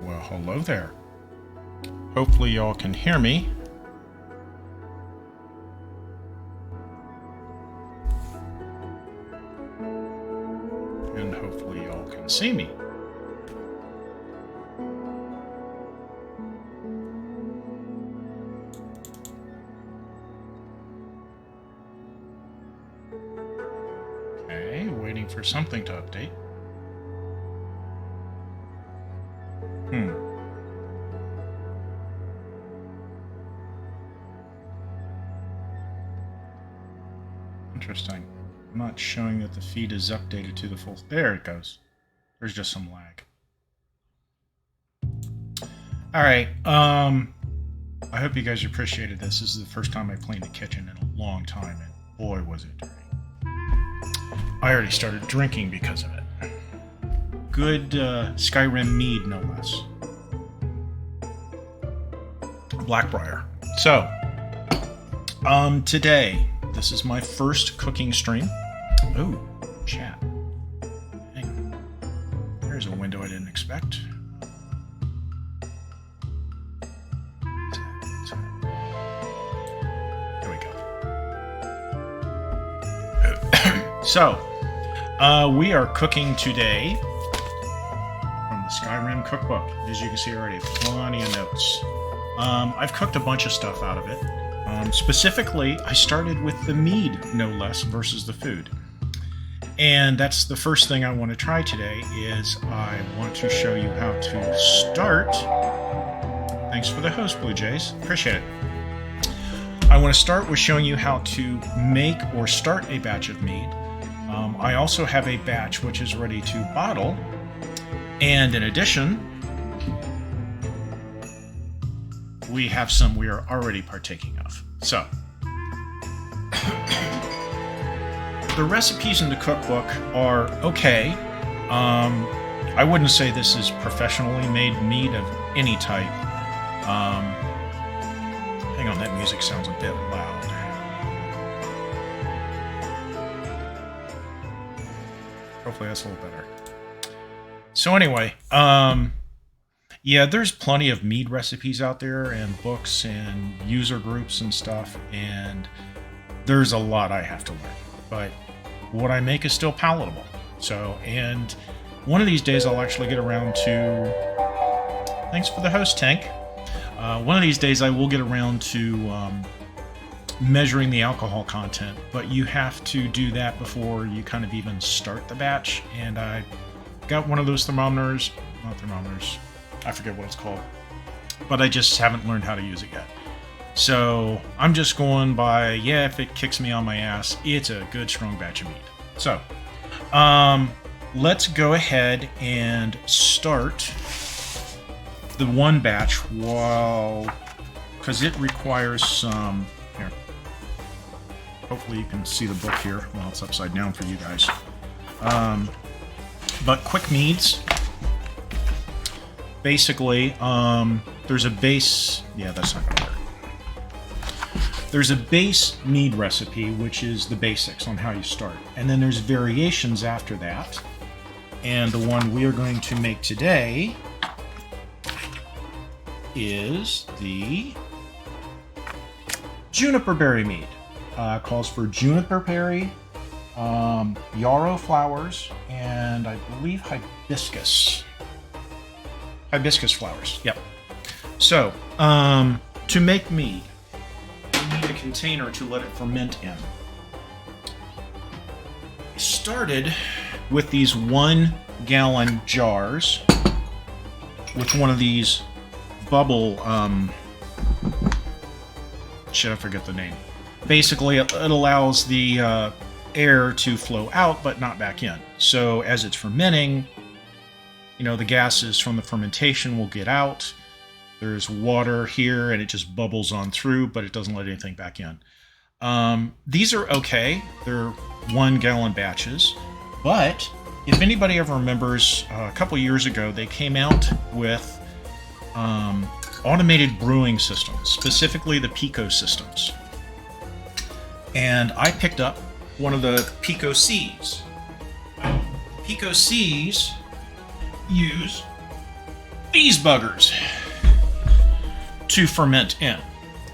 Well, hello there. Hopefully y'all can hear me. And hopefully y'all can see me. Okay, waiting for something to update. Interesting. I'm not showing that the feed is updated to the full... There it goes. There's just some lag. Alright, I hope you guys appreciated this. This is the first time I cleaned the kitchen in a long time, and boy was it dirty. I already started drinking because of it. Good Skyrim mead, no less. Blackbriar. So, today, this is my first cooking stream. Oh, chat. Hang on. There's a window I didn't expect. There we go. So, we are cooking today from the Skyrim Cookbook. As you can see already, plenty of notes. I've cooked a bunch of stuff out of it. Specifically, I started with the mead, no less, versus the food. And that's the first thing I want to try today, is I want to show you how to start... Thanks for the host, Blue Jays. Appreciate it. I want to start with showing you how to make or start a batch of mead. I also have a batch which is ready to bottle. And in addition, we have some we are already partaking of. So, the recipes in the cookbook are okay. I wouldn't say this is professionally made mead of any type. Hang on, that music sounds a bit loud. Hopefully that's a little better. So anyway, yeah, there's plenty of mead recipes out there, and books and user groups and stuff, and there's a lot I have to learn. But what I make is still palatable. So, and one of these days I'll actually get around to... Thanks for the host, Tank. One of these days I will get around to measuring the alcohol content, but you have to do that before you kind of even start the batch. And I got one of those thermometers, not thermometers, I forget what it's called, but I just haven't learned how to use it yet. So I'm just going by, yeah, if it kicks me on my ass, it's a good strong batch of mead. So let's go ahead and start the one batch because it requires some, here, hopefully you can see the book here. Well, it's upside down for you guys. But quick meads. Basically, there's a base... Yeah, that's not going to work. There's a base mead recipe, which is the basics on how you start. And then there's variations after that. And the one we are going to make today is the juniper berry mead. Calls for juniper berry, yarrow flowers, and I believe hibiscus. Hibiscus flowers, yep. So, to make mead, you need a container to let it ferment in. I started with these 1-gallon jars with one of these bubble, shit, I forget the name. Basically, it allows the air to flow out, but not back in. So, as it's fermenting, you know, the gases from the fermentation will get out. There's water here, and it just bubbles on through, but it doesn't let anything back in. These are okay. They're 1-gallon batches. But if anybody ever remembers, a couple years ago, they came out with automated brewing systems, specifically the Pico systems. And I picked up one of the Pico Cs. Pico Cs use these buggers to ferment in.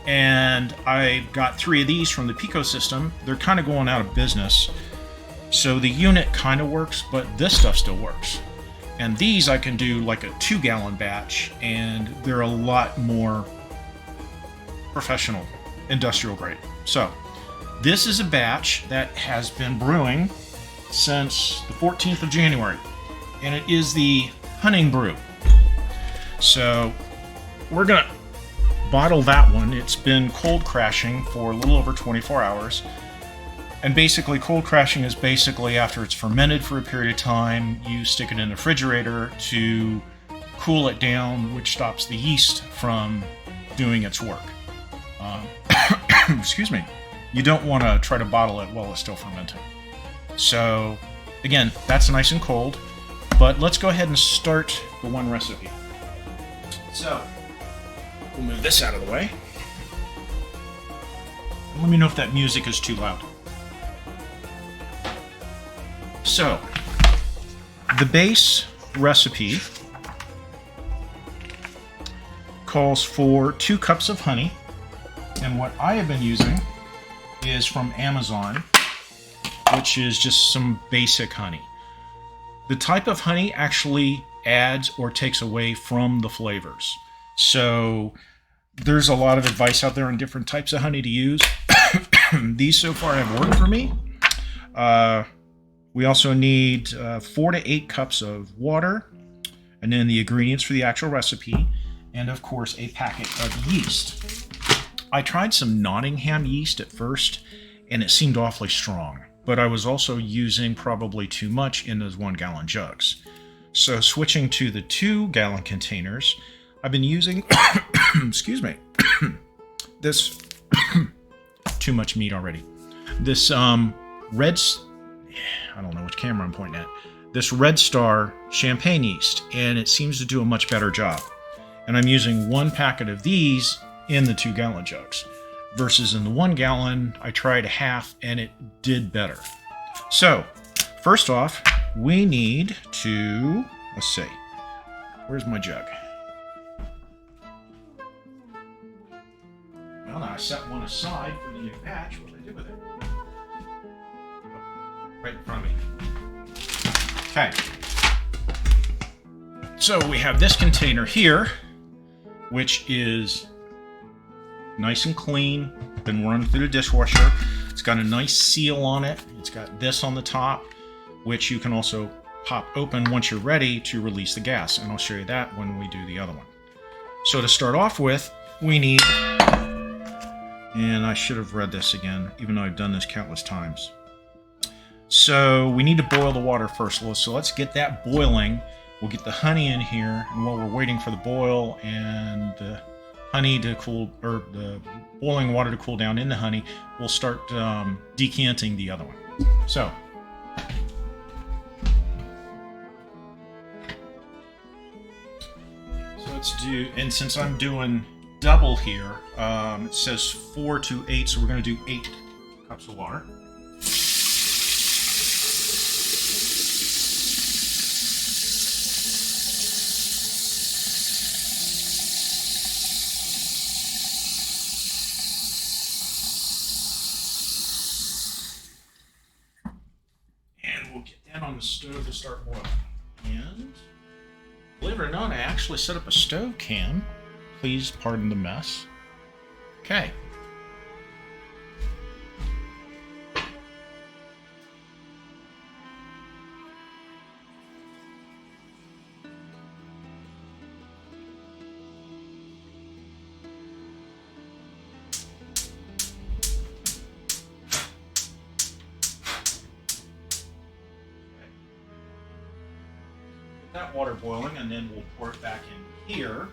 And I got 3 of these from the Pico system. They're kind of going out of business. So the unit kind of works, but this stuff still works. And these I can do like a 2-gallon batch, and they're a lot more professional, industrial grade. So this is a batch that has been brewing since the 14th of January, and it is the Hunting Brew. So we're gonna bottle that one. It's been cold crashing for a little over 24 hours. And basically, cold crashing is basically after it's fermented for a period of time, you stick it in the refrigerator to cool it down, which stops the yeast from doing its work. Excuse me. You don't want to try to bottle it while it's still fermenting. So, again, that's nice and cold. But let's go ahead and start the one recipe. So, we'll move this out of the way. Let me know if that music is too loud. So, the base recipe calls for 2 cups of honey, and what I have been using is from Amazon, which is just some basic honey. The type of honey actually adds or takes away from the flavors. So, there's a lot of advice out there on different types of honey to use. These so far have worked for me. We also need 4 to 8 cups of water, and then the ingredients for the actual recipe, and of course a packet of yeast. I tried some Nottingham yeast at first, and it seemed awfully strong, but I was also using probably too much in those 1-gallon jugs. So switching to the 2-gallon containers, I've been using, excuse me, this, too much meat already, this I don't know which camera I'm pointing at, this Red Star champagne yeast, and it seems to do a much better job. And I'm using 1 packet of these in the 2-gallon jugs, versus in the 1-gallon, I tried a half and it did better. So, first off, we need to, let's see, where's my jug? Well, now I set one aside for the new batch. What do I do with it? Right in front of me. Okay. So we have this container here, which is nice and clean, been run through the dishwasher. It's got a nice seal on it. It's got this on the top, which you can also pop open once you're ready to release the gas, and I'll show you that when we do the other one. So to start off with, we need, and I should have read this again, even though I've done this countless times. So we need to boil the water first. So let's get that boiling. We'll get the honey in here, and while we're waiting for the boil and the honey to cool, or the boiling water to cool down in the honey, we'll start decanting the other one. So let's do, and since I'm doing double here, it says 4 to 8, so we're going to do 8 cups of water. On the stove to start boiling. And believe it or not, I actually set up a stove can. Please pardon the mess. Okay. That water boiling, and then we'll pour it back in here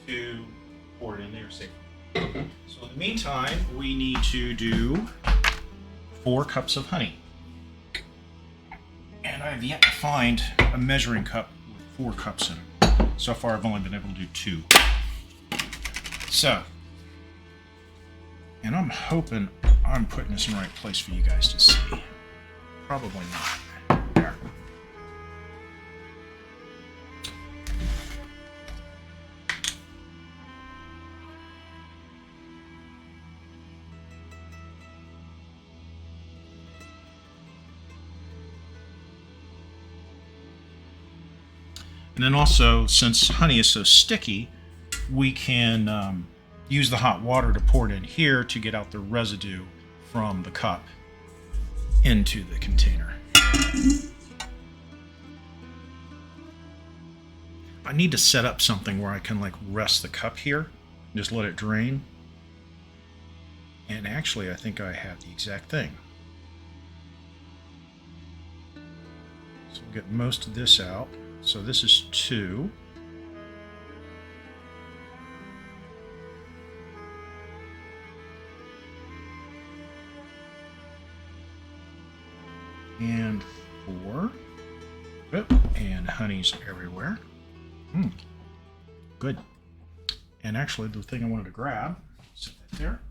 to pour it in there safely. So in the meantime, we need to do 4 cups of honey. And I have yet to find a measuring cup with 4 cups in it. So far I've only been able to do 2. So, and I'm hoping I'm putting this in the right place for you guys to see. Probably not. There. And then also, since honey is so sticky, we can use the hot water to pour it in here to get out the residue from the cup into the container. I need to set up something where I can like rest the cup here, just let it drain. And actually, I think I have the exact thing. So we'll get most of this out. So this is 2. And 4. Oh, and honey's everywhere. Good. And actually, the thing I wanted to grab, set that there.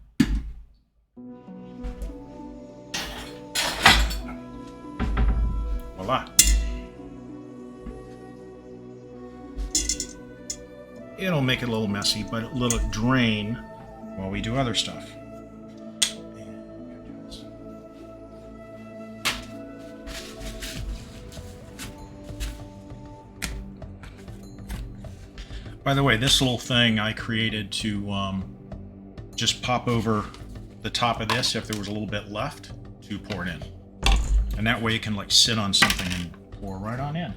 Voila. It'll make it a little messy, but it'll let it drain while we do other stuff. By the way, this little thing I created to just pop over the top of this if there was a little bit left to pour it in. And that way it can like sit on something and pour right on in.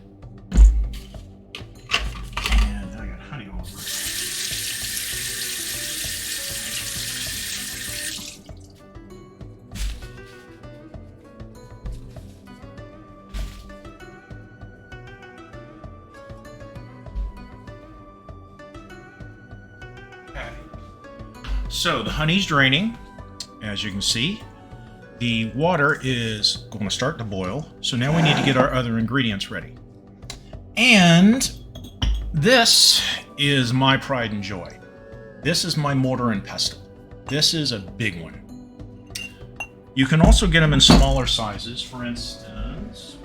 And I got honey all over it. Okay. So the honey's draining, as you can see. The water is going to start to boil, so now we need to get our other ingredients ready. And this is my pride and joy. This is my mortar and pestle. This is a big one. You can also get them in smaller sizes. For instance,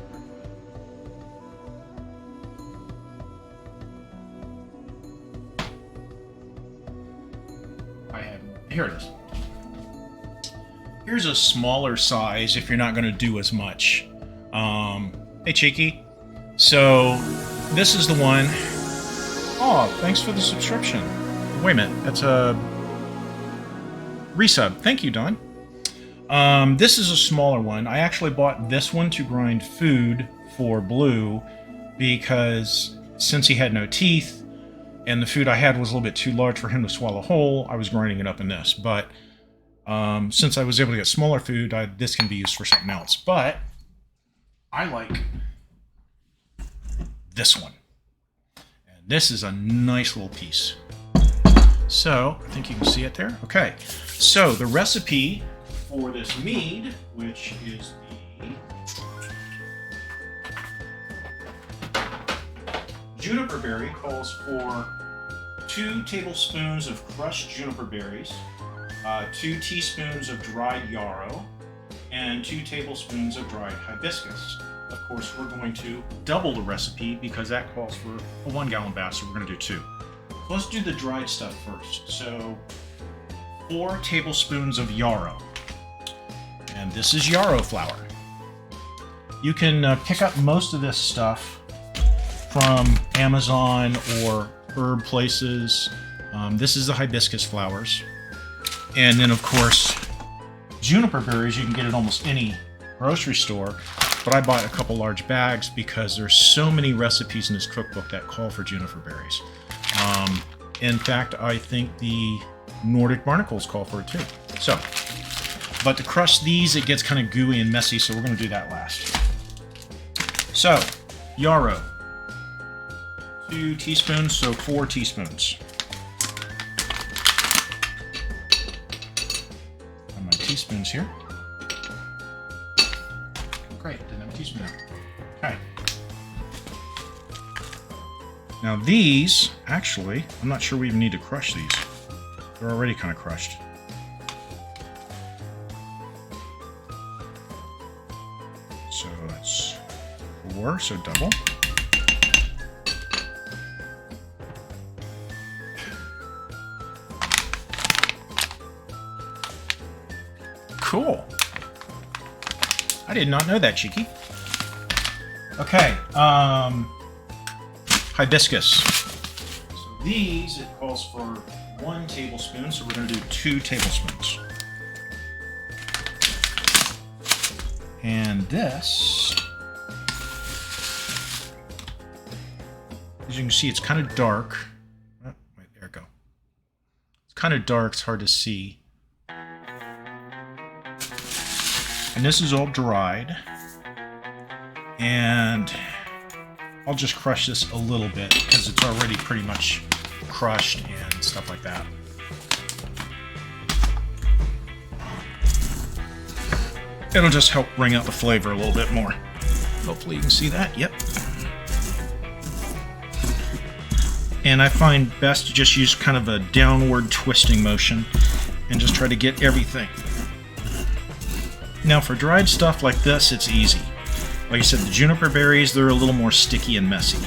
here it is. Here's a smaller size if you're not going to do as much. Hey, Cheeky. So, this is the one. Oh, thanks for the subscription. Wait a minute. That's a resub. Thank you, Don. This is a smaller one. I actually bought this one to grind food for Blue because since he had no teeth and the food I had was a little bit too large for him to swallow whole, I was grinding it up in this. But since I was able to get smaller food, this can be used for something else. But I like this one. And this is a nice little piece. So, I think you can see it there. Okay, so the recipe for this mead, which is the juniper berry, calls for 2 tablespoons of crushed juniper berries, 2 teaspoons of dried yarrow, and 2 tablespoons of dried hibiscus. Of course, we're going to double the recipe because that calls for a 1-gallon batch, so we're going to do 2. So let's do the dried stuff first. So 4 tablespoons of yarrow. And this is yarrow flour. You can pick up most of this stuff from Amazon or herb places. This is the hibiscus flowers. And then, of course, juniper berries you can get at almost any grocery store. But I bought a couple large bags because there's so many recipes in this cookbook that call for juniper berries. In fact, I think the Nordic barnacles call for it too. So, but to crush these, it gets kind of gooey and messy, so we're going to do that last. So, yarrow. 2 teaspoons, so 4 teaspoons. And my teaspoons here. Great, didn't have a teaspoon out. Okay. Now these, actually, I'm not sure we even need to crush these. They're already kind of crushed. So that's 4, so double. Cool. I did not know that, Cheeky. Okay. hibiscus. So these, it calls for 1 tablespoon, so we're going to do 2 tablespoons. And this, as you can see, it's kind of dark. Oh, wait, there we go. It's kind of dark, it's hard to see. And this is all dried. And I'll just crush this a little bit because it's already pretty much crushed and stuff like that. It'll just help bring out the flavor a little bit more. Hopefully you can see that. Yep. And I find best to just use kind of a downward twisting motion and just try to get everything. Now for dried stuff like this, it's easy. Like I said, the juniper berries, they're a little more sticky and messy.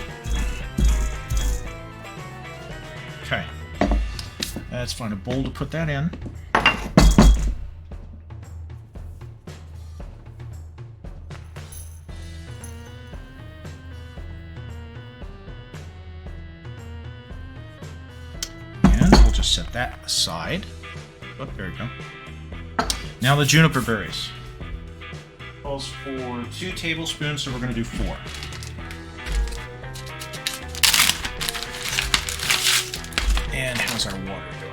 Okay. Let's find a bowl to put that in. Just set that aside. Oh, there we go. Now the juniper berries. Calls for 2 tablespoons, so we're going to do 4. And how's our water doing?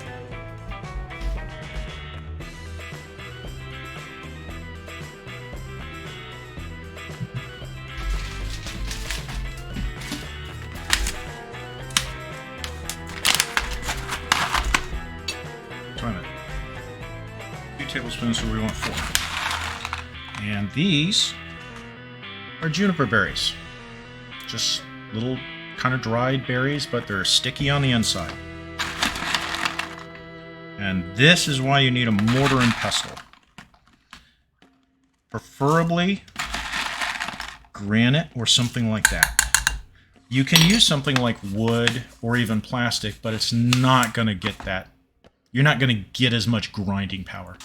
Tablespoons, so we want 4. And these are juniper berries. Just little kind of dried berries, but they're sticky on the inside. And this is why you need a mortar and pestle. Preferably granite or something like that. You can use something like wood or even plastic, but it's not going to get that. You're not going to get as much grinding power.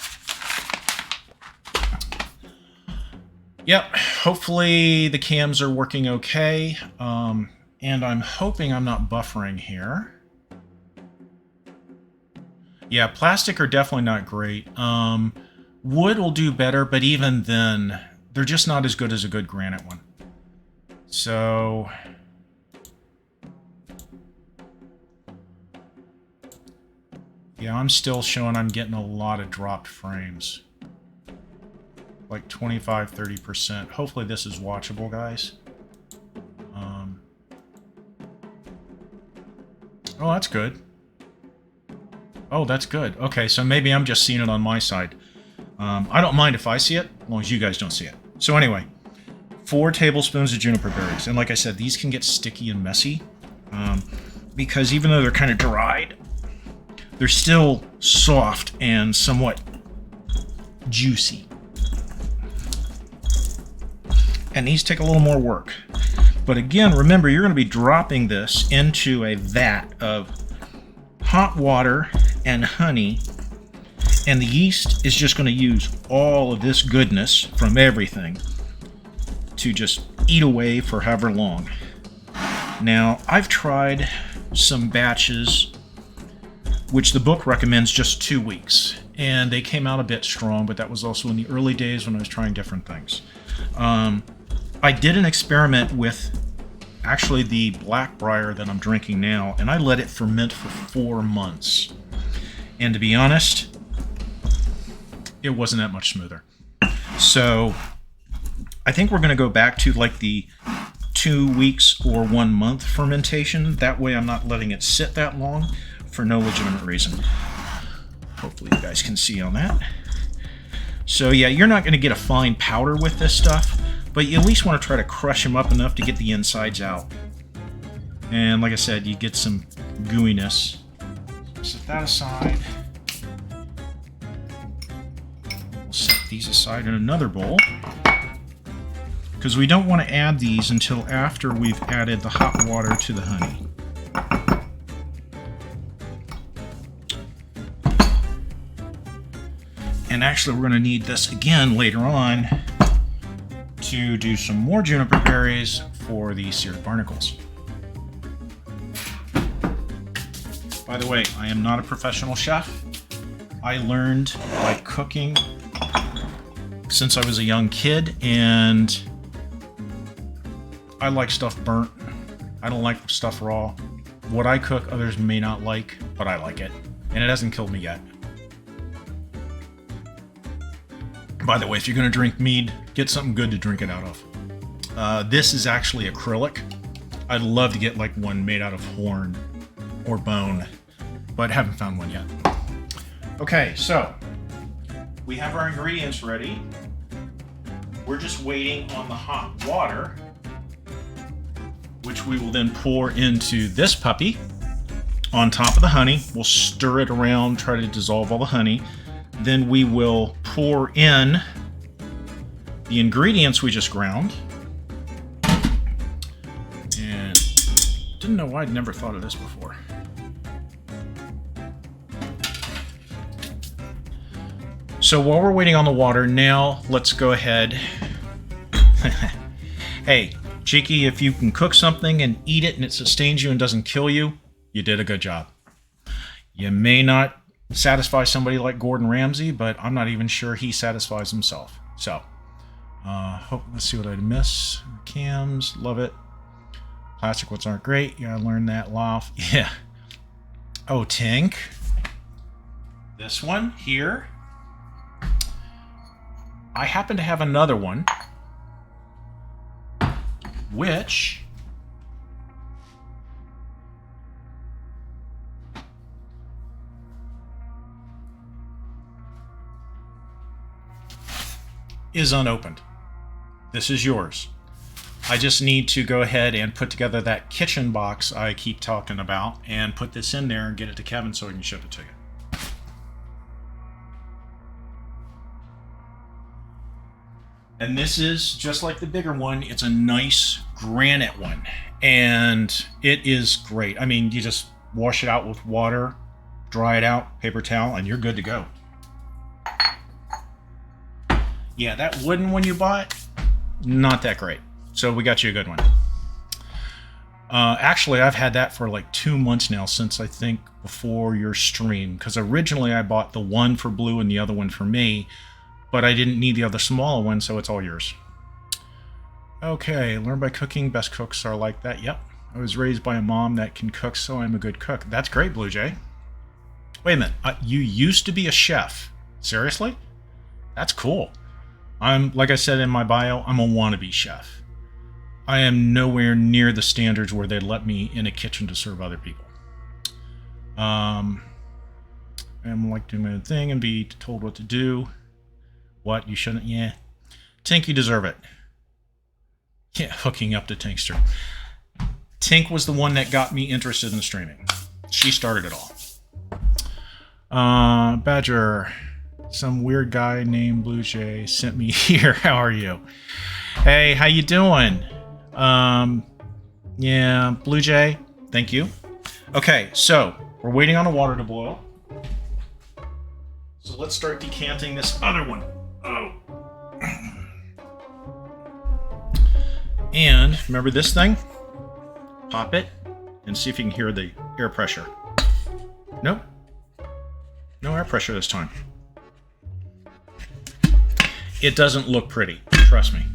Yep, hopefully the cams are working okay. And I'm hoping I'm not buffering here. Yeah, plastic are definitely not great. Wood will do better, but even then, they're just not as good as a good granite one. So yeah, I'm still showing I'm getting a lot of dropped frames. Like 25-30%. Hopefully this is watchable, guys. Oh, that's good. Oh, that's good. Okay, so maybe I'm just seeing it on my side. I don't mind if I see it, as long as you guys don't see it. So anyway, 4 tablespoons of juniper berries. And like I said, these can get sticky and messy. Because even though they're kind of dried, they're still soft and somewhat juicy. And these take a little more work. But again, remember, you're going to be dropping this into a vat of hot water and honey, and the yeast is just going to use all of this goodness from everything to just eat away for however long. Now, I've tried some batches, which the book recommends just 2 weeks, and they came out a bit strong, but that was also in the early days when I was trying different things. I did an experiment with actually the black briar that I'm drinking now, and I let it ferment for 4 months. And to be honest, it wasn't that much smoother. So I think we're going to go back to like the 2 weeks or 1 month fermentation. That way I'm not letting it sit that long for no legitimate reason. Hopefully you guys can see on that. So yeah, you're not going to get a fine powder with this stuff, but you at least want to try to crush them up enough to get the insides out. And like I said, you get some gooiness. Set that aside. We'll set these aside in another bowl, because we don't want to add these until after we've added the hot water to the honey. And actually, we're going to need this again later on to do some more juniper berries for the seared barnacles. By the way, I am not a professional chef. I learned by cooking since I was a young kid, and I like stuff burnt. I don't like stuff raw. What I cook, others may not like, but I like it. And it hasn't killed me yet. By the way, if you're going to drink mead, get something good to drink it out of. This is actually acrylic. I'd love to get like one made out of horn or bone, but haven't found one yet. Okay, so we have our ingredients ready. We're just waiting on the hot water, which we will then pour into this puppy on top of the honey. We'll stir it around, try to dissolve all the honey. Then we will pour in the ingredients we just ground. And didn't know why I'd never thought of this before. So while we're waiting on the water, now let's go ahead. Hey, cheeky, if you can cook something and eat it and it sustains you and doesn't kill you, you did a good job. You may not satisfy somebody like Gordon Ramsay, but I'm not even sure he satisfies himself. So, let's see what I miss. Cams, love it. Plastic ones aren't great. Yeah, I learned that off. Yeah. Oh, Tink. This one here. I happen to have another one, which is unopened. This is yours. I just need to go ahead and put together that kitchen box I keep talking about and put this in there and get it to Kevin so he can ship it to you. And this is just like the bigger one. It's a nice granite one, and it is great. I mean, you just wash it out with water, dry it out, paper towel, and you're good to go. Yeah, that wooden one you bought, not that great. So we got you a good one. Actually, I've had that for like 2 months now, since I think before your stream, because originally I bought the one for Blue and the other one for me, but I didn't need the other smaller one, so it's all yours. Okay, learn by cooking. Best cooks are like that. Yep. I was raised by a mom that can cook, so I'm a good cook. That's great, Blue Jay. Wait a minute. You used to be a chef. Seriously? That's cool. Like I said in my bio, I'm a wannabe chef. I am nowhere near the standards where they'd let me in a kitchen to serve other people. I'm like doing my own thing and be told what to do. What? You shouldn't? Yeah. Tink, you deserve it. Yeah, hooking up to Tinkster. Tink was the one that got me interested in streaming. She started it all. Badger. Some weird guy named Blue Jay sent me here. How are you? Hey, how you doing? Yeah, Blue Jay, thank you. Okay, so we're waiting on the water to boil. So let's start decanting this other one. Oh. And remember this thing? Pop it and see if you can hear the air pressure. Nope. No air pressure this time. It doesn't look pretty, trust me.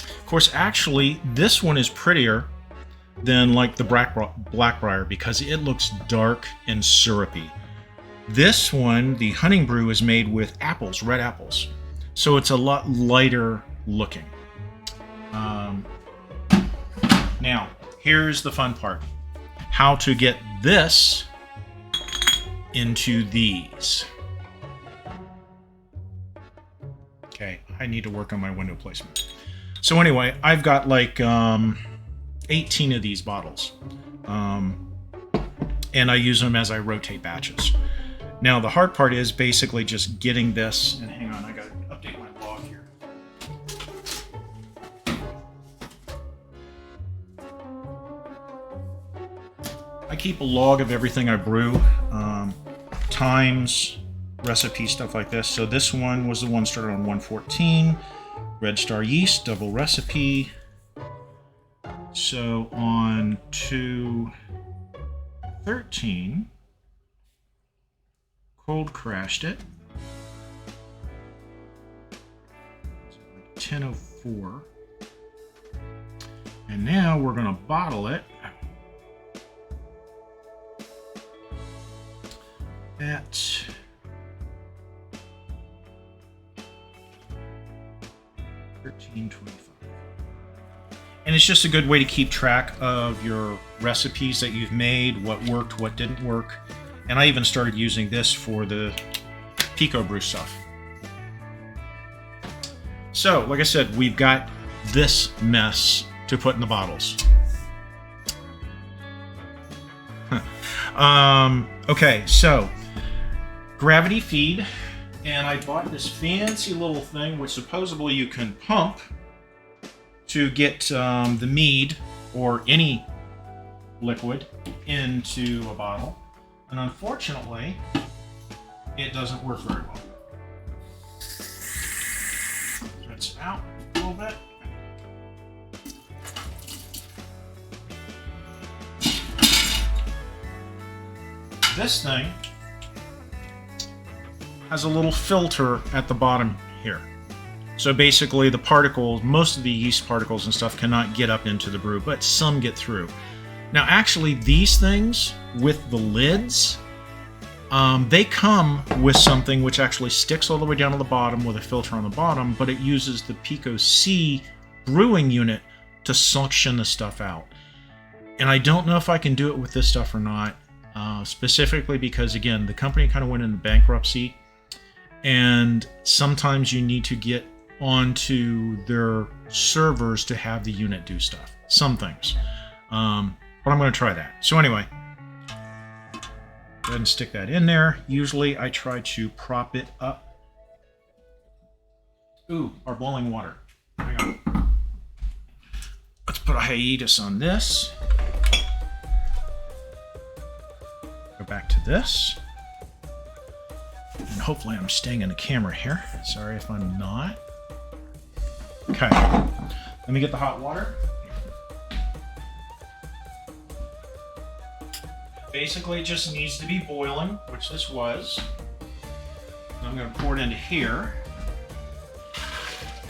Of course, actually, this one is prettier than like the Blackbriar because it looks dark and syrupy. This one, the Hunting Brew, is made with apples, red apples. So it's a lot lighter looking. Now, here's the fun part. How to get this into these. Okay, I need to work on my window placement. So anyway, I've got like 18 of these bottles. And I use them as I rotate batches. Now, the hard part is basically just getting this, and hang on, I gotta update my log here. I keep a log of everything I brew, times, recipe, stuff like this. So this one was the one started on 114, Red Star yeast, double recipe. So on 213, cold crashed it. 1004. And now we're going to bottle it at 1325. And it's just a good way to keep track of your recipes that you've made, what worked, what didn't work. And I even started using this for the Pico Brew stuff. So, like I said, we've got this mess to put in the bottles. Okay, so gravity feed, and I bought this fancy little thing which supposedly you can pump to get the mead or any liquid into a bottle, and unfortunately it doesn't work very well. Rinse it out a little bit. This thing has a little filter at the bottom here. So basically the particles, most of the yeast particles and stuff cannot get up into the brew, but some get through. Now actually these things with the lids, they come with something which actually sticks all the way down to the bottom with a filter on the bottom, but it uses the Pico C brewing unit to suction the stuff out. And I don't know if I can do it with this stuff or not, specifically because, again, the company kind of went into bankruptcy, and sometimes you need to get onto their servers to have the unit do stuff. Some things. But I'm going to try that. So anyway, go ahead and stick that in there. Usually I try to prop it up. Ooh, our boiling water. Hang on. Let's put a hiatus on this. Go back to this. And hopefully I'm staying in the camera here. Sorry if I'm not. Okay. Let me get the hot water. Basically, it just needs to be boiling, which this was. And I'm going to pour it into here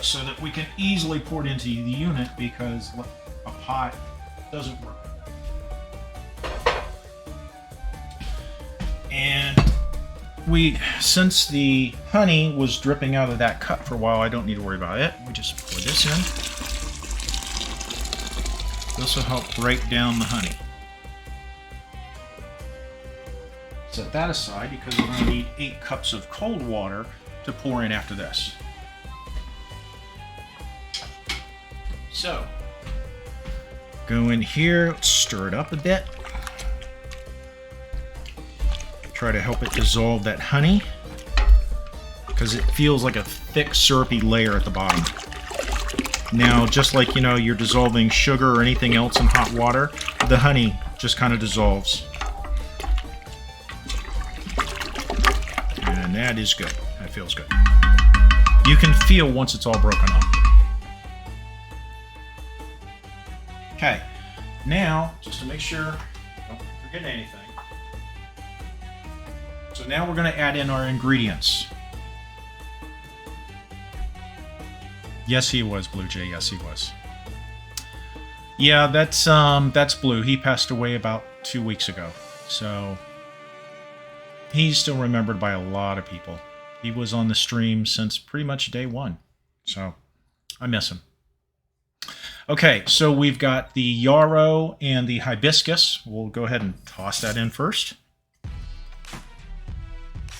so that we can easily pour it into the unit, because a pot doesn't work. And since the honey was dripping out of that cup for a while, I don't need to worry about it. We just pour this in. This will help break down the honey. Set that aside because we're going to need 8 cups of cold water to pour in after this. So, go in here, stir it up a bit. Try to help it dissolve that honey, because it feels like a thick syrupy layer at the bottom. Now, just like, you know, you're dissolving sugar or anything else in hot water, the honey just kind of dissolves. And that is good. That feels good. You can feel once it's all broken up. Okay, now, just to make sure, don't forget anything. So now we're going to add in our ingredients. Yes, he was, Blue Jay. Yes, he was. Yeah, that's Blue. He passed away about 2 weeks ago. So he's still remembered by a lot of people. He was on the stream since pretty much day one. So I miss him. Okay, so we've got the yarrow and the hibiscus. We'll go ahead and toss that in first.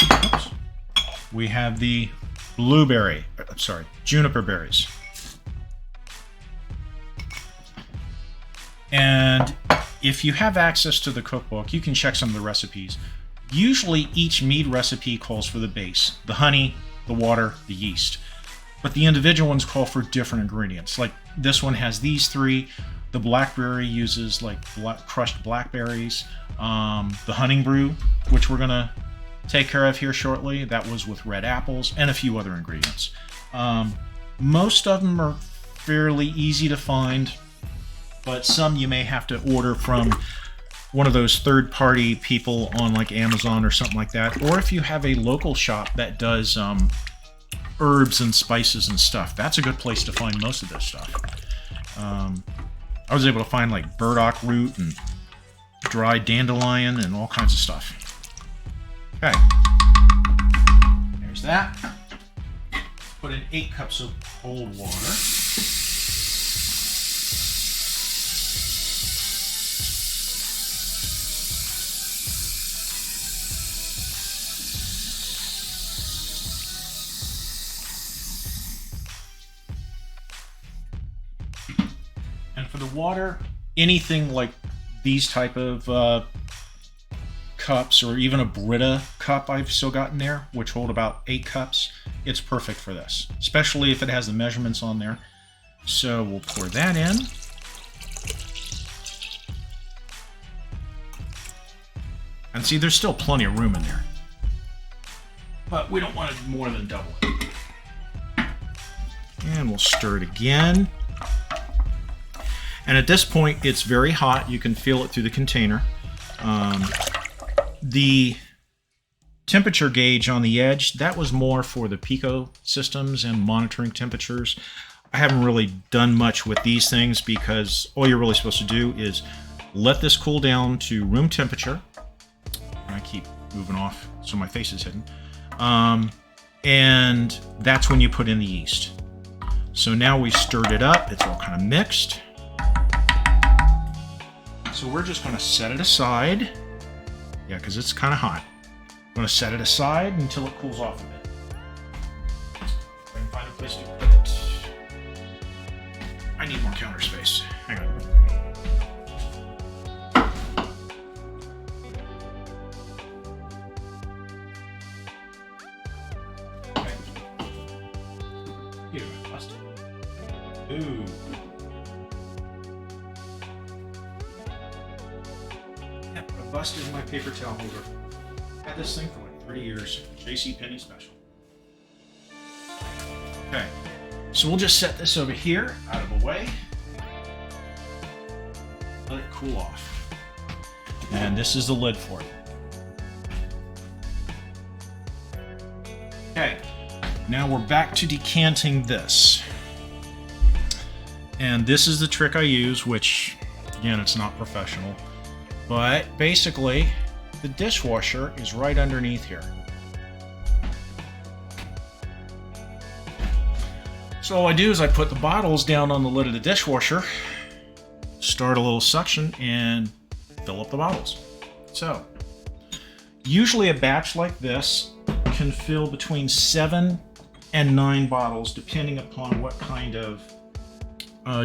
Oops. We have the juniper berries. And if you have access to the cookbook, you can check some of the recipes. Usually each mead recipe calls for the base, the honey, the water, the yeast. But the individual ones call for different ingredients. Like this one has these 3. The blackberry uses like crushed blackberries. The honey brew, which we're going to take care of here shortly, that was with red apples and a few other ingredients. Most of them are fairly easy to find. but some you may have to order from one of those third-party people on like Amazon or something like that, or if you have a local shop that does herbs and spices and stuff, that's a good place to find most of this stuff. I was able to find like burdock root and dried dandelion and all kinds of stuff. Okay, there's that. Put in 8 cups of cold water. And for the water, anything like these type of cups, or even a Brita cup I've still got in there, which hold about 8 cups, it's perfect for this, especially if it has the measurements on there. So we'll pour that in. And see, there's still plenty of room in there, but we don't want it more than double it. And we'll stir it again. And at this point, it's very hot. You can feel it through the container. The temperature gauge on the edge, that was more for the Pico systems and monitoring temperatures. I haven't really done much with these things because all you're really supposed to do is let this cool down to room temperature. And I keep moving off so my face is hidden. And that's when you put in the yeast. So now we stirred it up. It's all kind of mixed. So we're just going to set it aside. Yeah, because it's kind of hot. I'm going to set it aside until it cools off a bit. If I can find a place to put it. I need more counter space. Hang on. Okay. Here, busted. Ooh. Busted my paper towel holder. Had this thing for like 30 years. JCPenney special. Okay, so we'll just set this over here, out of the way. Let it cool off. And this is the lid for it. Okay, now we're back to decanting this. And this is the trick I use, which, again, it's not professional. But basically, the dishwasher is right underneath here. So all I do is I put the bottles down on the lid of the dishwasher, start a little suction, and fill up the bottles. So, usually a batch like this can fill between 7 and 9 bottles, depending upon what kind of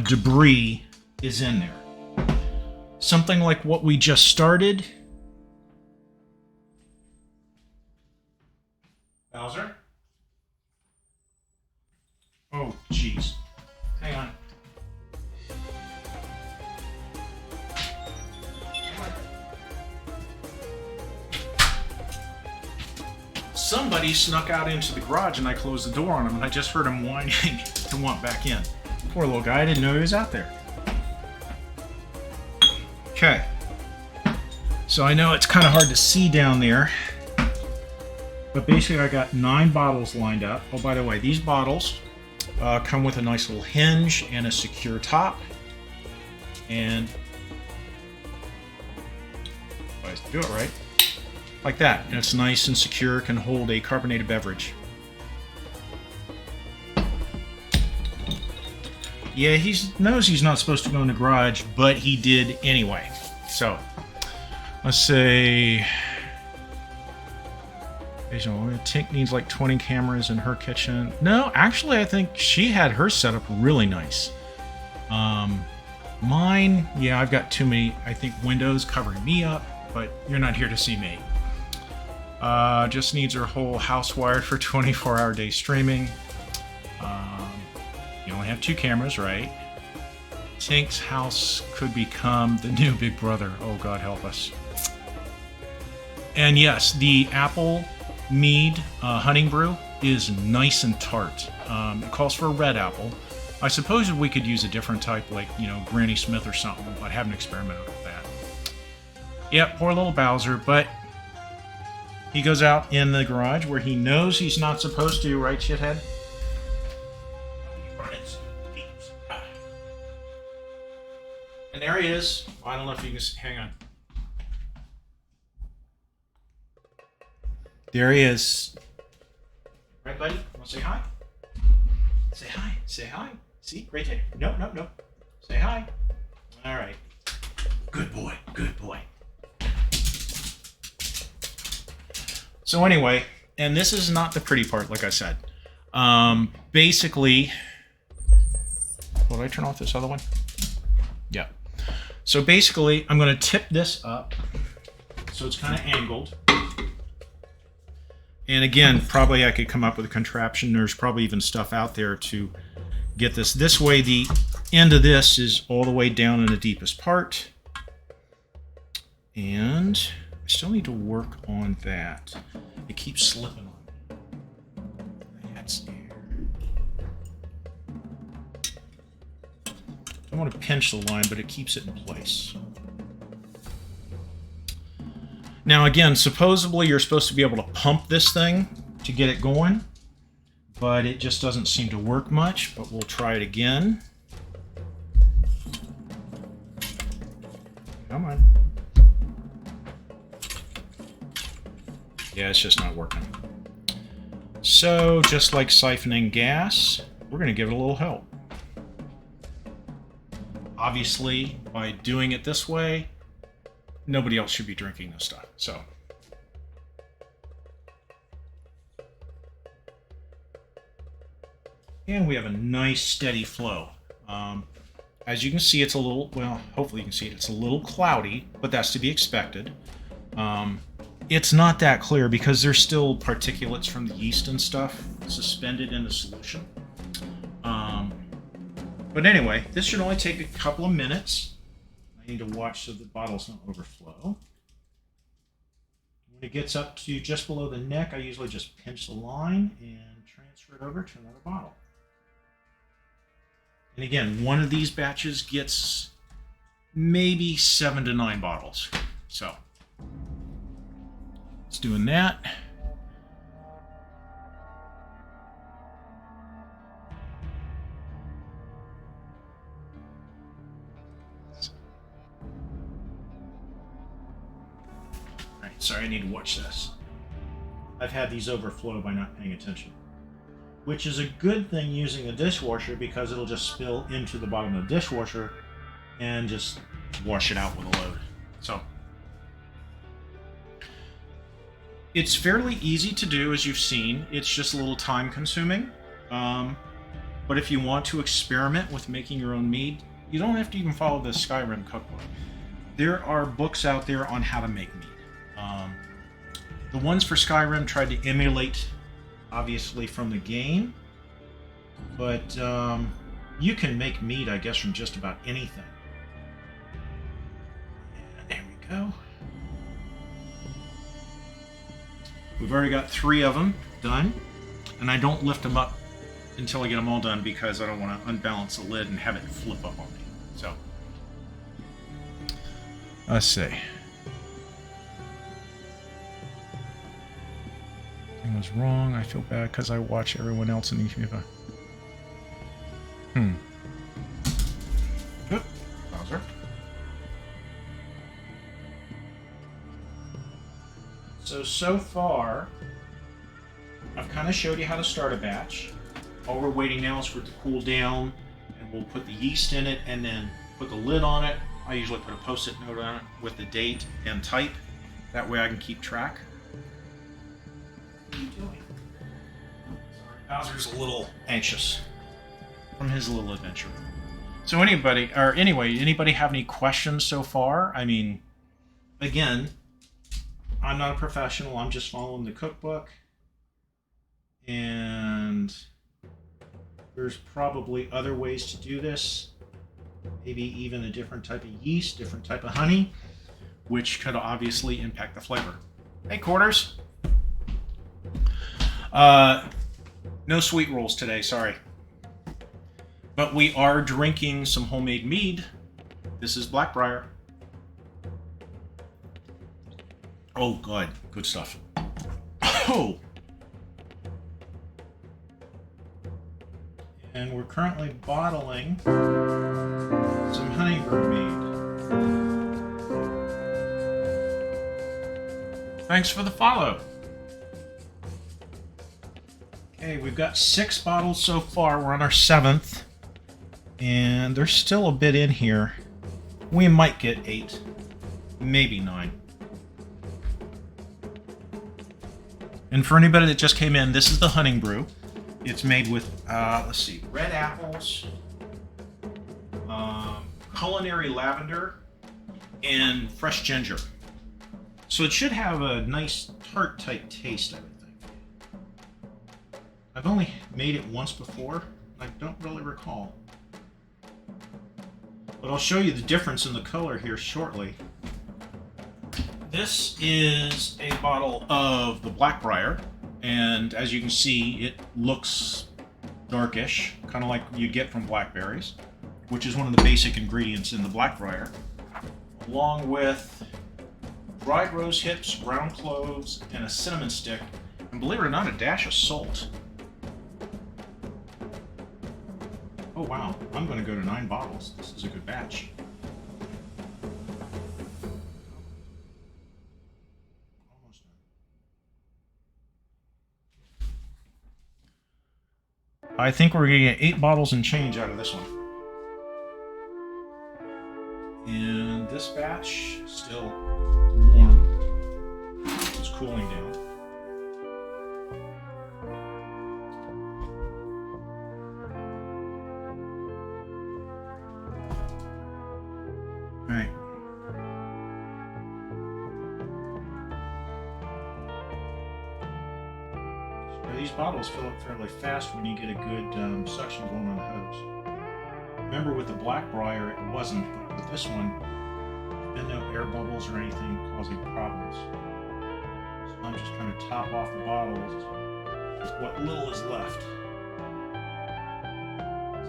debris is in there. Something like what we just started. Bowser? Oh, jeez. Hang on. Somebody snuck out into the garage and I closed the door on him and I just heard him whining to want back in. Poor little guy, I didn't know he was out there. Okay, so I know it's kind of hard to see down there, but basically I got 9 bottles lined up. Oh, by the way, these bottles come with a nice little hinge and a secure top, and if I do it right, like that, and it's nice and secure, can hold a carbonated beverage. Yeah, he knows he's not supposed to go in the garage, but he did anyway. So, let's say Tink needs like 20 cameras in her kitchen. No, actually, I think she had her set up really nice. Mine, yeah, I've got too many, I think, windows covering me up, but you're not here to see me. Just needs her whole house wired for 24-hour day streaming. You only have 2 cameras, right? Tink's house could become the new Big Brother. Oh, God help us. And yes, the apple mead hunting brew is nice and tart. It calls for a red apple, I suppose we could use a different type, like, you know, Granny Smith or something, but I haven't experimented with that. Yep, poor little Bowser, but he goes out in the garage where he knows he's not supposed to, right, shithead? And there he is. I don't know if you can hang on. There he is. Right, buddy? Want to say hi? Say hi. Say hi. See? Right there. Nope, nope, nope. Say hi. All right. Good boy. Good boy. So anyway, and this is not the pretty part, like I said. Basically, will I turn off this other one? Yeah. So basically, I'm going to tip this up so it's kind of angled. And again, probably I could come up with a contraption. There's probably even stuff out there to get this. This way, the end of this is all the way down in the deepest part. And I still need to work on that. It keeps slipping on me. That's there. I want to pinch the line, but it keeps it in place. Now again, supposedly you're supposed to be able to pump this thing to get it going, but it just doesn't seem to work much, but we'll try it again. Come on. Yeah, it's just not working. So, just like siphoning gas, we're going to give it a little help. Obviously, by doing it this way, nobody else should be drinking this stuff. So, and we have a nice steady flow. As you can see, it's a little, well, hopefully you can see it, it's a little cloudy, but that's to be expected. It's not that clear because there's still particulates from the yeast and stuff suspended in the solution. But anyway, this should only take a couple of minutes. I need to watch so the bottles don't overflow. When it gets up to just below the neck, I usually just pinch the line and transfer it over to another bottle. And again, one of these batches gets maybe 7 to 9 bottles. So, it's doing that. Sorry, I need to watch this. I've had these overflow by not paying attention. Which is a good thing using a dishwasher because it'll just spill into the bottom of the dishwasher and just wash it out with a load. So, it's fairly easy to do, as you've seen. It's just a little time consuming. But if you want to experiment with making your own mead, you don't have to even follow the Skyrim Cookbook. There are books out there on how to make mead. The ones for Skyrim tried to emulate, obviously, from the game, but you can make mead, I guess, from just about anything. And there we go. We've already got 3 of them done, and I don't lift them up until I get them all done because I don't want to unbalance the lid and have it flip up on me. So, let's see. Was wrong. I feel bad because I watch everyone else in the FIFA. Good. Bowser. So far, I've kind of showed you how to start a batch. All we're waiting now is for it to cool down, and we'll put the yeast in it and then put the lid on it. I usually put a post-it note on it with the date and type. That way I can keep track. What are you doing? Sorry, Bowser's a little anxious from his little adventure. So anybody have any questions so far? I mean, again, I'm not a professional. I'm just following the cookbook. And there's probably other ways to do this. Maybe even a different type of yeast, different type of honey, which could obviously impact the flavor. Hey, Quarters. No sweet rolls today, sorry. But we are drinking some homemade mead. This is Blackbriar. Oh, good. Good stuff. Oh! And we're currently bottling some honeydew mead. Thanks for the follow. Okay, we've got 6 bottles so far. We're on our 7th. And there's still a bit in here. We might get 8, maybe 9. And for anybody that just came in, this is the Hunting Brew. It's made with, let's see, red apples, culinary lavender, and fresh ginger. So it should have a nice tart-type taste, I would think. I've only made it once before. I don't really recall. But I'll show you the difference in the color here shortly. This is a bottle of the Blackbriar, and as you can see, it looks darkish, kind of like you get from blackberries, which is one of the basic ingredients in the Blackbriar, along with dried rose hips, ground cloves, and a cinnamon stick, and believe it or not, a dash of salt. Oh wow, I'm going to go to 9 bottles. This is a good batch. Almost done. I think we're going to get 8 bottles and change out of this one. And this batch, still warm. It's cooling down. Right. So these bottles fill up fairly fast when you get a good suction going on the hose. Remember with the Blackbriar it wasn't, but with this one, there's been no air bubbles or anything causing problems. So I'm just trying to top off the bottles with what little is left.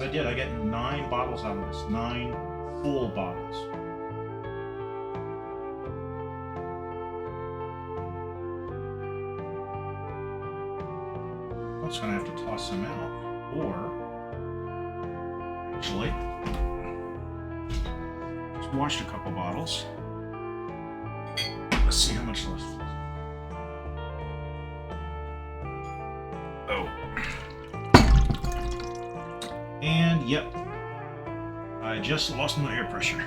So I get 9 bottles out of this, 9 full bottles. I'm just going to have to toss some out, or actually, just washed a couple bottles. Let's see how much left. Oh. And yep, I just lost my air pressure.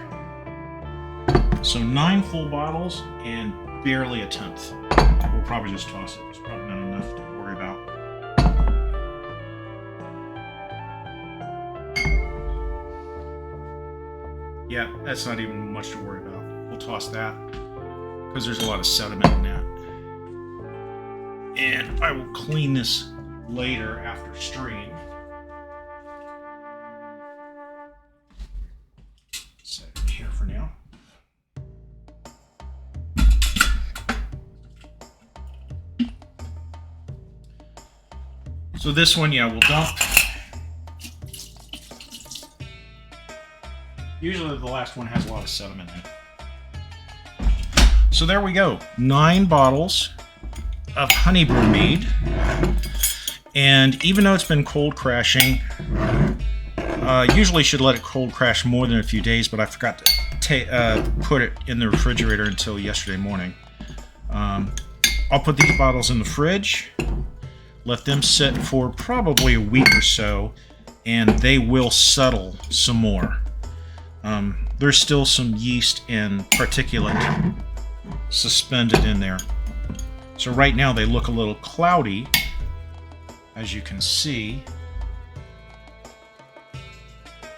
So 9 full bottles and barely a 10th. We'll probably just toss it. It's probably not enough to worry about. Yeah, that's not even much to worry about. We'll toss that because there's a lot of sediment in that. And I will clean this later after stream. Set it here for now. So this one, yeah, we'll dump. Usually the last one has a lot of sediment in it. So there we go. 9 bottles of honey brew mead. And even though it's been cold crashing, usually should let it cold crash more than a few days, but I forgot to put it in the refrigerator until yesterday morning. I'll put these bottles in the fridge, let them sit for probably a week or so, and they will settle some more. There's still some yeast and particulate suspended in there. So right now they look a little cloudy, as you can see.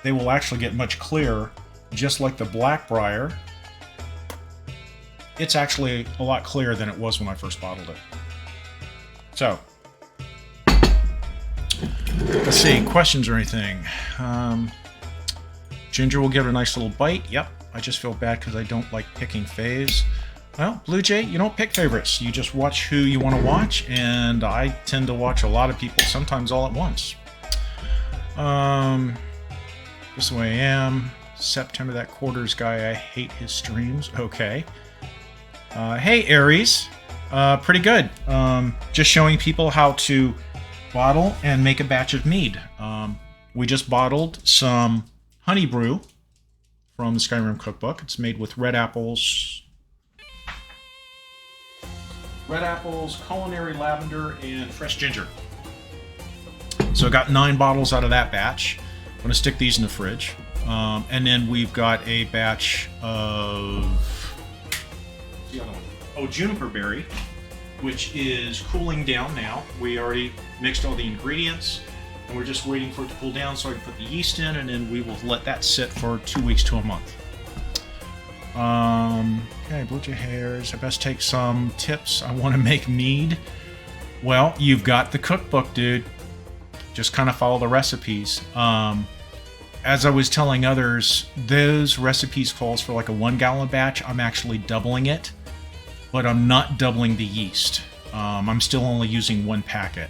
They will actually get much clearer, just like the Blackbriar. It's actually a lot clearer than it was when I first bottled it. So, let's see, questions or anything? Ginger will give it a nice little bite. Yep, I just feel bad because I don't like picking faves. Well, Blue Jay, you don't pick favorites. You just watch who you want to watch, and I tend to watch a lot of people, sometimes all at once. Just the way I am. September, that quarters guy, I hate his streams. Okay. Hey, Aries. Pretty good. Just showing people how to bottle and make a batch of mead. We just bottled some honey brew from the Skyrim Cookbook. It's made with red apples, culinary lavender, and fresh ginger. So I got 9 bottles out of that batch. I'm going to stick these in the fridge. And then we've got a batch of juniper berry, which is cooling down now. We already mixed all the ingredients, and we're just waiting for it to cool down so I can put the yeast in, and then we will let that sit for 2 weeks to a month. Okay, blue jay hairs. I best take some tips. I want to make mead. Well, you've got the cookbook, dude. Just kind of follow the recipes. As I was telling others, those recipes calls for like a 1 gallon batch. I'm actually doubling it, but I'm not doubling the yeast. I'm still only using 1 packet.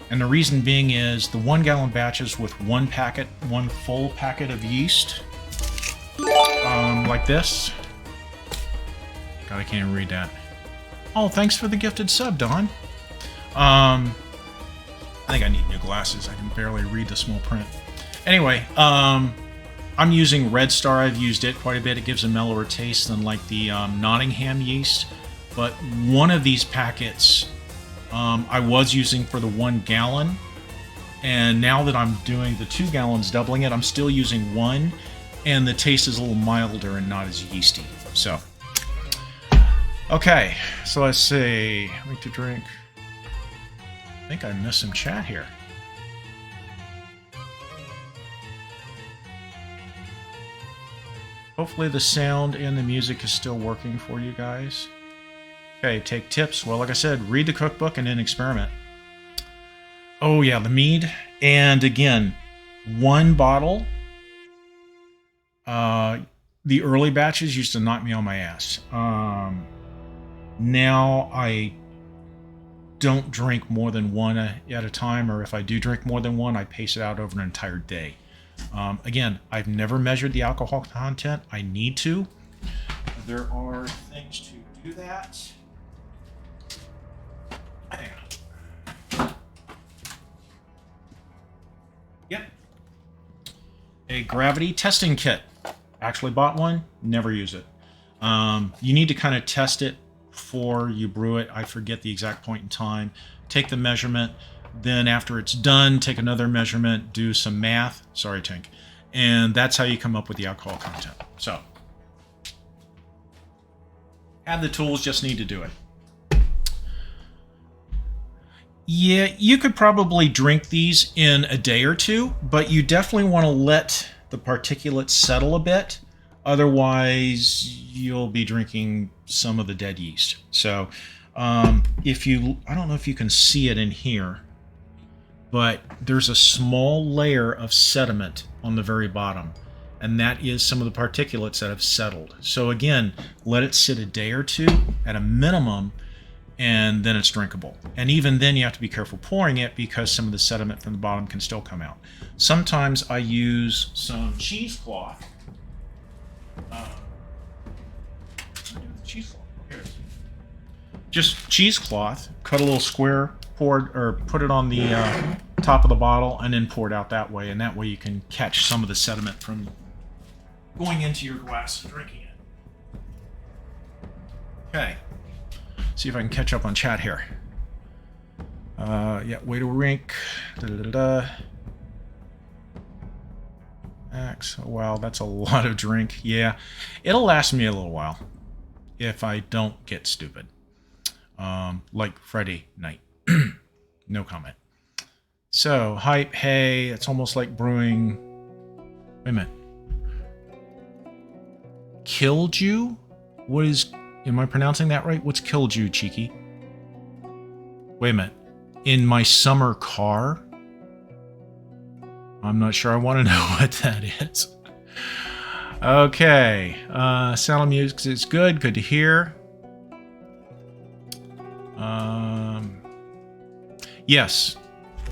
And the reason being is the 1 gallon batches with 1 full packet of yeast, like this. God, I can't even read that. Oh, thanks for the gifted sub, Don. I think I need new glasses. I can barely read the small print. Anyway, I'm using Red Star. I've used it quite a bit. It gives a mellower taste than like the Nottingham yeast. But one of these packets I was using for the 1 gallon. And now that I'm doing the 2 gallons, doubling it, I'm still using 1. And the taste is a little milder and not as yeasty. So, okay. So let's see. Like to drink. I think I missed some chat here. Hopefully the sound and the music is still working for you guys. Okay, take tips. Well, like I said, read the cookbook and then experiment. Oh yeah, the mead. And again, 1 bottle. The early batches used to knock me on my ass. Now I don't drink more than 1 at a time, or if I do drink more than 1, I pace it out over an entire day. Again, I've never measured the alcohol content. I need to. There are things to do that. Hang on. Yep. A gravity testing kit. Actually bought one. Never use it. You need to kind of test it before you brew it. I forget the exact point in time. Take the measurement. Then after it's done, take another measurement, do some math. Sorry, Tink. And that's how you come up with the alcohol content. So, have the tools, just need to do it. Yeah, you could probably drink these in a day or 2, but you definitely want to let the particulates settle a bit. Otherwise, you'll be drinking some of the dead yeast. So, I don't know if you can see it in here, but there's a small layer of sediment on the very bottom, and that is some of the particulates that have settled. So again, let it sit a day or 2 at a minimum, and then it's drinkable. And even then you have to be careful pouring it, because some of the sediment from the bottom can still come out. Sometimes I use some cheesecloth. Just cheesecloth, cut a little square, put it on the top of the bottle, and then pour it out that way. And that way you can catch some of the sediment from going into your glass and drinking it. Okay. See if I can catch up on chat here. Yeah, way to rink. Max. Oh, wow, that's a lot of drink. Yeah, it'll last me a little while if I don't get stupid. Like Friday night. No comment. So, hype, hey, it's almost like brewing... Wait a minute. Kilju? What is... Am I pronouncing that right? What's Kilju, cheeky? Wait a minute. In my summer car? I'm not sure I want to know what that is. Okay. Sound of music is good. Good to hear. Yes.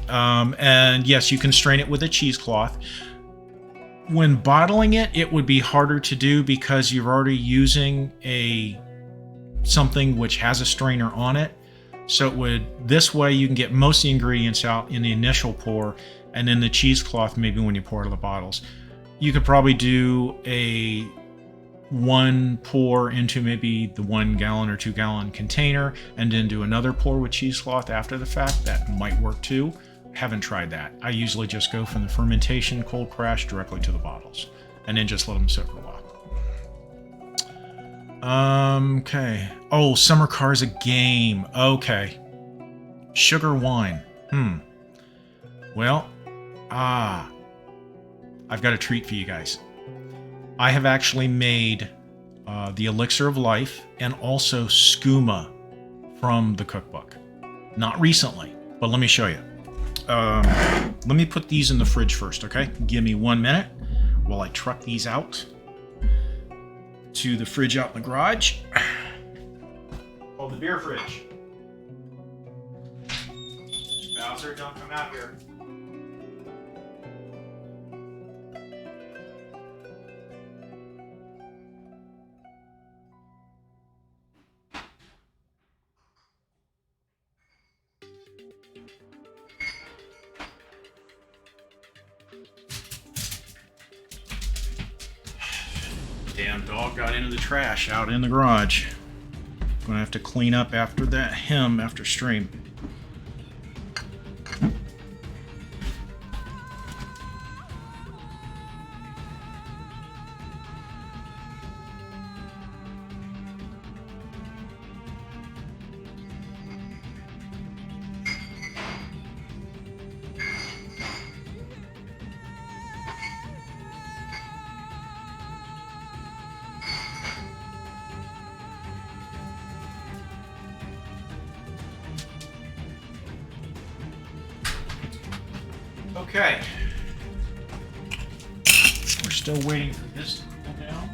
And yes, you can strain it with a cheesecloth. when bottling it, it would be harder to do because you're already using something which has a strainer on it. So this way you can get most of the ingredients out in the initial pour, and then the cheesecloth maybe when you pour out of the bottles. You could probably do a one pour into maybe the 1 gallon or 2 gallon container, and then do another pour with cheesecloth after the fact. That might work too. Haven't tried that. I usually just go from the fermentation cold crash directly to the bottles, and then just let them sit for a while. Okay. Oh, Summer Car's a game. Okay. Sugar wine. Well, I've got a treat for you guys. I have actually made the Elixir of Life and also skooma from the cookbook. Not recently, but let me show you. Let me put these in the fridge first, okay? Give me 1 minute while I truck these out to the fridge out in the garage. Oh, the beer fridge. Bowser, don't come out here. Damn dog got into the trash out in the garage. Gonna have to clean up after him after stream. Okay. We're still waiting for this to cool down.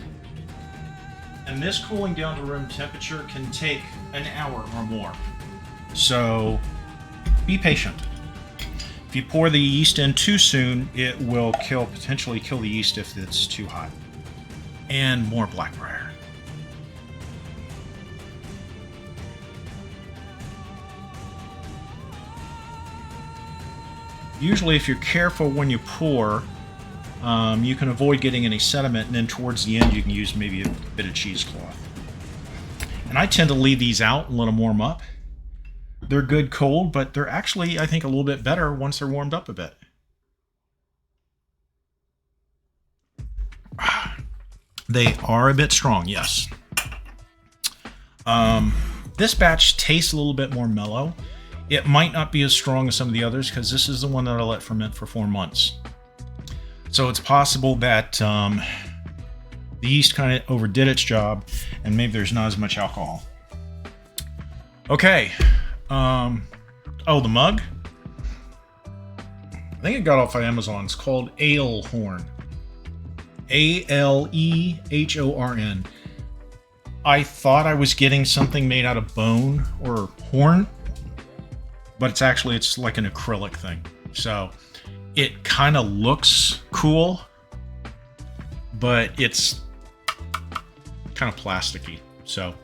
And this cooling down to room temperature can take an hour or more. So be patient. If you pour the yeast in too soon, it will potentially kill the yeast if it's too hot. And more black briar. Usually if you're careful when you pour, you can avoid getting any sediment, and then towards the end you can use maybe a bit of cheesecloth. And I tend to leave these out and let them warm up. They're good cold, but they're actually, I think, a little bit better once they're warmed up a bit. They are a bit strong, yes. This batch tastes a little bit more mellow. It might not be as strong as some of the others because this is the one that I let ferment for 4 months. So it's possible that the yeast kind of overdid its job and maybe there's not as much alcohol. Okay. Oh, the mug? I think it got off of Amazon. It's called Alehorn. Alehorn. I thought I was getting something made out of bone or horn, but it's like an acrylic thing. So it kind of looks cool, but it's kind of plasticky. So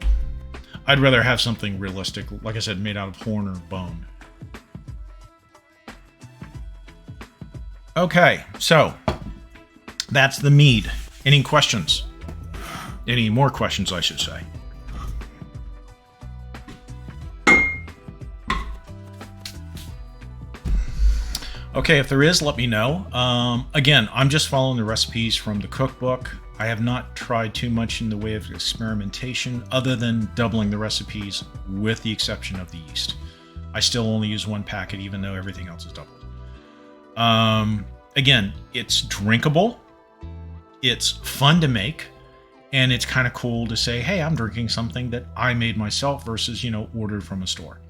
I'd rather have something realistic, like I said, made out of horn or bone. Okay, so that's the mead. Any questions? Any more questions, I should say. Okay, if there is, let me know. Again, I'm just following the recipes from the cookbook. I have not tried too much in the way of experimentation other than doubling the recipes with the exception of the yeast. I still only use 1 packet even though everything else is doubled. Again, it's drinkable, it's fun to make, and it's kind of cool to say, hey, I'm drinking something that I made myself versus, ordered from a store.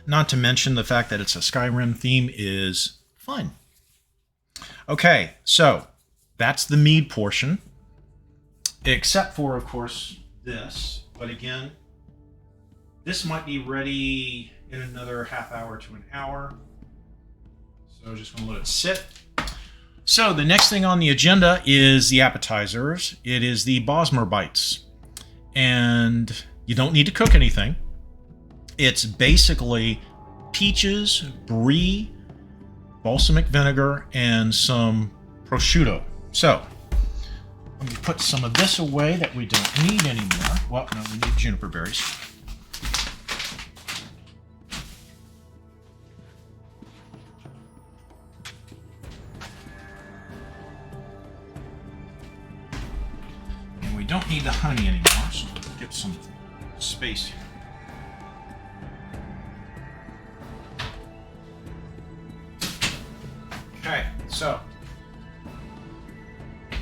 Not to mention the fact that it's a Skyrim theme is fun. Okay, so that's the mead portion. Except for, of course, this. But again, this might be ready in another half hour to an hour. So just going to let it sit. So the next thing on the agenda is the appetizers. It is the Bosmer bites. And you don't need to cook anything. It's basically peaches, brie, balsamic vinegar, and some prosciutto. So let me put some of this away that we don't need anymore. Well, no, we need juniper berries. And we don't need the honey anymore, so we'll get some space here. Okay, so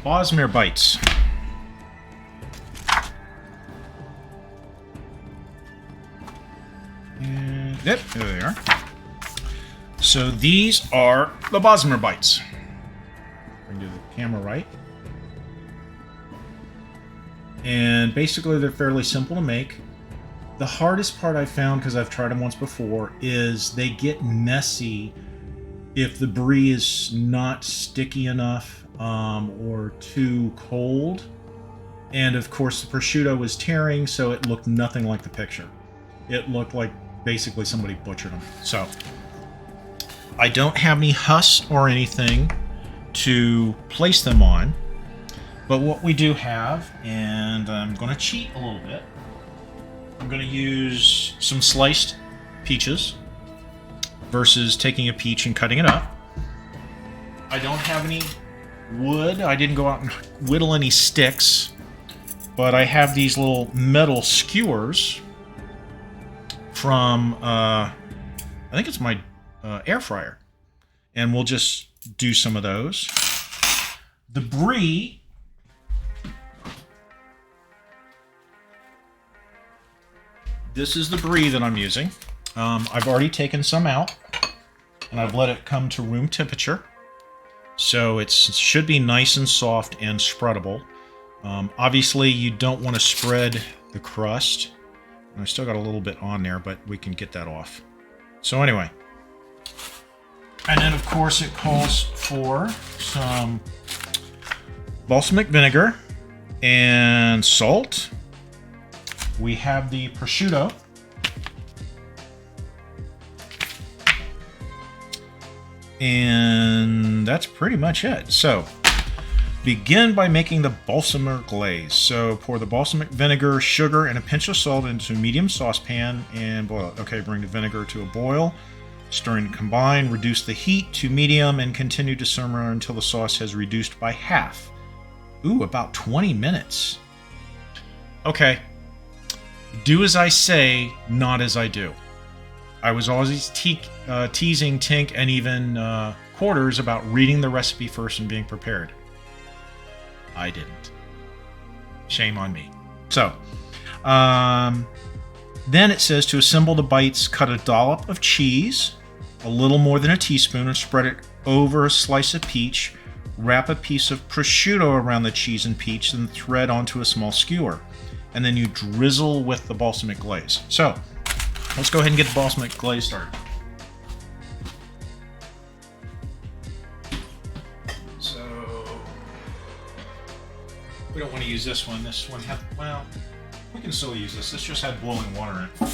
Bosmer bites. And yep, there they are. So these are the Bosmer bites. Bring to the camera right. And basically they're fairly simple to make. The hardest part I've found, because I've tried them once before, is they get messy if the brie is not sticky enough or too cold. And of course the prosciutto was tearing, so it looked nothing like the picture. It looked like basically somebody butchered them. So I don't have any husks or anything to place them on. But what we do have, and I'm going to cheat a little bit, I'm going to use some sliced peaches versus taking a peach and cutting it up. I don't have any wood. I didn't go out and whittle any sticks, but I have these little metal skewers from, I think it's my air fryer, and we'll just do some of those. The brie, this is the brie that I'm using. I've already taken some out, and I've let it come to room temperature. So it should be nice and soft and spreadable. Obviously, you don't want to spread the crust. I still got a little bit on there, but we can get that off. So anyway. And then, of course, it calls for some balsamic vinegar and salt. We have the prosciutto. And that's pretty much it. So, begin by making the balsamic glaze. So, pour the balsamic vinegar, sugar, and a pinch of salt into a medium saucepan and boil it. Okay, bring the vinegar to a boil. Stir and combine. Reduce the heat to medium and continue to simmer until the sauce has reduced by half. Ooh, about 20 minutes. Okay. Do as I say, not as I do. I was always teasing Tink and even Quarters about reading the recipe first and being prepared. I didn't. Shame on me. So, then it says to assemble the bites, cut a dollop of cheese, a little more than a teaspoon, and spread it over a slice of peach. Wrap a piece of prosciutto around the cheese and peach, then thread onto a small skewer. And then you drizzle with the balsamic glaze. So, let's go ahead and get the balsamic glaze started. So, we don't want to use this one. This one had, well, we can still use this. This just had boiling water in it.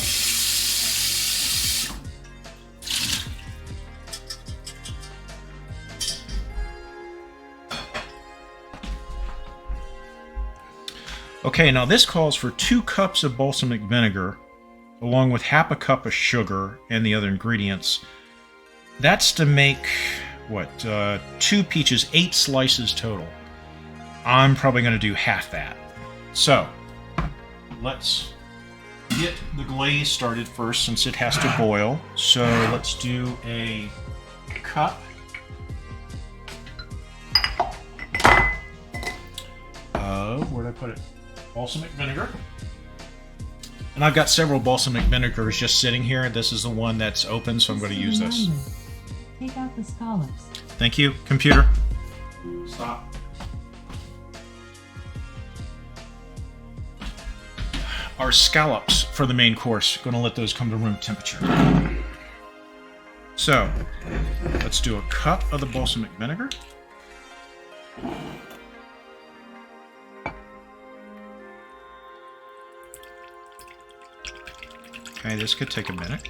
Okay, now this calls for 2 cups of balsamic vinegar, along with half a cup of sugar and the other ingredients. That's to make, what, 2 peaches, 8 slices total. I'm probably going to do half that. So, let's get the glaze started first since it has to boil. So let's do a cup of, where'd I put it? Balsamic vinegar. And I've got several balsamic vinegars just sitting here. This is the one that's open, so I'm going to use this. Take out the scallops. Thank you, computer. Stop. Our scallops for the main course. Going to let those come to room temperature. So, let's do a cup of the balsamic vinegar. Okay, this could take a minute.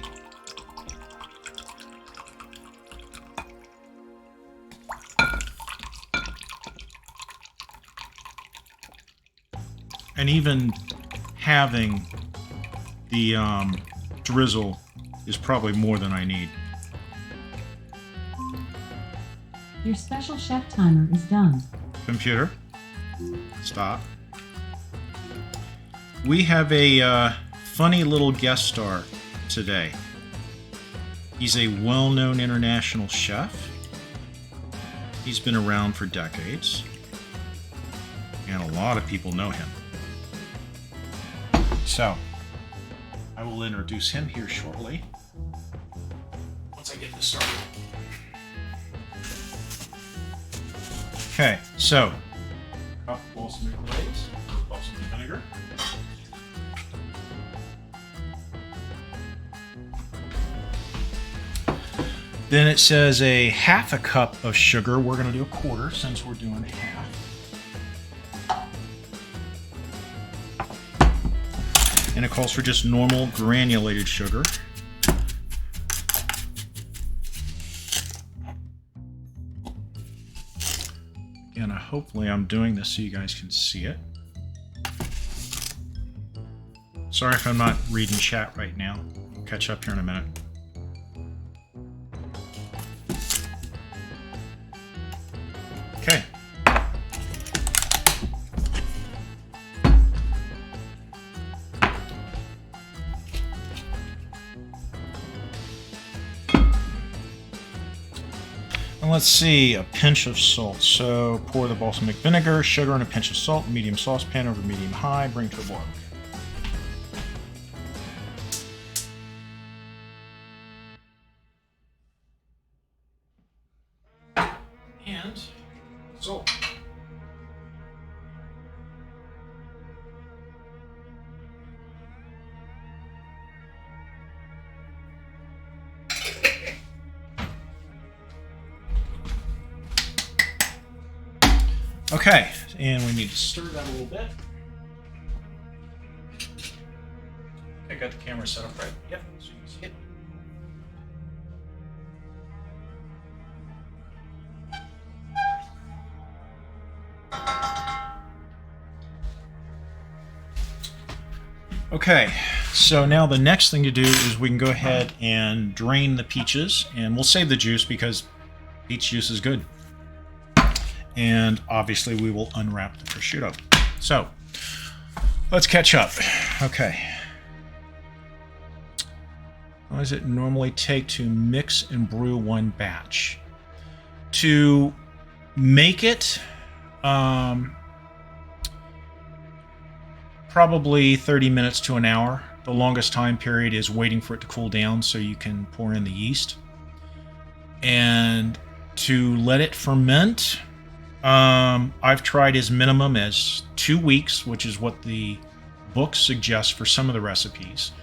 And even having the drizzle is probably more than I need. Your special chef timer is done. Computer, stop. We have a funny little guest star today. He's a well-known international chef. He's been around for decades, and a lot of people know him. So, I will introduce him here shortly, once I get this started. Okay, so, cup of balsamic glaze, balsamic vinegar. Then it says a half a cup of sugar. We're going to do a quarter since we're doing half. And it calls for just normal granulated sugar. And hopefully I'm doing this so you guys can see it. Sorry if I'm not reading chat right now. I'll catch up here in a minute. Okay. And let's see, a pinch of salt. So pour the balsamic vinegar, sugar, and a pinch of salt in medium saucepan over medium-high. Bring to a boil. And salt. Okay, and we need to stir that a little bit. I got the camera set up right. Yep, so you can see it. Okay, so now the next thing to do is we can go ahead and drain the peaches, and we'll save the juice because peach juice is good. And obviously we will unwrap the prosciutto. So, let's catch up. Okay. How does it normally take to mix and brew one batch? To make it, probably 30 minutes to an hour. The longest time period is waiting for it to cool down so you can pour in the yeast. And to let it ferment, I've tried as minimum as 2 weeks, which is what the book suggests for some of the recipes.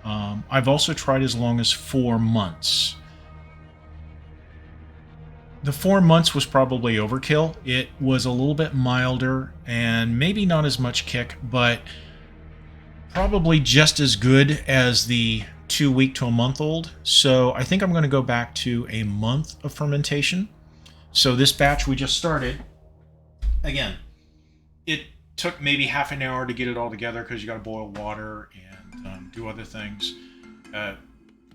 I've also tried as long as 4 months. The 4 months was probably overkill. It was a little bit milder and maybe not as much kick, but probably just as good as the 2 week to a month old. So I think I'm going to go back to a month of fermentation. So this batch we just started, again, it took maybe half an hour to get it all together because you got to boil water and do other things.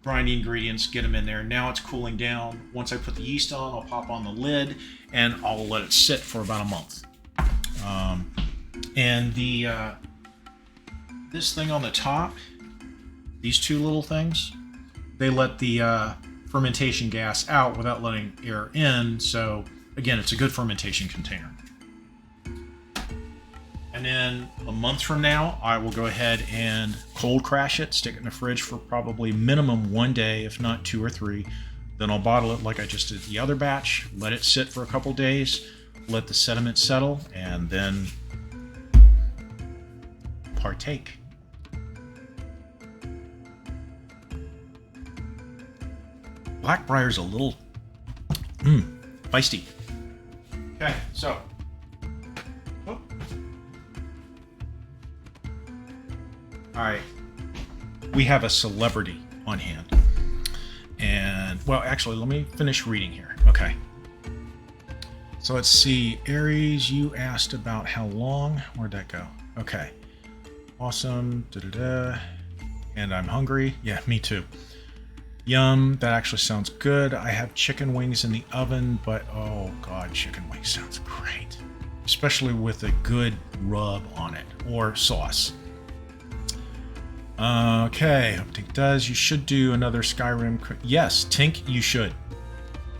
Grind the ingredients, get them in there. Now it's cooling down. Once I put the yeast on, I'll pop on the lid and I'll let it sit for about a month. And the this thing on the top, these two little things, they let the fermentation gas out without letting air in. So again, it's a good fermentation container. And then a month from now, I will go ahead and cold crash it, stick it in the fridge for probably minimum 1 day, if not 2 or 3. Then I'll bottle it like I just did the other batch, let it sit for a couple days, let the sediment settle, and then partake. Blackbrier's a little feisty. Okay, so all right, we have a celebrity on hand. And, well, actually, let me finish reading here. Okay. So let's see. Aries, you asked about how long. Where'd that go? Okay. Awesome. Da-da-da. And I'm hungry. Yeah, me too. Yum. That actually sounds good. I have chicken wings in the oven, but oh god, chicken wings sounds great. Especially with a good rub on it or sauce. Okay. Hope Tink does. You should do another Skyrim. Yes, Tink, you should.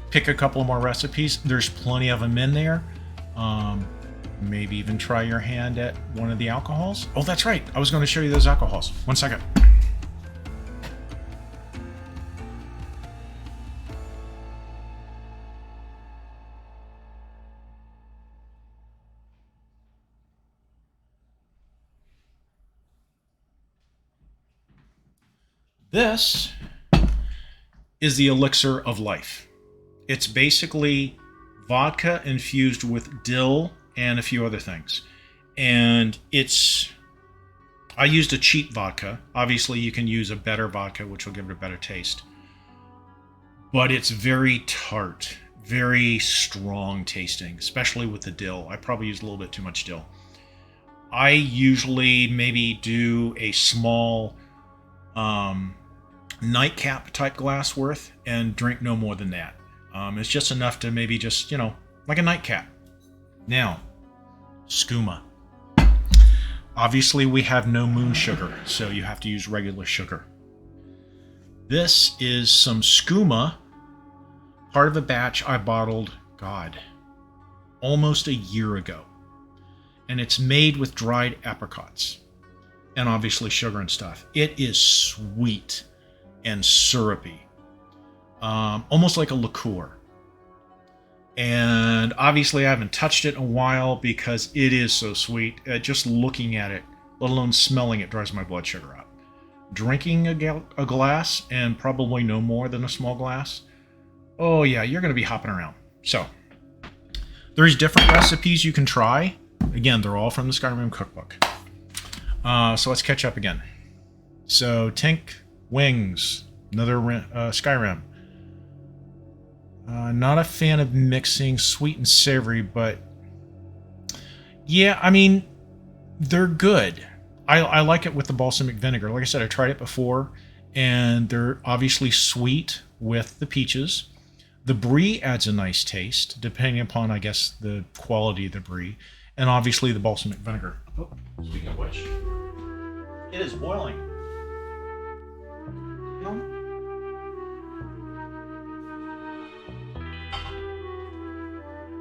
Pick a couple more recipes. There's plenty of them in there. Maybe even try your hand at one of the alcohols. Oh, that's right. I was going to show you those alcohols. 1 second. This is the elixir of life. It's basically vodka infused with dill and a few other things. And I used a cheap vodka. Obviously, you can use a better vodka, which will give it a better taste. But it's very tart, very strong tasting, especially with the dill. I probably used a little bit too much dill. I usually maybe do a small nightcap type glass worth and drink no more than that. It's just enough to maybe just, like a nightcap. Now, skooma. Obviously, we have no moon sugar, so you have to use regular sugar. This is some skooma, part of a batch I bottled, almost a year ago. And it's made with dried apricots. And obviously sugar and stuff. It is sweet and syrupy. Almost like a liqueur. And obviously I haven't touched it in a while because it is so sweet. Just looking at it, let alone smelling it, drives my blood sugar up. Drinking a glass, and probably no more than a small glass, oh yeah, you're going to be hopping around. So, there's different recipes you can try. Again, they're all from the Skyrim Cookbook. So let's catch up again. So, Tink, wings, another Skyrim. Not a fan of mixing sweet and savory, but yeah, I mean, they're good. I like it with the balsamic vinegar. Like I said, I tried it before, and they're obviously sweet with the peaches. The brie adds a nice taste, depending upon, I guess, the quality of the brie, and obviously the balsamic vinegar. Oh, speaking of which, it is boiling.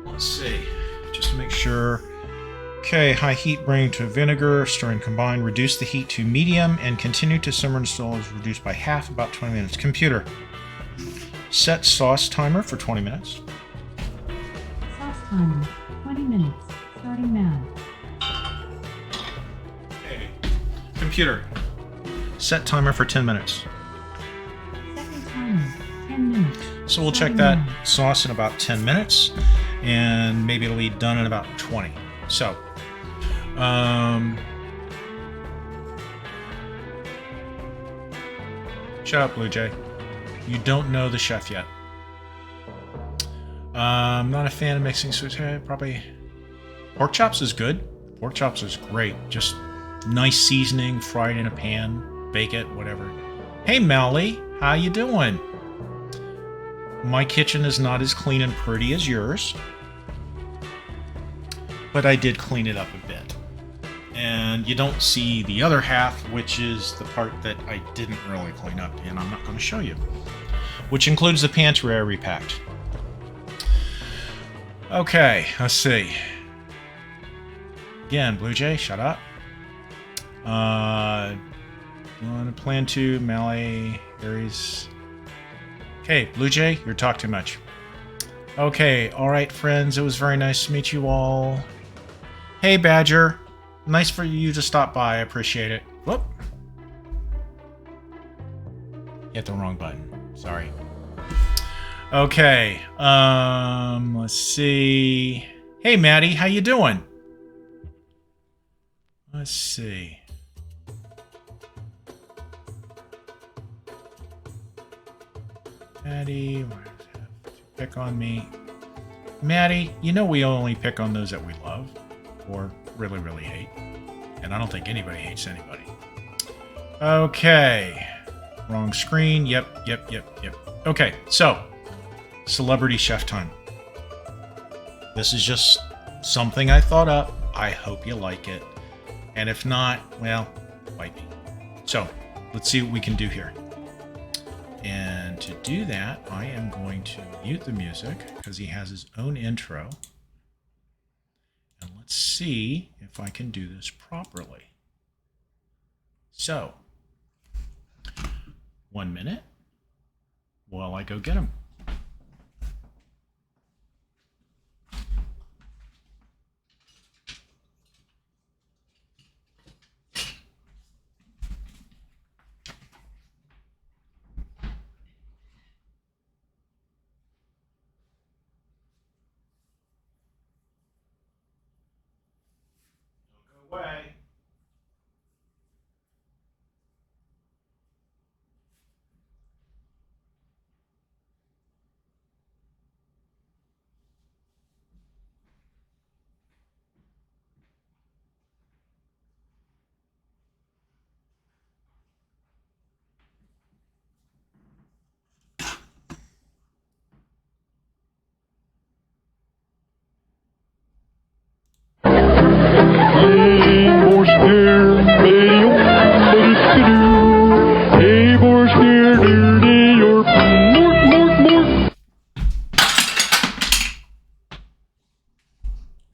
Let's see, just to make sure. Okay, high heat, bring to vinegar, stir and combine, reduce the heat to medium, and continue to simmer until it's reduced by half, about 20 minutes. Computer, set sauce timer for 20 minutes. Sauce timer, 20 minutes, starting now. Okay. Computer, set timer for 10 minutes. Second timer, 10 minutes. So we'll check that sauce in about 10 minutes, and maybe it'll be done in about 20. So, shut up, Blue Jay. You don't know the chef yet. I'm not a fan of mixing sweet. Probably pork chops is good. Pork chops is great. Just nice seasoning, fried in a pan, bake it, whatever. Hey, Mally, how you doing? My kitchen is not as clean and pretty as yours, but I did clean it up a bit. And you don't see the other half, which is the part that I didn't really clean up, and I'm not going to show you. Which includes the pantry I repacked. Okay, let's see. Again, Blue Jay, shut up. Plan 2, Mally, Aries. Okay, Blue Jay, you're talking too much. Okay, alright, friends, it was very nice to meet you all. Hey, Badger. Nice for you to stop by. I appreciate it. Whoop. Hit the wrong button. Sorry. Okay. Let's see. Hey, Maddie. How you doing? Let's see. Maddie, pick on me. Maddie, you know we only pick on those that we love or really, really hate. And I don't think anybody hates anybody. Okay. Wrong screen. Yep. Okay, so celebrity chef time. This is just something I thought up. I hope you like it. And if not, well, bite me. So let's see what we can do here. And to do that, I am going to mute the music because he has his own intro. And let's see if I can do this properly. So, 1 minute while I go get him. Don't go away.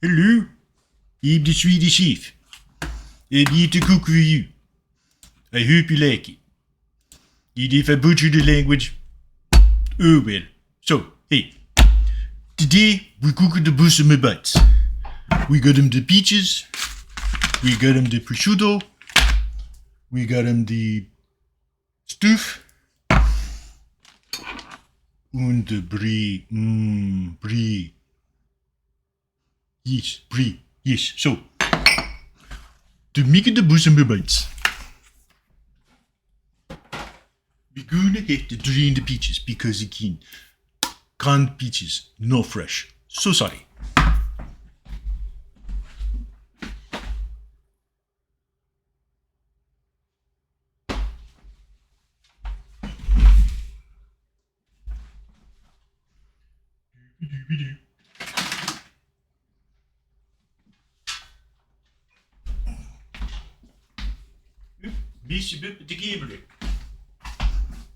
Hello, I'm the Swedish chef. I'm here to cook for you. I hope you like it. And if I butcher the language, oh well. So, hey, today we're cooking the Bussumer bites. We got them the peaches, we got them the prosciutto, we got them the stuff, and the brie, brie. Yes, brie, yes. So, to make the Bussumer bites, we're gonna have to drain the peaches because again, canned peaches, no fresh. So sorry.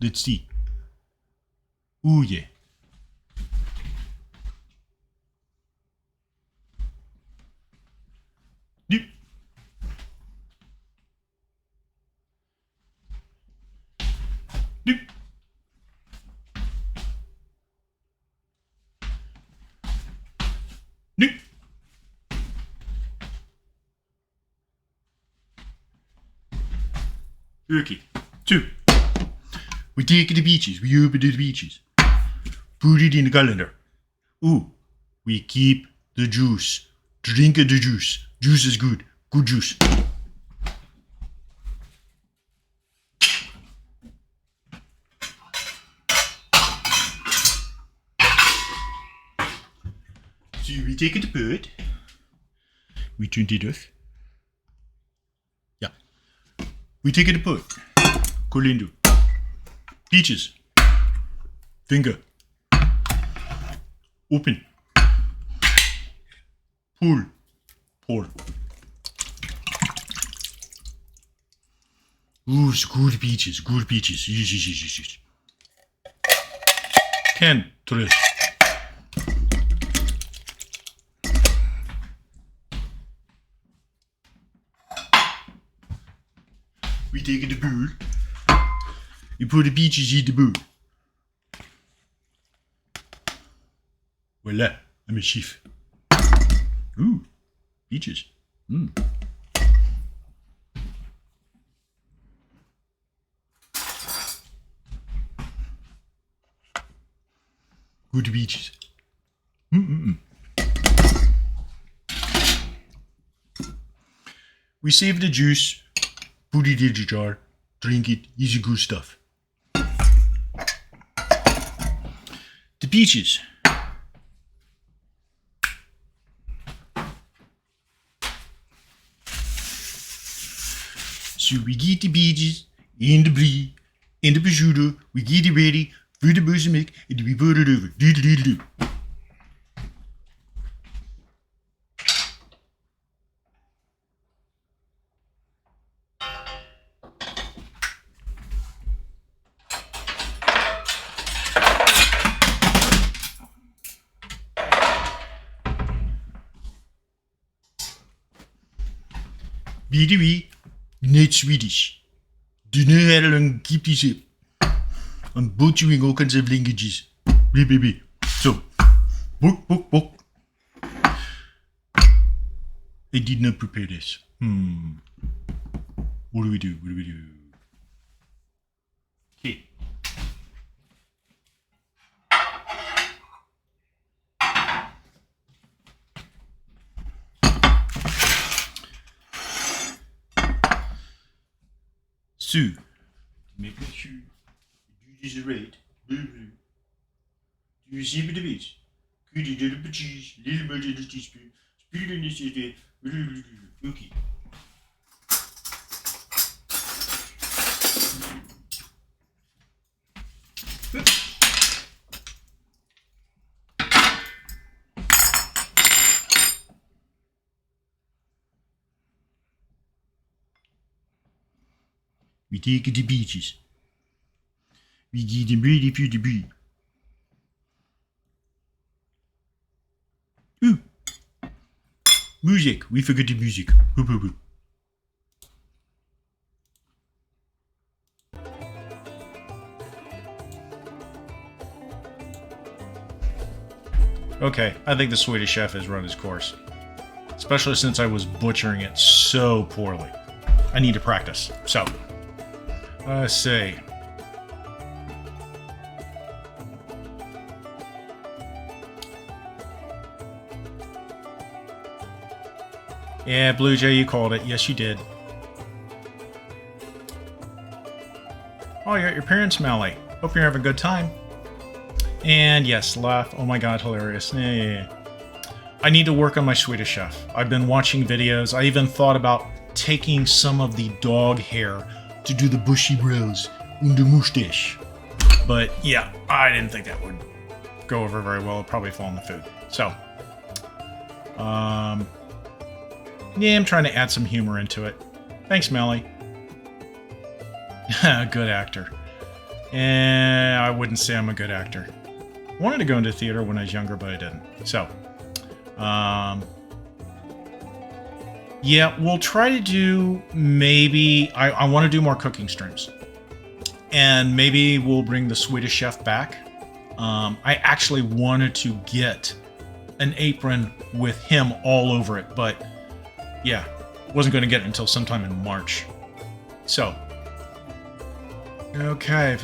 Let's see. Oh yeah. Nope. Nope. Nope. Okay. So, we take the beaches, we open the beaches, put it in the calendar. Oh, we keep the juice. Drink the juice. Juice is good. Good juice. So we take the pot, we turn it off. Yeah. We take the pot, coriander, peaches, finger, open, pull, pour. Ooh, it's good peaches, good peaches. Yes. Can, tres. We take the bowl. You put the peaches in the bowl. Voila, I'm a chef. Ooh, peaches. Good peaches. We save the juice. Put it in the jar, drink it, easy good stuff. peaches. So we get the peaches in the brie, in the prosciutto. We get it ready for the balsamic, and we put it over. Do. BDB, net Swedish. Do not have long keep this up. I'm butchering all kinds of languages. Baby. So, book. I did not prepare this. What do we do? Okay. So, make sure you do this right. Do you see the bit? Could you do the cheese? Little bit of the teaspoon. Speed in this is okay. We take the beaches. We get them ready for the breed. Ooh. Music. We forgot the music. Boo. Okay, I think the Swedish Chef has run his course. Especially since I was butchering it so poorly. I need to practice. So, let's see. Yeah, Blue Jay, you called it. Yes, you did. Oh, you're at your parents' Melly. Hope you're having a good time. And yes, laugh. Oh my god, hilarious. Yeah. I need to work on my Swedish Chef. I've been watching videos. I even thought about taking some of the dog hair to do the bushy brows and the mustache. But yeah, I didn't think that would go over very well. It'd probably fall in the food. So, yeah, I'm trying to add some humor into it. Thanks, Melly. Good actor. I wouldn't say I'm a good actor. I wanted to go into theater when I was younger, but I didn't. So, yeah, we'll try to do maybe... I want to do more cooking streams. And maybe we'll bring the Swedish Chef back. I actually wanted to get an apron with him all over it, but yeah, wasn't going to get it until sometime in March. So, okay.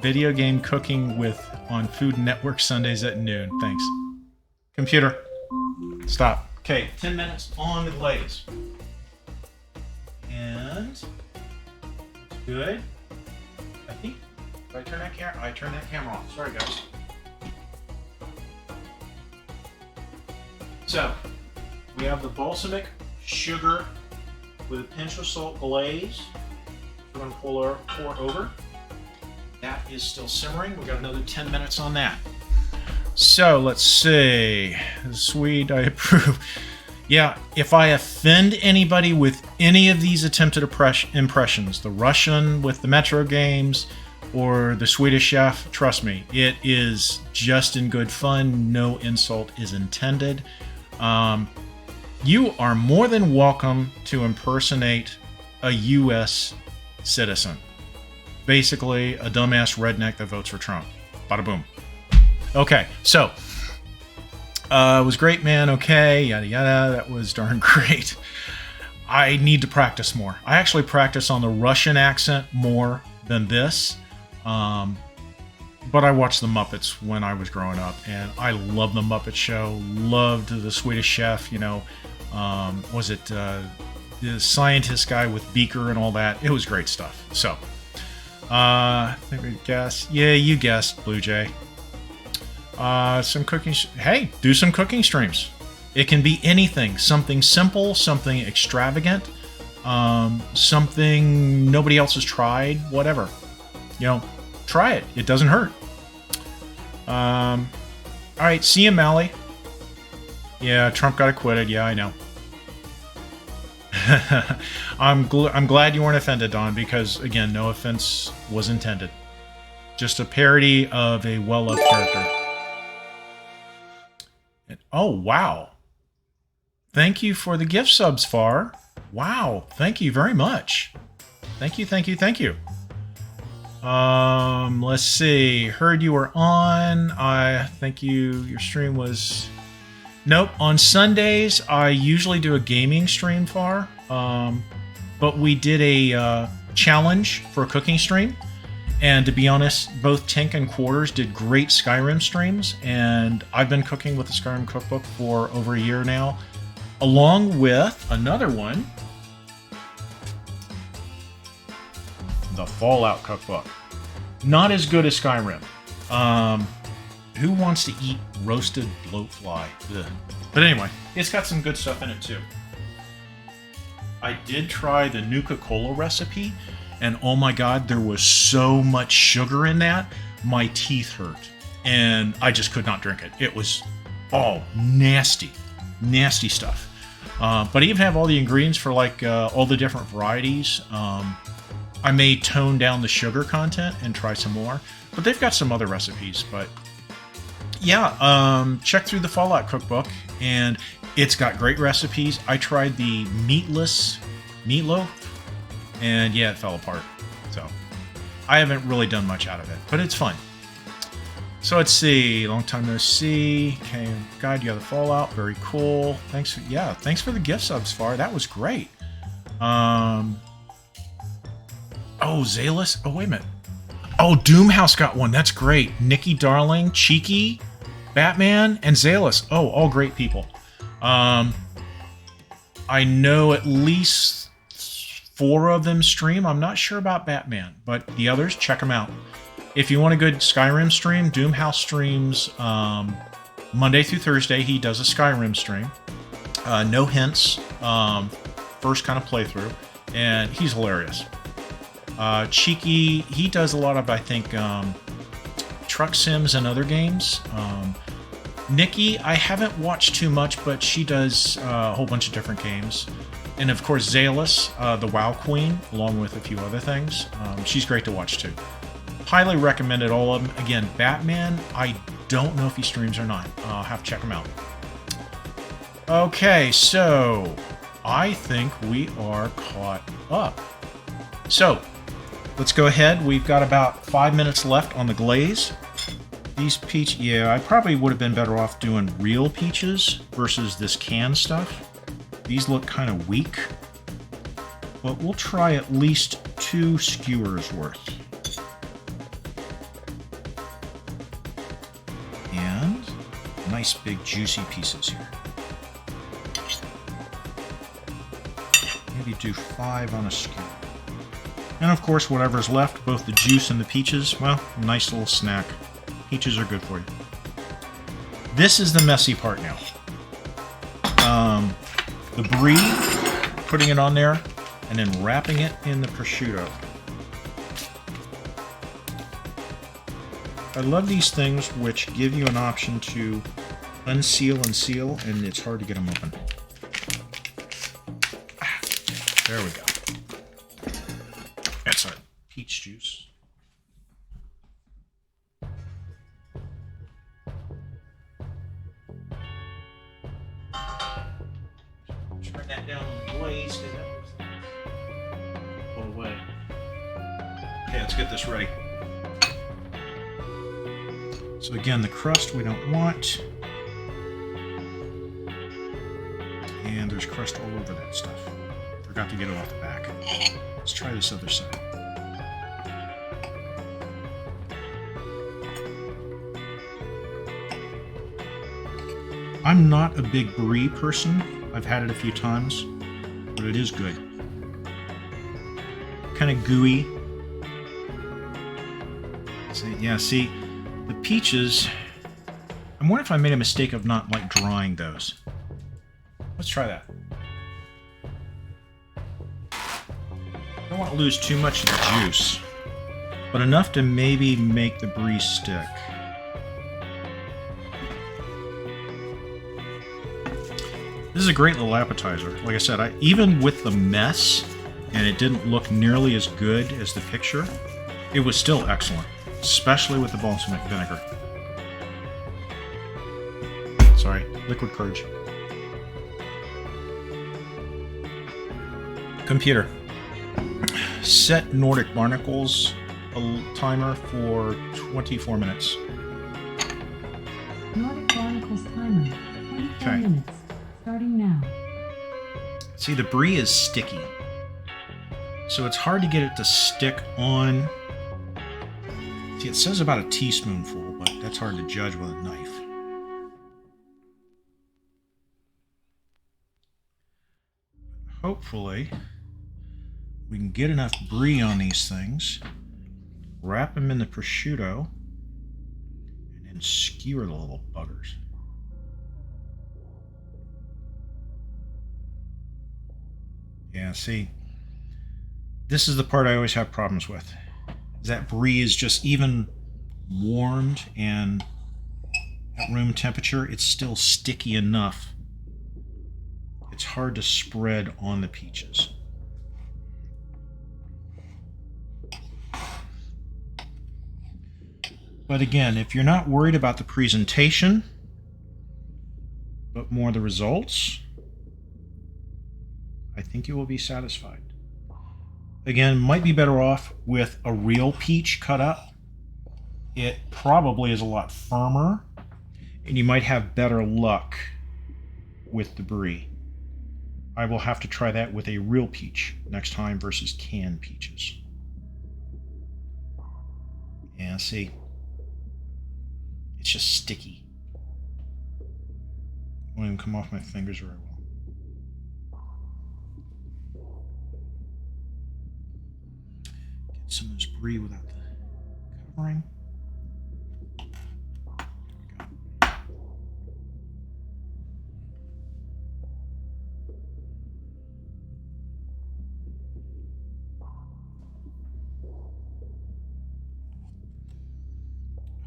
Video game cooking on Food Network Sundays at noon. Thanks. Computer, stop. Okay, 10 minutes on the glaze. And good. I think. Did I turn that camera? I turned that camera off. Sorry, guys. So, we have the balsamic sugar with a pinch of salt glaze. We're going to pour over. That is still simmering. We got another 10 minutes on that. So let's see. Sweet, I approve. Yeah, if I offend anybody with any of these attempted impressions, the Russian with the Metro games or the Swedish Chef, trust me, it is just in good fun. No insult is intended. You are more than welcome to impersonate a U.S. citizen. Basically, a dumbass redneck that votes for Trump. Bada boom. Okay, so, it was great, man. Okay, yada yada. That was darn great. I need to practice more. I actually practice on the Russian accent more than this. But I watched the Muppets when I was growing up, and I love the Muppet Show. Loved the Swedish Chef. You know, was it the scientist guy with Beaker and all that? It was great stuff. So, I think we guessed. Yeah, you guessed, Blue Jay. Some cooking. Hey, do some cooking streams. It can be anything. Something simple, something extravagant, something nobody else has tried, whatever. You know, try it. It doesn't hurt. All right, see you, Mally. Yeah, Trump got acquitted. Yeah, I know. I'm glad you weren't offended, Don, because, again, no offense was intended. Just a parody of a well-loved character. And, oh, wow. Thank you for the gift subs, Far. Wow, thank you very much. Thank you, thank you, thank you. Let's see. Heard you were on. I think your stream was... Nope. On Sundays, I usually do a gaming stream, Far. But we did a challenge for a cooking stream. And to be honest, both Tink and Quarters did great Skyrim streams. And I've been cooking with the Skyrim Cookbook for over a year now. Along with another one. The Fallout Cookbook. Not as good as Skyrim. Who wants to eat roasted bloatfly? Ugh. But anyway, it's got some good stuff in it too. I did try the Nuka-Cola recipe, and oh my god, there was so much sugar in that, my teeth hurt. And I just could not drink it. It was, nasty. Nasty stuff. But I even have all the ingredients for like all the different varieties. I may tone down the sugar content and try some more. But they've got some other recipes, but... Yeah, check through the Fallout Cookbook, and it's got great recipes. I tried the meatless meatloaf, and yeah, it fell apart. So, I haven't really done much out of it, but it's fun. So let's see, long time no see. Okay, guide you got the Fallout, very cool. Thanks for the gift subs, Far. That was great. Oh, Zalus. Oh, wait a minute. Oh, Doomhouse got one. That's great. Nikki Darling, Cheeky, Batman, and Zalus. Oh, all great people. I know at least 4 of them stream. I'm not sure about Batman, but the others, check them out. If you want a good Skyrim stream, Doomhouse streams Monday through Thursday. He does a Skyrim stream. No hints. First kind of playthrough. And he's hilarious. Cheeky, he does a lot of, I think, truck sims and other games. Nikki, I haven't watched too much, but she does a whole bunch of different games. And of course, Zalus, the WoW Queen, along with a few other things. She's great to watch too. Highly recommended all of them. Again, Batman, I don't know if he streams or not. I'll have to check him out. Okay, so I think we are caught up. So, let's go ahead. We've got about 5 minutes left on the glaze. These peach, yeah, I probably would have been better off doing real peaches versus this canned stuff. These look kind of weak, but we'll try at least 2 skewers worth. And nice big juicy pieces here. Maybe do 5 on a skewer. And of course, whatever's left, both the juice and the peaches, well, nice little snack. Peaches are good for you. This is the messy part now. The brie, putting it on there, and then wrapping it in the prosciutto. I love these things which give you an option to unseal and seal, and it's hard to get them open. There we go. That's our peach juice. Bring that down on the glaze because that was pull away. Okay, let's get this ready. So again, the crust we don't want. And there's crust all over that stuff. Forgot to get it off the back. Let's try this other side. I'm not a big brie person. I've had it a few times, but it is good. Kind of gooey. See, the peaches... I wonder if I made a mistake of not, like, drying those. Let's try that. I don't want to lose too much of the juice, but enough to maybe make the brie stick. This is a great little appetizer. Like I said, even with the mess, and it didn't look nearly as good as the picture, it was still excellent, especially with the balsamic vinegar. Sorry, liquid courage. Computer, set Nordic Barnacles timer for 24 minutes. Nordic Barnacles timer, 24 Okay. minutes, starting now. See, the brie is sticky, so it's hard to get it to stick on. See, it says about a teaspoonful, but that's hard to judge with a knife. Hopefully, we can get enough brie on these things, wrap them in the prosciutto, and then skewer the little buggers. Yeah, see, this is the part I always have problems with. That brie is just even warmed and at room temperature, it's still sticky enough. It's hard to spread on the peaches. But again, if you're not worried about the presentation, but more the results, I think you will be satisfied. Again, might be better off with a real peach cut up. It probably is a lot firmer, and you might have better luck with the brie. I will have to try that with a real peach next time versus canned peaches. Yeah, see, it's just sticky. Won't even come off my fingers very well. Get some of this brie without the covering. There we go.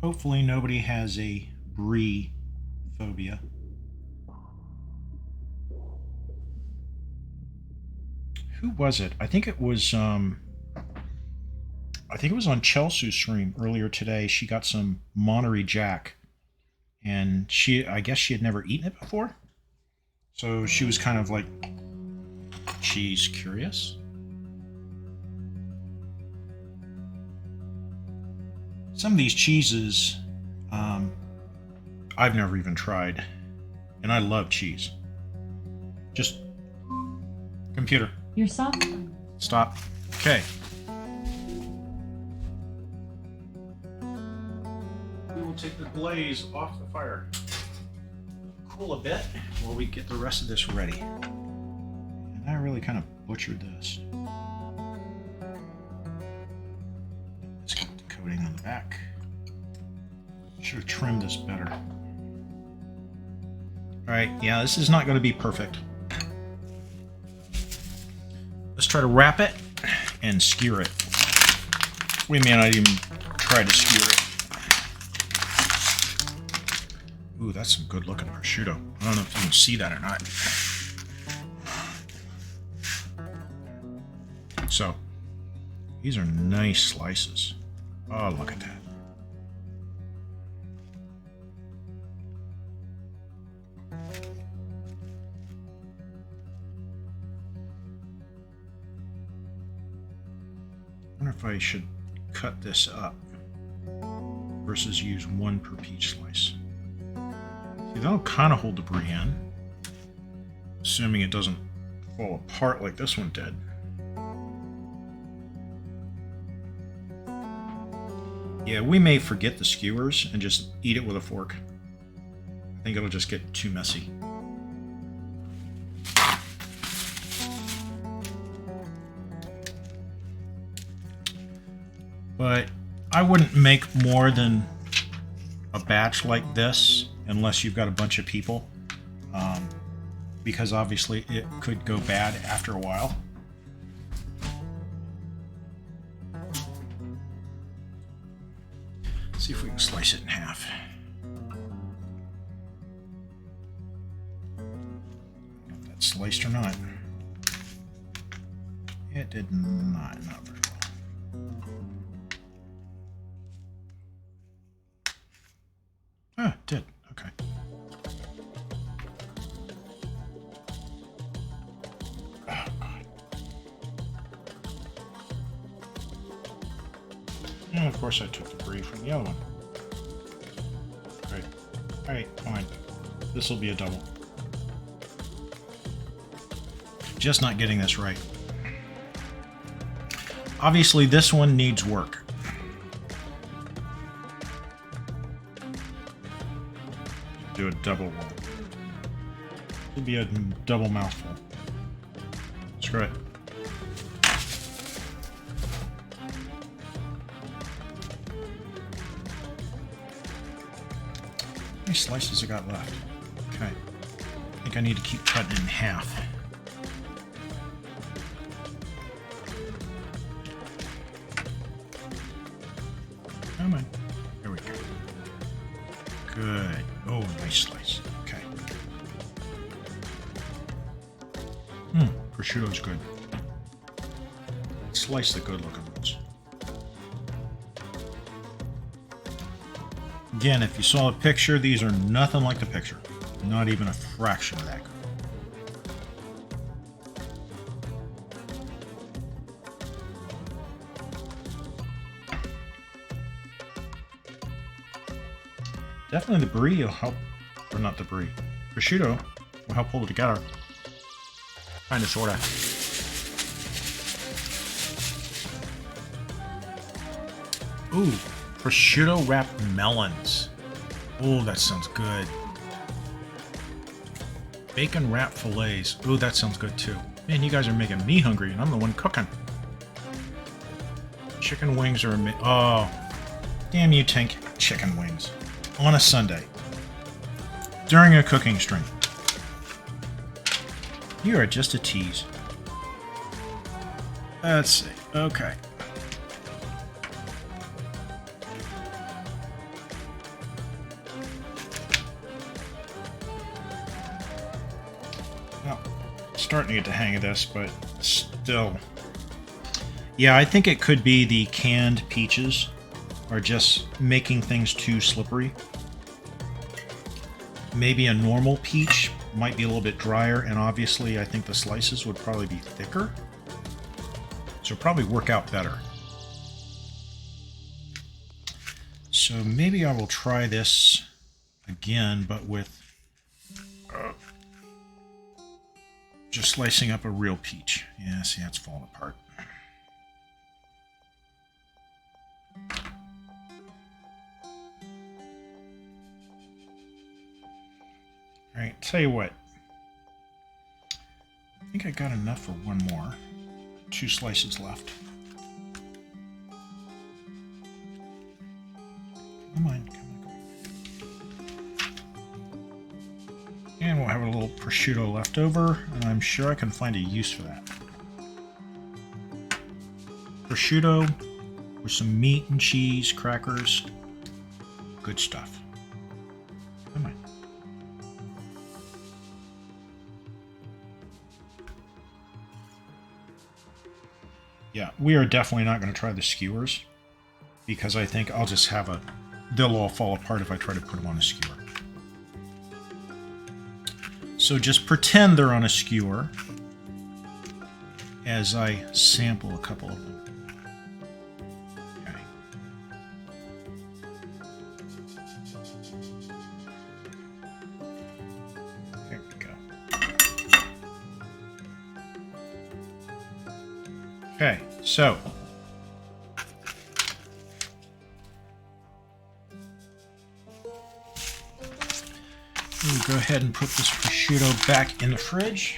Hopefully nobody has a brie phobia. Who was it? I think it was on Chelsea's stream earlier today. She got some Monterey Jack, and I guess she had never eaten it before. So she was kind of like cheese curious. Some of these cheeses, I've never even tried, and I love cheese. Just, computer, Your soft stop. Okay. We will take the glaze off the fire. Cool a bit while we get the rest of this ready. And I really kind of butchered this. Let's get the coating on the back. Should have trimmed this better. Alright, yeah, this is not going to be perfect. Let's try to wrap it and skewer it. We may not even try to skewer it. Ooh, that's some good looking prosciutto. I don't know if you can see that or not. So, these are nice slices. Oh, look at that. I wonder if I should cut this up versus use one per peach slice. See, that'll kind of hold the brie in, assuming it doesn't fall apart like this one did. Yeah, we may forget the skewers and just eat it with a fork. I think it'll just get too messy. But I wouldn't make more than a batch like this unless you've got a bunch of people, because obviously it could go bad after a while. Let's see if we can slice it in half. If that's sliced or not. It did not very well. Ah, it did. Okay. Oh, God. And of course I took the brie from the other one. Great. Alright, fine. This will be a double. Just not getting this right. Obviously, this one needs work. Do a double one. It'll be a double mouthful. Screw it. How many slices I got left? Okay. I think I need to keep cutting in half. Come on. There we go. Good. Oh, nice slice. Okay. Prosciutto's good. Slice the good looking ones. Again, if you saw a picture, these are nothing like the picture. Not even a fraction of that good. Definitely the brie will help, or not the brie. Prosciutto will help hold it together. Kinda, sorta. Ooh, prosciutto wrapped melons. Oh, that sounds good. Bacon wrapped fillets. Ooh, that sounds good too. Man, you guys are making me hungry, and I'm the one cooking. Chicken wings are oh, damn you, Tink. Chicken wings. On a Sunday. During a cooking stream. You are just a tease. Let's see. Okay. Well, starting to get the hang of this, but still. Yeah, I think it could be the canned peaches are just making things too slippery. Maybe a normal peach might be a little bit drier, and obviously I think the slices would probably be thicker. So it'll probably work out better. So maybe I will try this again, but with just slicing up a real peach. Yeah, see, that's falling apart. Alright, tell you what. I think I got enough for one more. 2 slices left. Come on, come on. And we'll have a little prosciutto left over, and I'm sure I can find a use for that. Prosciutto with some meat and cheese, crackers. Good stuff. Come on. Yeah, we are definitely not going to try the skewers, because I think I'll just have a... They'll all fall apart if I try to put them on a skewer. So just pretend they're on a skewer as I sample a couple of them. Okay. There we go. Okay, so we'll go ahead and put this prosciutto back in the fridge.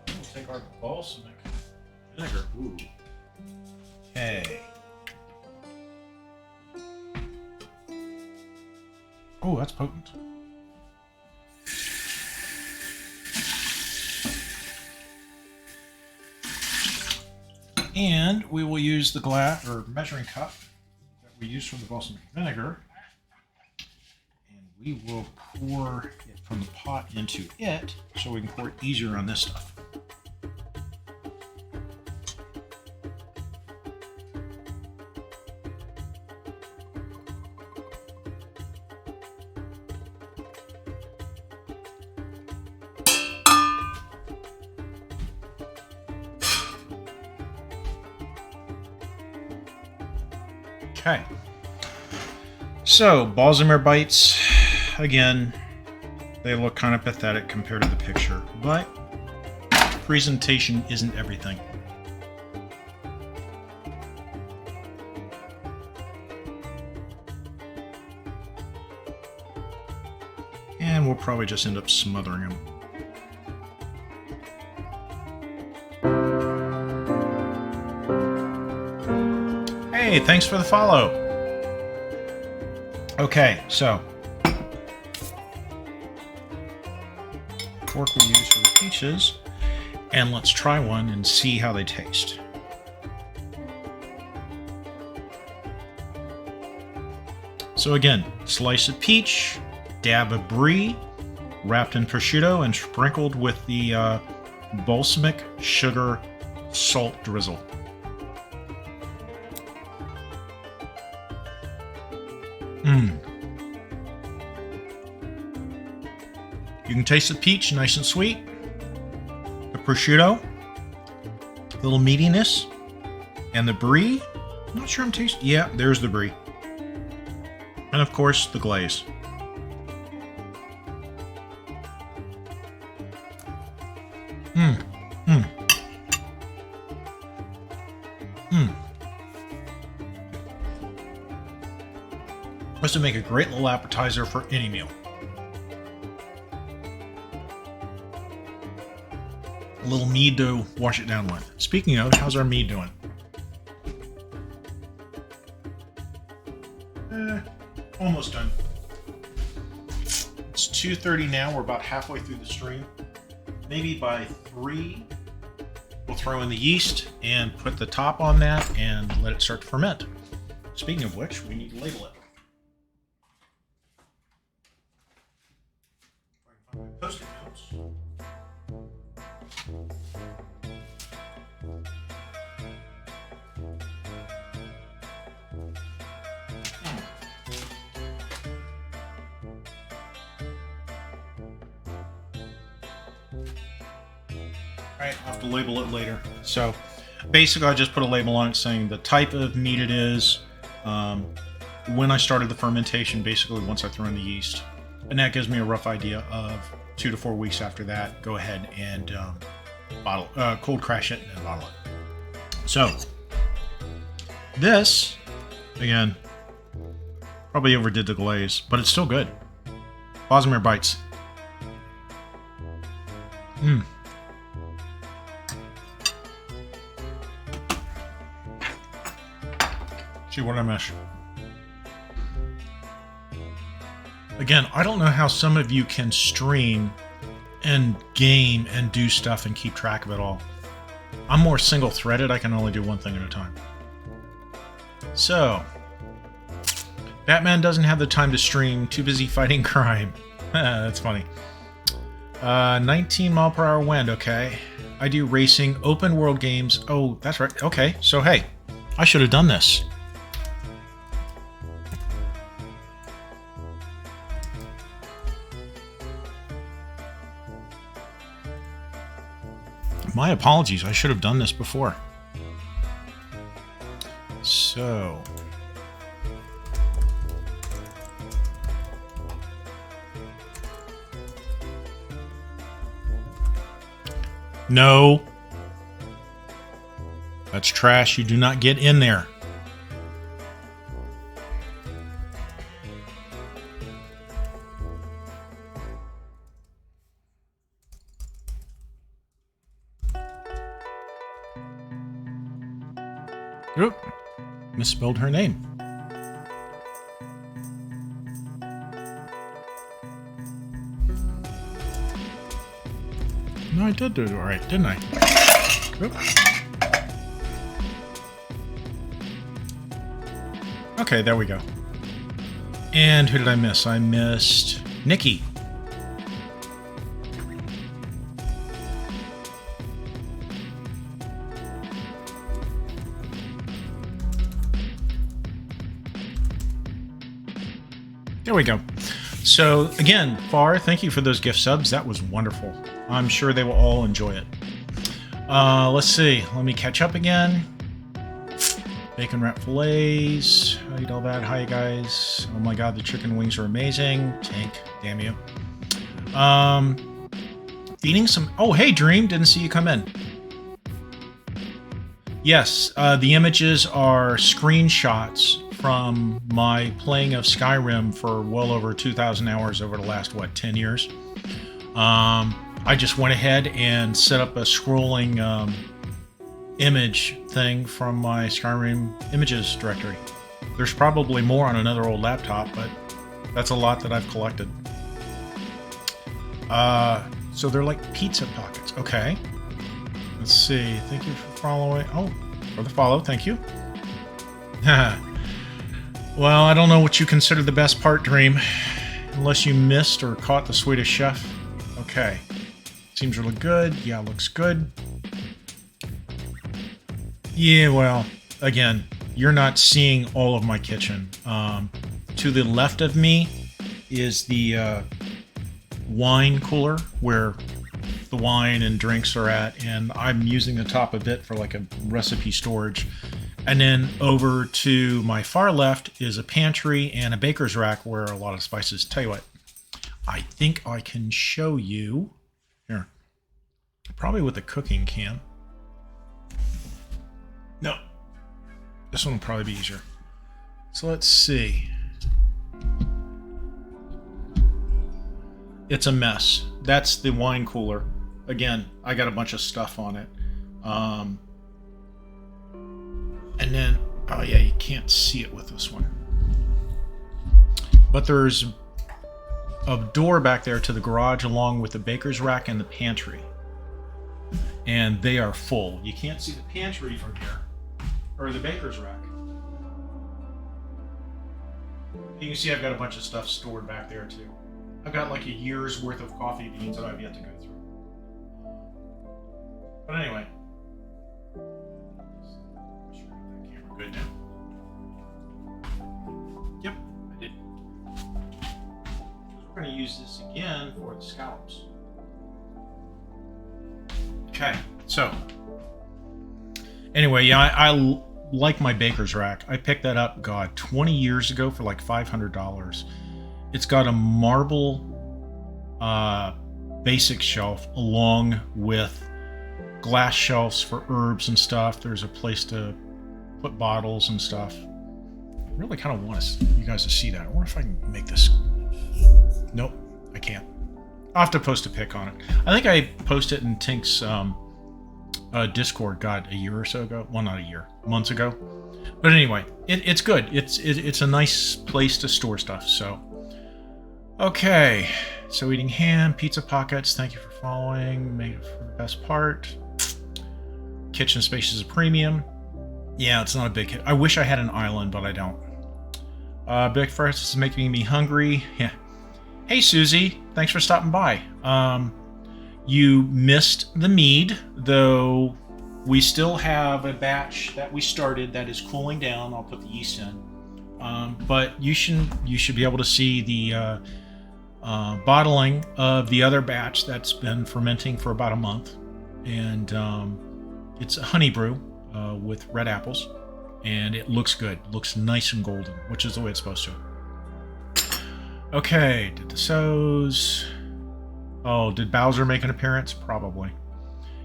We'll take our balsamic vinegar. Ooh, Okay. Oh, that's potent. And we will use the glass or measuring cup that we used from the balsamic vinegar. And we will pour it from the pot into it so we can pour it easier on this stuff. Okay. So, Balsamere bites, again, they look kind of pathetic compared to the picture, but presentation isn't everything. And we'll probably just end up smothering them. Hey, thanks for the follow. Okay, so fork we use for the peaches, and let's try one and see how they taste. So again, slice of peach, dab of brie, wrapped in prosciutto and sprinkled with the balsamic sugar salt drizzle. You can taste the peach, nice and sweet. The prosciutto, a little meatiness, and the brie. I'm not sure I'm tasting. Yeah, there's the brie, and of course the glaze. This would make a great little appetizer for any meal. A little mead to wash it down with. Speaking of, how's our mead doing? Almost done. It's 2:30 now. We're about halfway through the stream. Maybe by 3, we'll throw in the yeast and put the top on that and let it start to ferment. Speaking of which, we need to label it. Post-it notes. Alright, I'll have to label it later. So basically I just put a label on it saying the type of meat it is, when I started the fermentation, basically once I threw in the yeast. And that gives me a rough idea of 2 to 4 weeks after that, go ahead and cold crash it and bottle it. So this, again, probably overdid the glaze, but it's still good. Balsamere bites. See what I miss. Again, I don't know how some of you can stream and game and do stuff and keep track of it all. I'm more single-threaded. I can only do one thing at a time. So, Batman doesn't have the time to stream. Too busy fighting crime. That's funny. 19 mile per hour wind. Okay. I do racing, open world games. Oh, that's right. Okay. So, hey, I should have done this. My apologies, I should have done this before. So... No. That's trash. You do not get in there. Oop. Misspelled her name. No, I did do it all right, didn't I? Oop. Okay, there we go. And who did I miss? I missed Nikki. There we go. So again, Far, thank you for those gift subs. That was wonderful. I'm sure they will all enjoy it. Let's see. Let me catch up again. Bacon wrap fillets. I eat all that. Hi, guys. Oh my god, the chicken wings are amazing. Tank, damn you. Feeding some... Oh, hey, Dream. Didn't see you come in. Yes, the images are screenshots from my playing of Skyrim for well over 2,000 hours over the last, 10 years. I just went ahead and set up a scrolling image thing from my Skyrim images directory. There's probably more on another old laptop, but that's a lot that I've collected. So they're like pizza pockets. Okay. Let's see. Thank you for following. Oh, for the follow. Thank you. Well, I don't know what you consider the best part, Dream. Unless you missed or caught the Swedish chef. Okay. Seems really good. Yeah, looks good. Yeah, well, again, you're not seeing all of my kitchen. To the left of me is the wine cooler where the wine and drinks are at, and I'm using the top of it for like a recipe storage. And then over to my far left is a pantry and a baker's rack where a lot of spices. Tell you what, I think I can show you here, probably with a cooking can. No, this one will probably be easier. So let's see. It's a mess. That's the wine cooler. Again, I got a bunch of stuff on it. And then, oh yeah, you can't see it with this one. But there's a door back there to the garage along with the baker's rack and the pantry. And they are full. You can't see the pantry from here. Or the baker's rack. You can see I've got a bunch of stuff stored back there too. I've got like a year's worth of coffee beans that I've yet to go through. But anyway. Good now. Yep, I did. We're going to use this again for the scallops. Okay, so anyway, yeah, I like my baker's rack. I picked that up, God, 20 years ago for like $500. It's got a marble basic shelf along with glass shelves for herbs and stuff. There's a place to put bottles and stuff. I really kind of want you guys to see that. I wonder if I can make this. Nope, I can't. I'll have to post a pic on it. I think I posted it in Tink's Discord, God, a year or so ago. Well, not a year, months ago. But anyway, it's good. It's a nice place to store stuff. So, okay. So eating ham, pizza pockets. Thank you for following. Made it for the best part. Kitchen space is a premium. Yeah, it's not a big hit. I wish I had an island, but I don't. Big First is making me hungry. Yeah. Hey, Susie. Thanks for stopping by. You missed the mead, though we still have a batch that we started that is cooling down. I'll put the yeast in. But you should be able to see the bottling of the other batch that's been fermenting for about a month. And it's a honey brew. With red apples, and it looks good. Looks nice and golden, which is the way it's supposed to. Okay, did the sows. Oh, did Bowser make an appearance? Probably.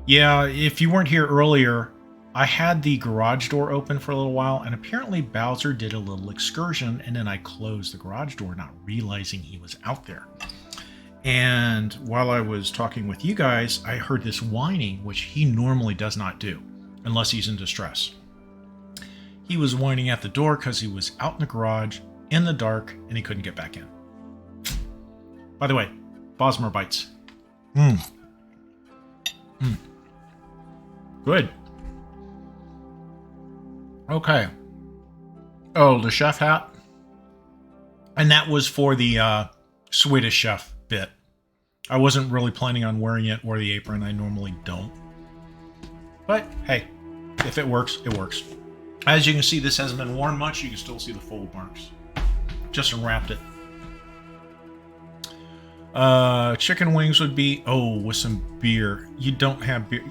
Yeah, if you weren't here earlier, I had the garage door open for a little while, and apparently Bowser did a little excursion, and then I closed the garage door, not realizing he was out there. And while I was talking with you guys, I heard this whining, which he normally does not do. Unless he's in distress. He was whining at the door because he was out in the garage in the dark and he couldn't get back in. By the way, Bosmer bites. Good. Okay. Oh, the chef hat. And that was for the Swedish chef bit. I wasn't really planning on wearing it or the apron. I normally don't. But, hey, if it works, it works. As you can see, this hasn't been worn much. You can still see the fold marks. Just unwrapped it. Chicken wings would be... Oh, with some beer. You don't have beer.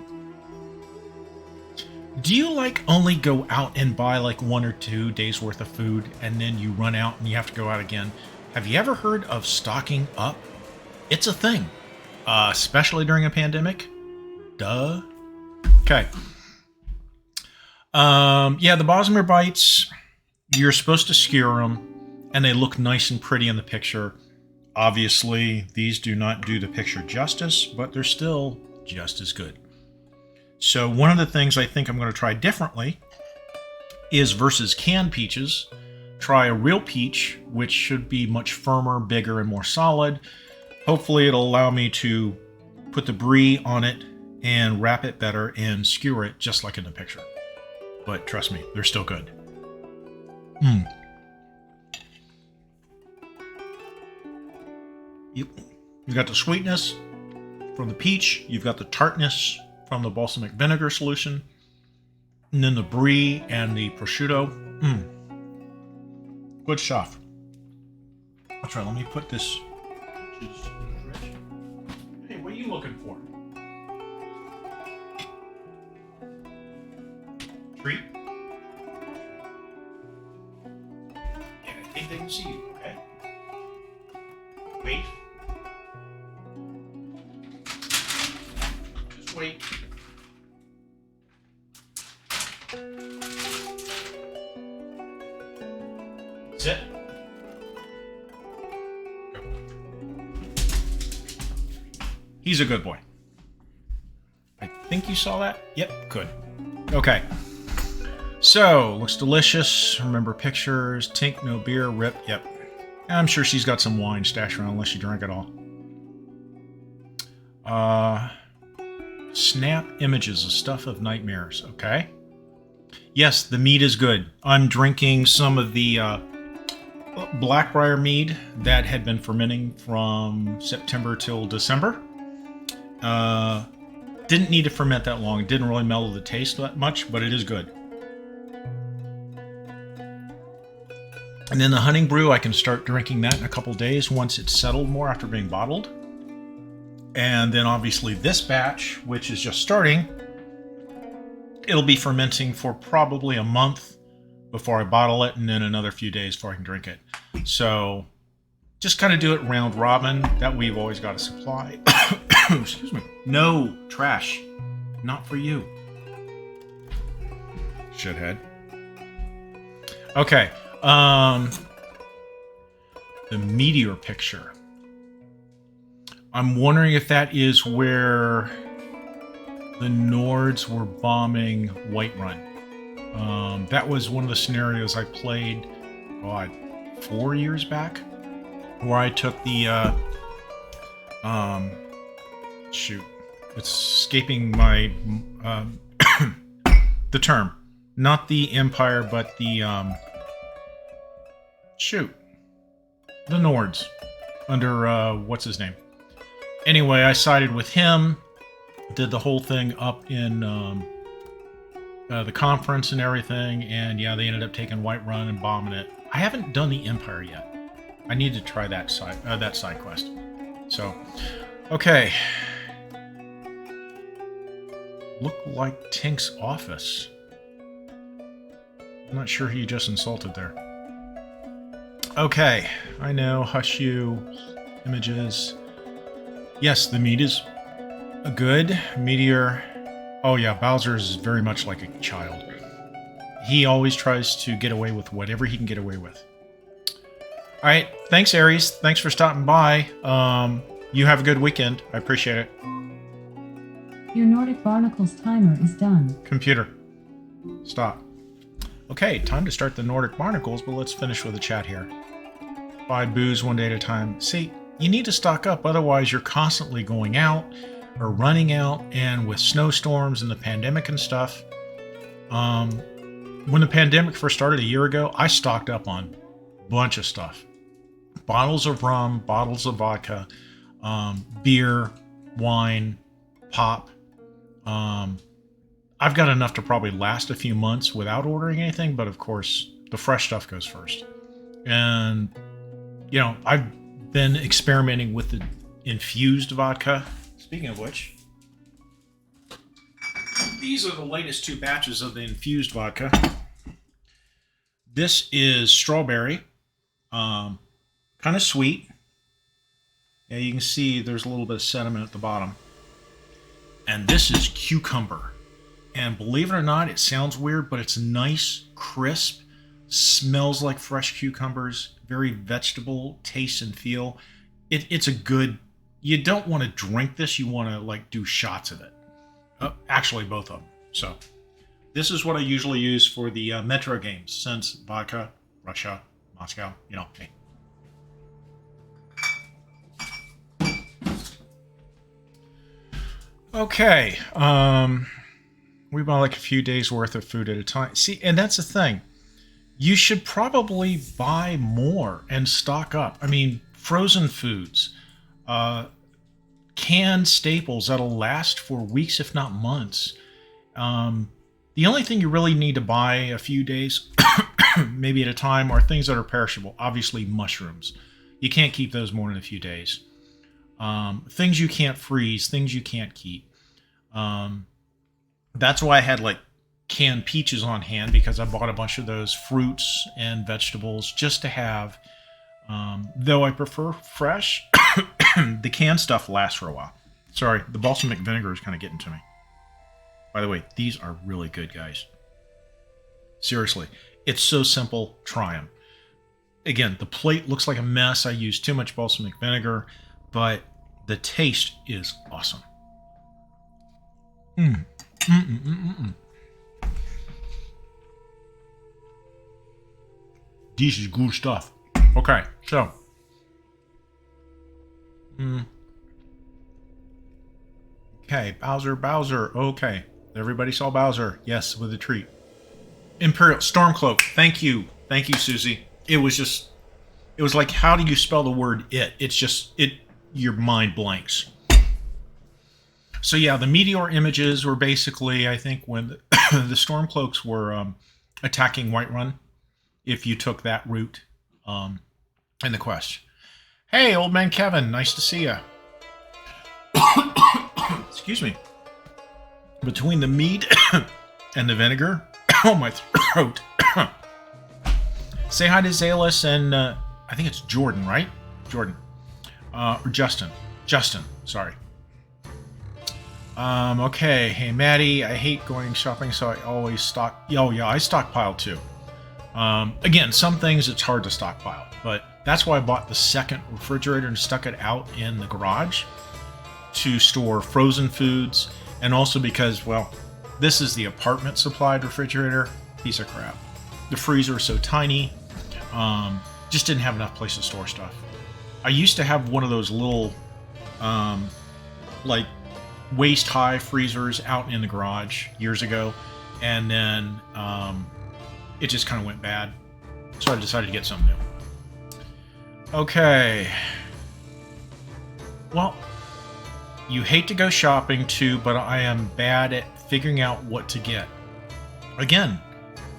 Do you, like, only go out and buy, like, 1 or 2 days worth of food, and then you run out and you have to go out again? Have you ever heard of stocking up? It's a thing. Especially during a pandemic. Duh. Okay. Yeah, the Bosmer bites, you're supposed to skewer them, and they look nice and pretty in the picture. Obviously, these do not do the picture justice, but they're still just as good. So one of the things I think I'm going to try differently is versus canned peaches, try a real peach, which should be much firmer, bigger, and more solid. Hopefully it'll allow me to put the brie on it and wrap it better and skewer it just like in the picture. But trust me, they're still good. You've got the sweetness from the peach. You've got the tartness from the balsamic vinegar solution. And then the brie and the prosciutto. Good stuff. That's right, let me put this in the fridge. Hey, what are you looking for? Treat? Yeah, I think they can see you, okay? Wait. Just wait. Sit. Go. He's a good boy. I think you saw that? Yep, good. Okay. So, looks delicious. Remember pictures. Tink, no beer. Rip. Yep. I'm sure she's got some wine stashed around unless she drank it all. Snap images of stuff of nightmares. Okay. Yes, the mead is good. I'm drinking some of the Blackbriar mead that had been fermenting from September till December. Didn't need to ferment that long. It didn't really mellow the taste that much, but it is good. And then the hunting brew, I can start drinking that in a couple days once it's settled more after being bottled. And then obviously this batch, which is just starting, it'll be fermenting for probably a month before I bottle it, and then another few days before I can drink it. So just kind of do it round robin. That we've always got a supply. Excuse me. No, trash. Not for you. Shithead. Okay. The meteor picture. I'm wondering if that is where the Nords were bombing Whiterun. That was one of the scenarios I played, 4 years back, where I took the, shoot, it's escaping my, the term. Not the Empire, but the, the Nords, under, what's his name? Anyway, I sided with him, did the whole thing up in the conference and everything, and yeah, they ended up taking Whiterun and bombing it. I haven't done the Empire yet. I need to try that side quest. So, okay. Look like Tink's office. I'm not sure who you just insulted there. Okay, I know. Hush you. Images. Yes, the meat is a good. Meteor. Oh yeah, Bowser is very much like a child. He always tries to get away with whatever he can get away with. Alright, thanks Aries. Thanks for stopping by. You have a good weekend. I appreciate it. Your Nordic Barnacles timer is done. Computer. Stop. Okay, time to start the Nordic Barnacles, but let's finish with a chat here. Buy booze one day at a time. See, you need to stock up, otherwise you're constantly going out or running out, and with snowstorms and the pandemic and stuff. When the pandemic first started a year ago, I stocked up on a bunch of stuff. Bottles of rum, bottles of vodka, beer, wine, pop. I've got enough to probably last a few months without ordering anything, but of course, the fresh stuff goes first. And, you know, I've been experimenting with the infused vodka. Speaking of which, these are the latest 2 batches of the infused vodka. This is strawberry, kind of sweet. Yeah, you can see there's a little bit of sediment at the bottom. And this is cucumber. And believe it or not, it sounds weird, but it's nice, crisp, smells like fresh cucumbers, very vegetable taste and feel. It's a good, you don't want to drink this, you want to like do shots of it. Actually, both of them. So this is what I usually use for the Metro games, since vodka, Russia, Moscow, you know, hey. Okay, we buy like a few days worth of food at a time. See, and that's the thing. You should probably buy more and stock up. I mean, frozen foods, canned staples that'll last for weeks, if not months. The only thing you really need to buy a few days, maybe at a time, are things that are perishable. Obviously, mushrooms. You can't keep those more than a few days. Things you can't freeze, things you can't keep. That's why I had like canned peaches on hand, because I bought a bunch of those fruits and vegetables just to have. Though I prefer fresh, the canned stuff lasts for a while. Sorry, the balsamic vinegar is kind of getting to me. By the way, these are really good, guys. Seriously, it's so simple. Try them. Again, the plate looks like a mess. I used too much balsamic vinegar, but the taste is awesome. This is good stuff. Okay, so. Okay, Bowser. Okay, everybody saw Bowser. Yes, with a treat. Imperial Stormcloak. Thank you, Susie. It was like, how do you spell the word it? It's just your mind blanks. So yeah, the meteor images were basically, I think, when the Stormcloaks were attacking Whiterun. If you took that route in the quest. Hey, old man Kevin, nice to see you. Excuse me. Between the meat and the vinegar, oh my throat. Say hi to Zalis and I think it's Jordan, right? Jordan. Or Justin. Sorry. Okay. Hey, Maddie, I hate going shopping, so I always stock. Oh, yeah, I stockpile too. Again, some things it's hard to stockpile, but that's why I bought the second refrigerator and stuck it out in the garage to store frozen foods, and also because, well, this is the apartment supplied refrigerator. Piece of crap. The freezer is so tiny, just didn't have enough place to store stuff. I used to have one of those little, like, waist-high freezers out in the garage years ago, and then it just kind of went bad, so I decided to get something new. Okay. Well, you hate to go shopping too, but I am bad at figuring out what to get. Again,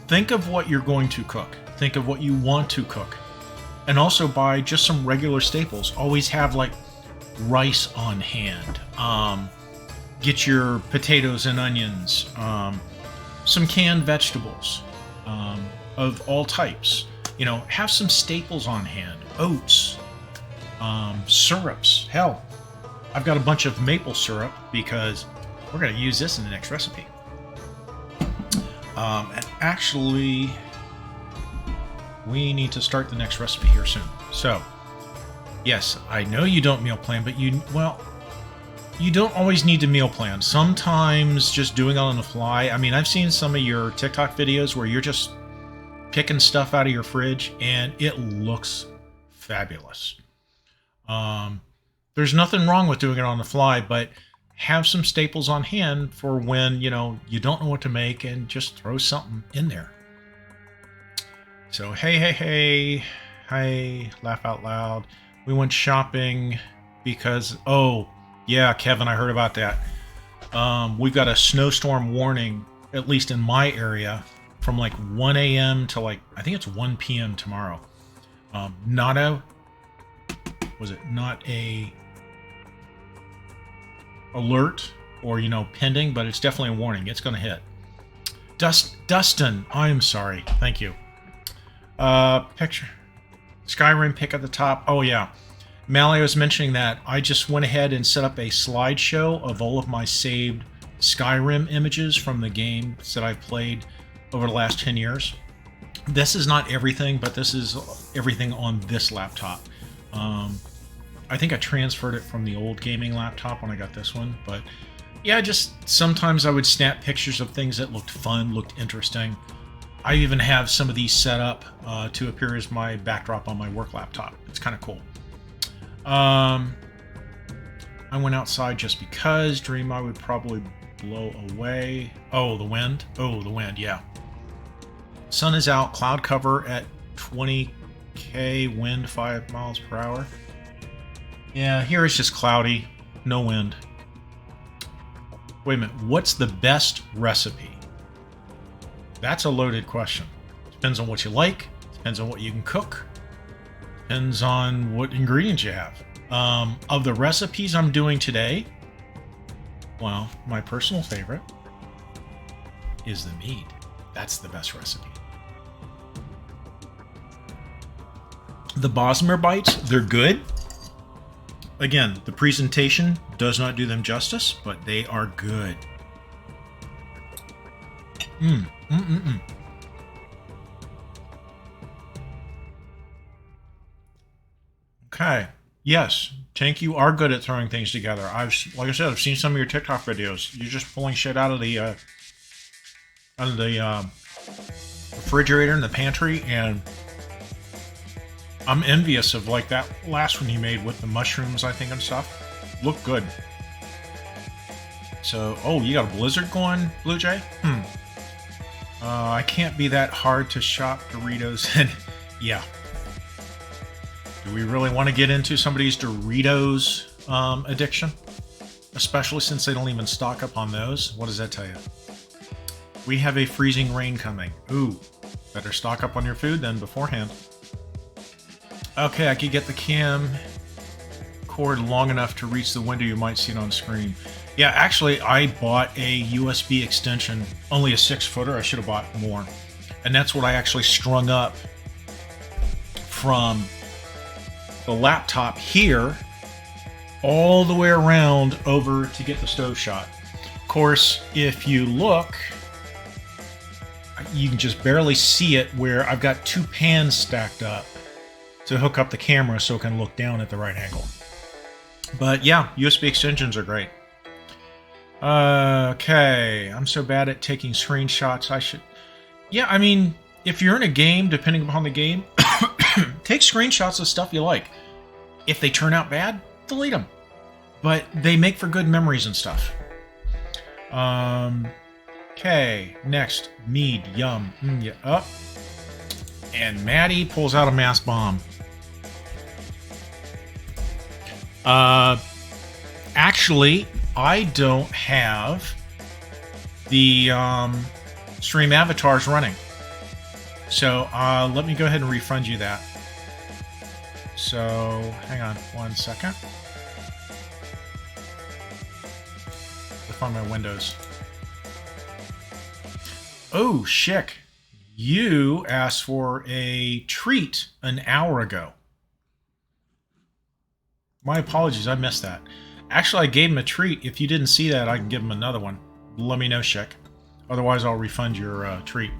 think of what you're going to cook. Think of what you want to cook. And also buy just some regular staples. Always have like rice on hand. Get your potatoes and onions. Some canned vegetables of all types. You know, have some staples on hand. Oats. Syrups. Hell, I've got a bunch of maple syrup because we're going to use this in the next recipe. And actually, we need to start the next recipe here soon. So, yes, I know you don't meal plan, but you don't always need to meal plan. Sometimes just doing it on the fly. I mean, I've seen some of your TikTok videos where you're just picking stuff out of your fridge, and it looks fabulous. There's nothing wrong with doing it on the fly, but have some staples on hand for when, you know, you don't know what to make, and just throw something in there. So, hey, laugh out loud. We went shopping because, oh, yeah, Kevin, I heard about that. We've got a snowstorm warning, at least in my area, from like 1 a.m. to like, I think it's 1 p.m. tomorrow. Not a alert or, you know, pending, but it's definitely a warning. It's going to hit. Dustin, I'm sorry. Thank you. Picture. Skyrim pick at the top. Oh, yeah. Mally was mentioning that. I just went ahead and set up a slideshow of all of my saved Skyrim images from the games that I've played over the last 10 years. This is not everything, but this is everything on this laptop. I think I transferred it from the old gaming laptop when I got this one, but yeah, just sometimes I would snap pictures of things that looked fun, looked interesting. I even have some of these set up to appear as my backdrop on my work laptop. It's kind of cool. I went outside just because. Dream I would probably blow away. Oh, the wind. Oh, the wind, yeah. Sun is out. Cloud cover at 20k. Wind 5 miles per hour. Yeah, here it's just cloudy. No wind. Wait a minute. What's the best recipe? That's a loaded question. Depends on what you like. Depends on what you can cook. Depends on what ingredients you have. Of the recipes I'm doing today, well, my personal favorite is the mead. That's the best recipe. The Bosmer bites, they're good. Again, the presentation does not do them justice, but they are good. Okay. Yes, Tank, you are good at throwing things together. Like I said, I've seen some of your TikTok videos. You're just pulling shit out of the refrigerator in the pantry, and I'm envious of like that last one you made with the mushrooms, I think, and stuff. Look good. So, oh, you got a blizzard going, Blue Jay? I can't be that hard to shop Doritos. And yeah. Do we really want to get into somebody's Doritos addiction? Especially since they don't even stock up on those. What does that tell you? We have a freezing rain coming. Ooh, better stock up on your food then beforehand. Okay, I could get the cam cord long enough to reach the window. You might see it on screen. Yeah, actually, I bought a USB extension, only a 6-footer. I should have bought more. And that's what I actually strung up from the laptop here all the way around over to get the stove shot. Of course, if you look, you can just barely see it where I've got 2 pans stacked up to hook up the camera so it can look down at the right angle. But yeah, USB extensions are great. Okay, I'm so bad at taking screenshots. I should... Yeah, I mean, if you're in a game, depending upon the game, take screenshots of stuff you like. If they turn out bad, delete them. But they make for good memories and stuff. Okay, next. Mead, yum. Yeah, up. And Maddie pulls out a mass bomb. Actually, I don't have the stream avatars running. So let me go ahead and refund you that. So hang on 1 second. To find my windows. Oh, Schick. You asked for a treat an hour ago. My apologies, I missed that. Actually, I gave him a treat. If you didn't see that, I can give him another one. Let me know, Schick. Otherwise, I'll refund your treat.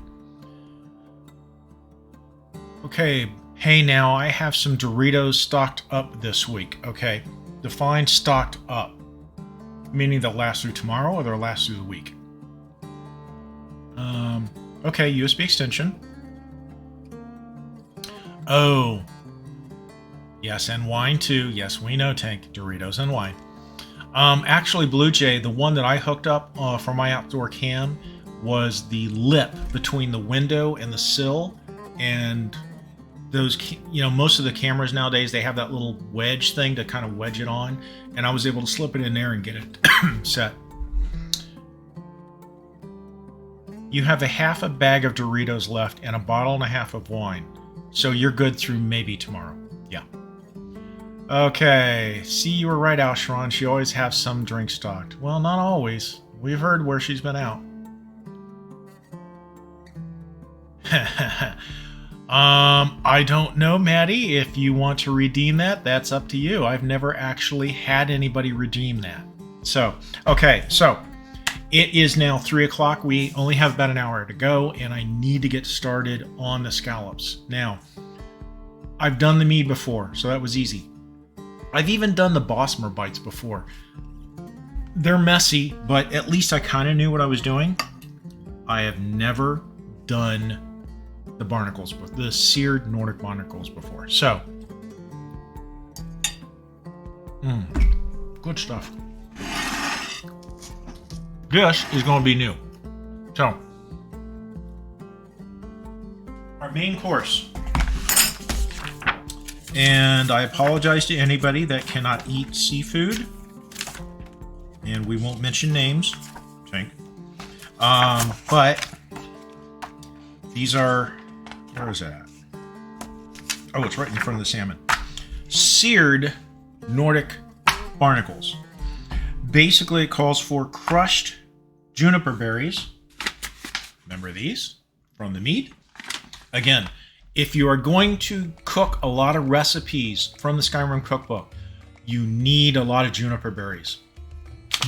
Okay, hey now, I have some Doritos stocked up this week. Okay, define stocked up. Meaning they'll last through tomorrow or they'll last through the week. Okay, USB extension. Oh, yes, and wine too. Yes, we know, Tank. Doritos and wine. Actually, Blue Jay, the one that I hooked up for my outdoor cam was the lip between the window and the sill. And those, most of the cameras nowadays, they have that little wedge thing to kind of wedge it on. And I was able to slip it in there and get it set. You have a half a bag of Doritos left and a bottle and a half of wine. So you're good through maybe tomorrow. Yeah. Okay. See, you were right, Alshron. She always has some drink stocked. Well, not always. We've heard where she's been out. I don't know, Maddie. If you want to redeem that, that's up to you. I've never actually had anybody redeem that. So, okay. So, it is now 3 o'clock. We only have about an hour to go, and I need to get started on the scallops. Now, I've done the mead before, so that was easy. I've even done the Bosmer bites before. They're messy, but at least I kind of knew what I was doing. I have never done the barnacles, the seared Nordic barnacles before. So, good stuff. This is going to be new. So, our main course. And I apologize to anybody that cannot eat seafood. And we won't mention names, I think. But these are, where is that? Oh, it's right in front of the salmon. Seared Nordic barnacles. Basically, it calls for crushed juniper berries. Remember these from the mead? Again, if you are going to cook a lot of recipes from the Skyrim Cookbook, you need a lot of juniper berries.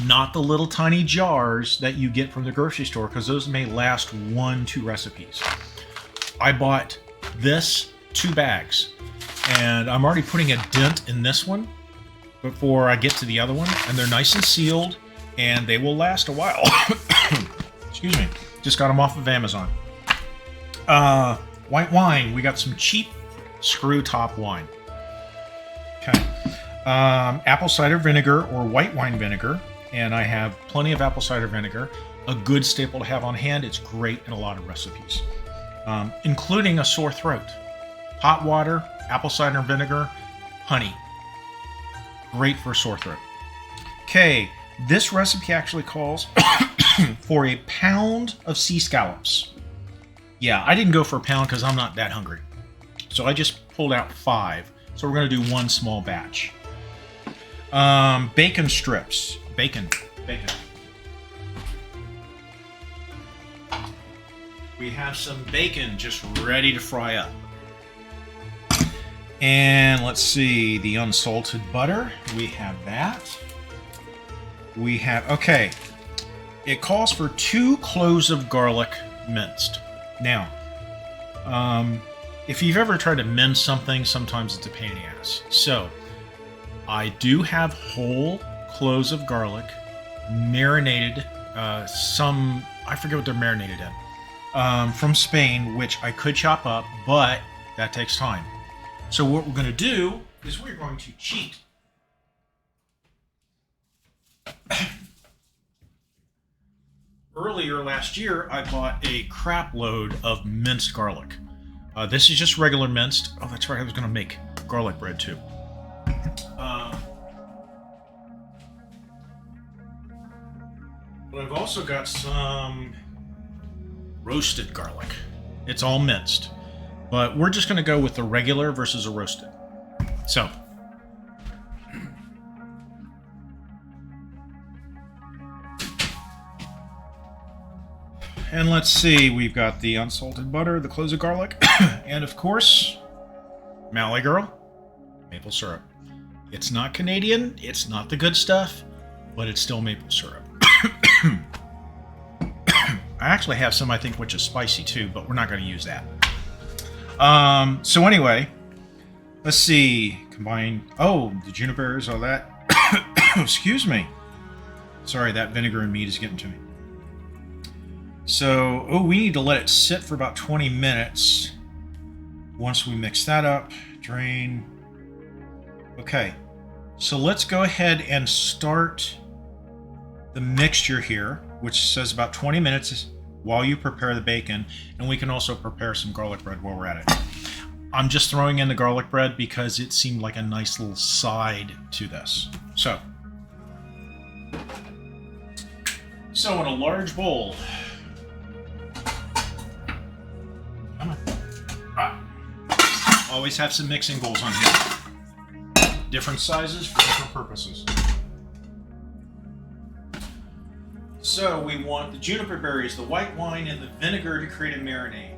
Not the little tiny jars that you get from the grocery store, because those may last 1-2 recipes. I bought this 2 bags, and I'm already putting a dent in this one before I get to the other one, and they're nice and sealed, and they will last a while. Excuse me. Just got them off of Amazon. White wine. We got some cheap screw top wine. Okay. Apple cider vinegar or white wine vinegar, and I have plenty of apple cider vinegar. A good staple to have on hand. It's great in a lot of recipes, including a sore throat. Hot water, apple cider vinegar, honey. Great for a sore throat. Okay, this recipe actually calls for a pound of sea scallops. Yeah, I didn't go for a pound because I'm not that hungry. So I just pulled out 5. So we're going to do 1 small batch. Bacon strips. Bacon. We have some bacon just ready to fry up. And let's see, the unsalted butter. We have that. We have, okay. It calls for 2 cloves of garlic minced. Now, if you've ever tried to mince something, sometimes it's a pain in the ass. So, I do have whole cloves of garlic, marinated, I forget what they're marinated in, from Spain, which I could chop up, but that takes time. So what we're going to do is we're going to cheat. Earlier last year, I bought a crap load of minced garlic. This is just regular minced. Oh, that's right. I was going to make garlic bread too. But I've also got some roasted garlic. It's all minced. But we're just going to go with the regular versus a roasted. So. And let's see, we've got the unsalted butter, the cloves of garlic, and of course, Mally Girl, maple syrup. It's not Canadian, it's not the good stuff, but it's still maple syrup. I actually have some, I think, which is spicy too, but we're not going to use that. So anyway, let's see, combine, the junipers, all that. Excuse me. Sorry, that vinegar and meat is getting to me. So, we need to let it sit for about 20 minutes. Once we mix that up, drain. Okay, so let's go ahead and start the mixture here, which says about 20 minutes while you prepare the bacon, and we can also prepare some garlic bread while we're at it. I'm just throwing in the garlic bread because it seemed like a nice little side to this. So in a large bowl, come on. Always have some mixing bowls on here. Different sizes for different purposes. So we want the juniper berries, the white wine, and the vinegar to create a marinade.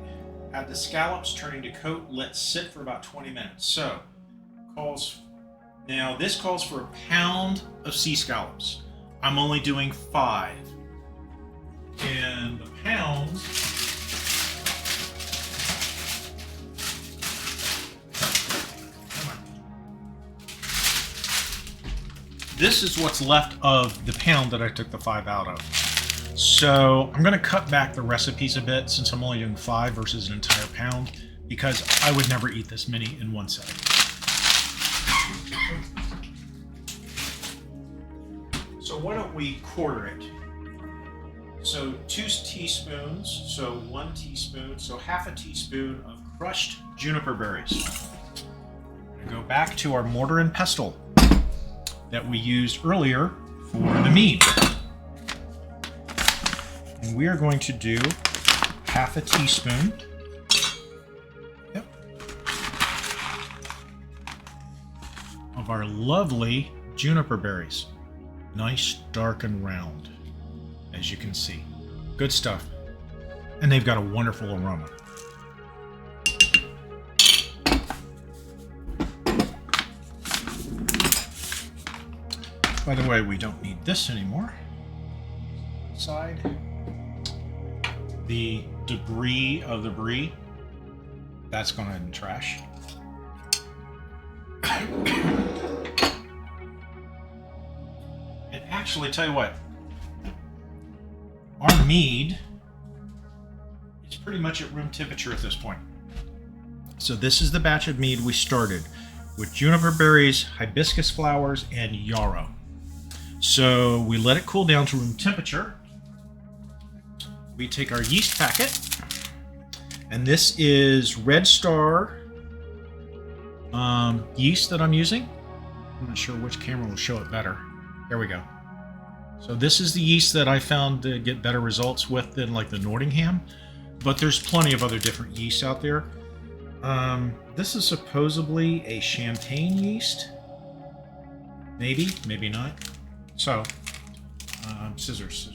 Add the scallops, turning to coat, let sit for about 20 minutes. So, this calls for a pound of sea scallops. I'm only doing 5. And the pound this is what's left of the pound that I took the 5 out of. So I'm going to cut back the recipes a bit since I'm only doing 5 versus an entire pound, because I would never eat this many in one setting. So why don't we quarter it? So 2 teaspoons, so 1 teaspoon, so half a teaspoon of crushed juniper berries. And go back to our mortar and pestle that we used earlier for the mead. And we are going to do half a teaspoon. Yep. Of our lovely juniper berries. Nice, dark, and round, as you can see. Good stuff. And they've got a wonderful aroma. By the way, we don't need this anymore. Side. The debris of the brie, that's going in the trash. And actually, tell you what, our mead is pretty much at room temperature at this point. So this is the batch of mead we started with juniper berries, hibiscus flowers, and yarrow. So we let it cool down to room temperature. We take our yeast packet, and this is Red Star yeast that I'm using. I'm not sure which camera will show it better. There we go. So this is the yeast that I found to get better results with than like the Nordingham, but there's plenty of other different yeasts out there. This is supposedly a champagne yeast. Maybe, maybe not. So, scissors.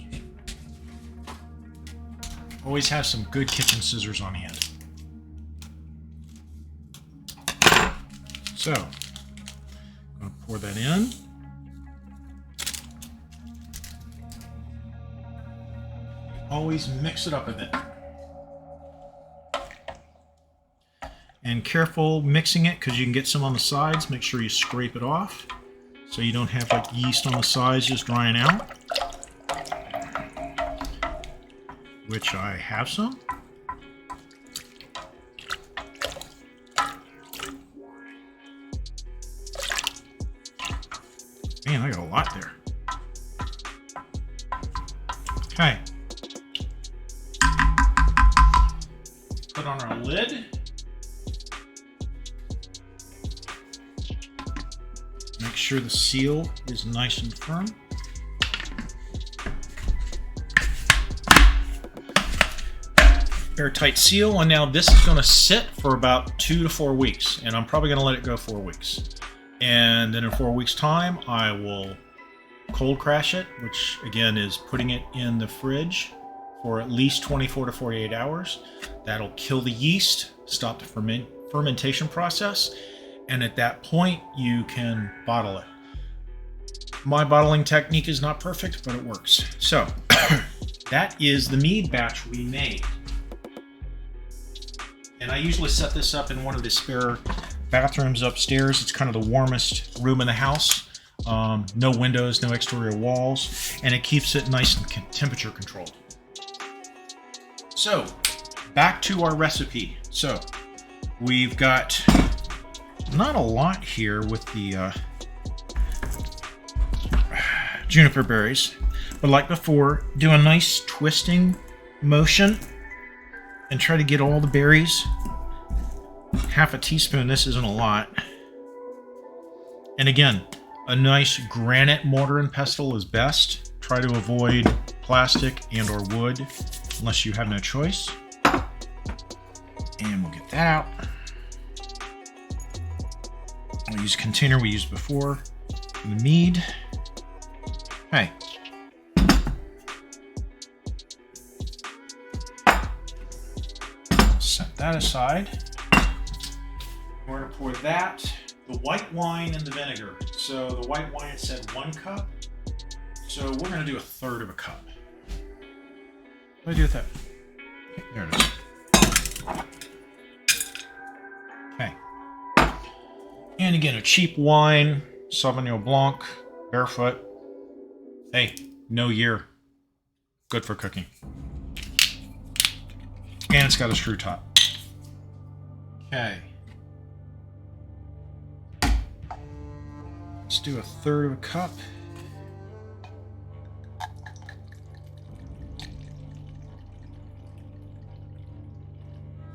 Always have some good kitchen scissors on hand. So, I'm going to pour that in. Always mix it up a bit. And careful mixing it because you can get some on the sides. Make sure you scrape it off so you don't have like yeast on the sides just drying out. Which I have some. Man, I got a lot there. Okay. Put on our lid. Make sure the seal is nice and firm. Airtight seal, and now this is going to sit for about 2 to 4 weeks, and I'm probably going to let it go 4 weeks. And then in 4 weeks time I will cold crash it, which again is putting it in the fridge for at least 24 to 48 hours. That'll kill the yeast, stop the fermentation process, and at that point you can bottle it. My bottling technique is not perfect, but it works. So that is the mead batch we made. And I usually set this up in one of the spare bathrooms upstairs. It's kind of the warmest room in the house. No windows, no exterior walls, and it keeps it nice and temperature controlled. So, back to our recipe. So, We've got not a lot here with the juniper berries, but like before, do a nice twisting motion and try to get all the berries. Half a teaspoon, this isn't a lot. And again, a nice granite mortar and pestle is best. Try to avoid plastic and or wood unless you have no choice. And we'll get that out. We'll use a container we used before for the mead. Okay. Set that aside. We're going to pour that, the white wine, and the vinegar. So the white wine, it said 1 cup. So we're going to do 1/3 of a cup. What do I do with that? Okay, there it is. Okay. And again, a cheap wine, Sauvignon Blanc, Barefoot. Hey, no year. Good for cooking. And it's got a screw top. Okay. Let's do 1/3 of a cup.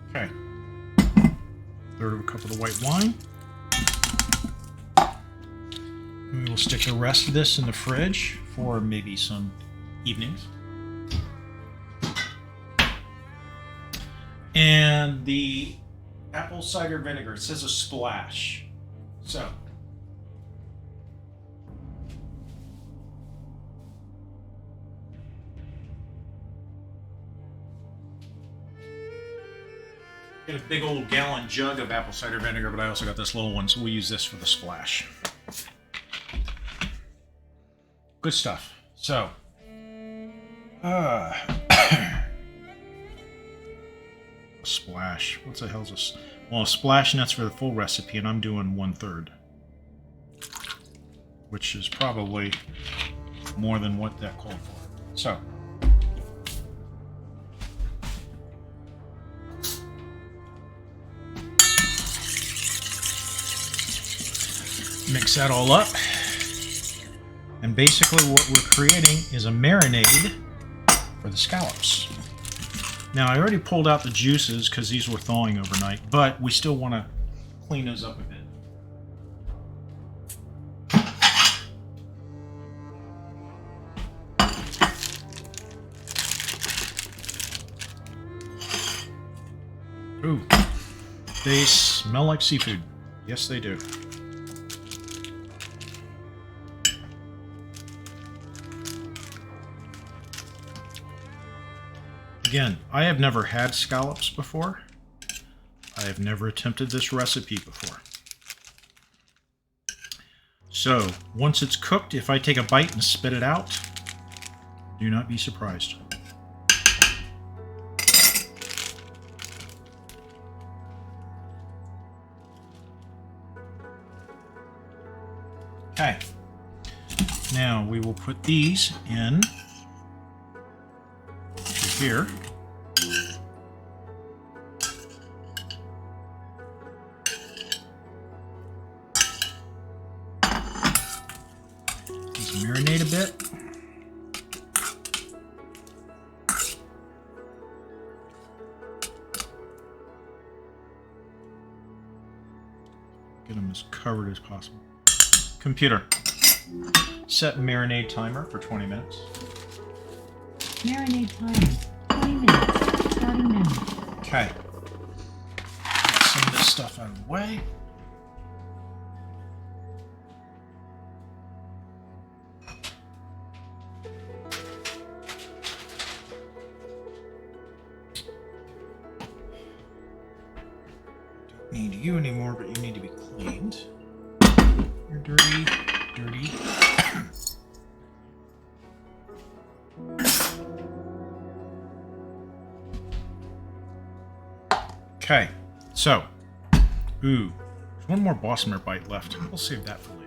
Okay. 1/3 of a cup of the white wine. And we will stick the rest of this in the fridge for maybe some evenings. And the apple cider vinegar, it says a splash. So, get a big old gallon jug of apple cider vinegar, but I also got this little one, so we'll use this for the splash. Good stuff. So, splash. What the hell's this? Well, a splash, and that's for the full recipe, and I'm doing 1/3, which is probably more than what that called for. So, mix that all up. And basically what we're creating is a marinade for the scallops. Now I already pulled out the juices because these were thawing overnight, but we still want to clean those up a bit. Ooh, they smell like seafood. Yes, they do. Again, I have never had scallops before. I have never attempted this recipe before. So, once it's cooked, if I take a bite and spit it out, do not be surprised. Okay. Now we will put these in here. Just marinate a bit. Get them as covered as possible. Computer, set marinade timer for 20 minutes. Marinade timer, 20 minutes, starting now. Okay. Get some of this stuff out of the way. Don't need you anymore, but you need to be cleaned. You're dirty, dirty. Okay, so, ooh, there's one more Bossmer bite left. We'll save that for later.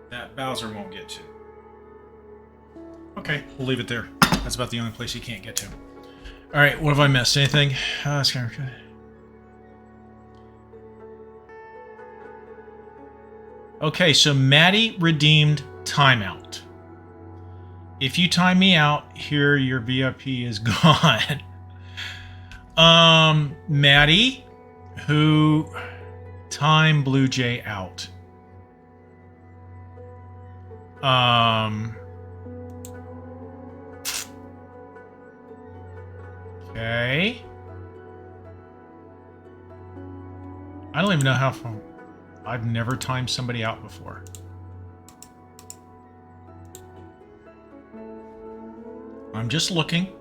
That Bowser won't get to. Okay, we'll leave it there. That's about the only place he can't get to. All right, what have I missed? Anything? Skyrim. Okay, so Maddie redeemed timeout. If you time me out, here your VIP is gone. Maddie, who time Blue Jay out. Okay. I don't even know how far. I've never timed somebody out before. I'm just looking.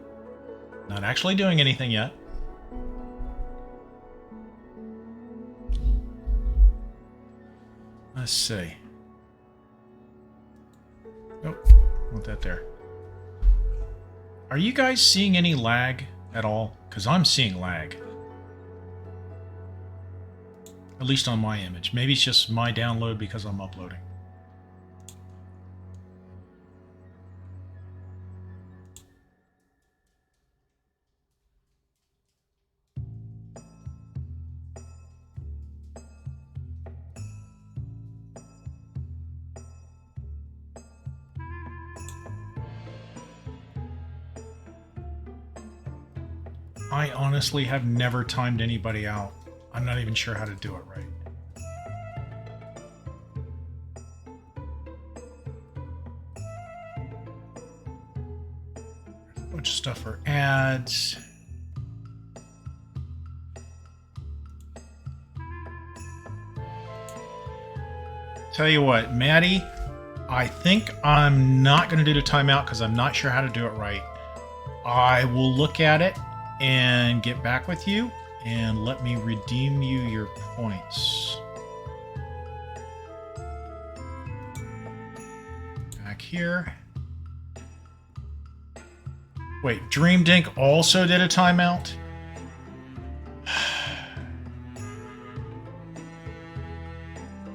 Not actually doing anything yet. Let's see. Nope. Want that there. Are you guys seeing any lag at all? Because I'm seeing lag. At least on my image. Maybe it's just my download because I'm uploading. I honestly have never timed anybody out. I'm not even sure how to do it right. A bunch of stuff for ads. Tell you what, Maddie, I think I'm not going to do the timeout because I'm not sure how to do it right. I will look at it and get back with you. And let me redeem you your points. Back here. Wait, Dream Dink also did a timeout?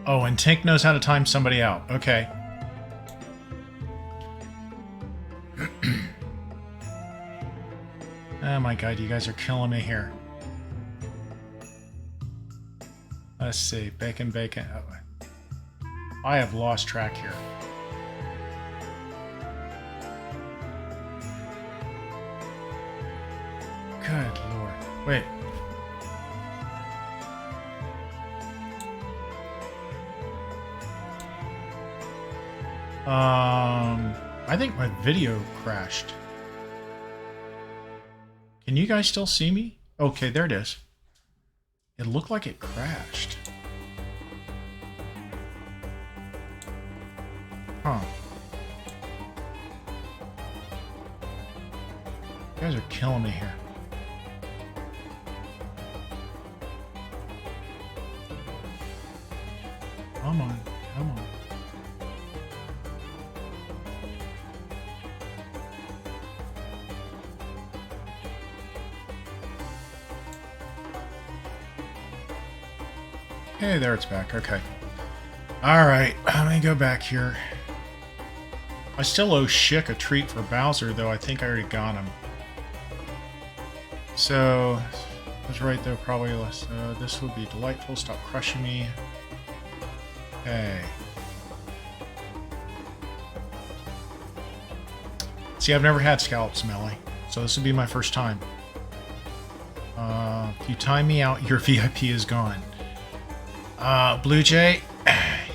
Oh, and Tink knows how to time somebody out. Okay. Oh my god, you guys are killing me here. Let's see, bacon. Oh, I have lost track here. Good lord. Wait. I think my video crashed. Can you guys still see me? Okay, there it is. It looked like it crashed. Huh. You guys are killing me here. Come on, come on. Hey, there it's back. Okay. Alright, let me go back here. I still owe Schick a treat for Bowser, though I think I already got him. So, I was right though, probably less. This would be delightful. Stop crushing me. Okay. See, I've never had scallops melee, so this would be my first time. If you time me out, your VIP is gone. Blue Jay,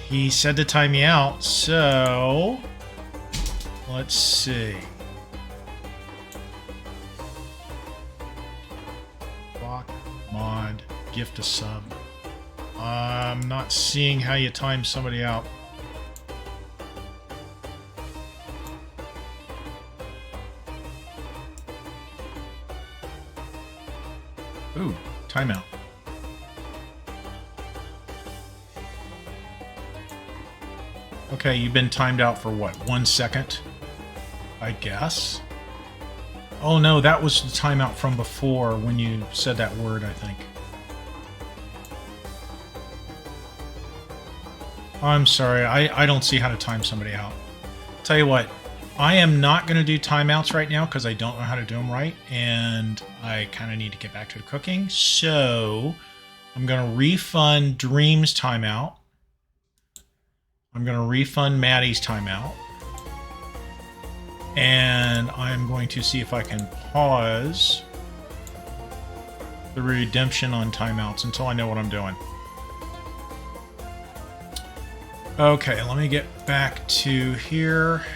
he said to time me out, so let's see. Block, mod, gift a sub. I'm not seeing how you time somebody out. Ooh, timeout. Okay, you've been timed out for what, 1 second? I guess? Oh no, that was the timeout from before when you said that word, I think. I'm sorry, I don't see how to time somebody out. Tell you what, I am not going to do timeouts right now because I don't know how to do them right, and I kind of need to get back to the cooking. So I'm going to refund Dream's timeout. I'm going to refund Maddie's timeout. And I'm going to see if I can pause the redemption on timeouts until I know what I'm doing. Okay, let me get back to here.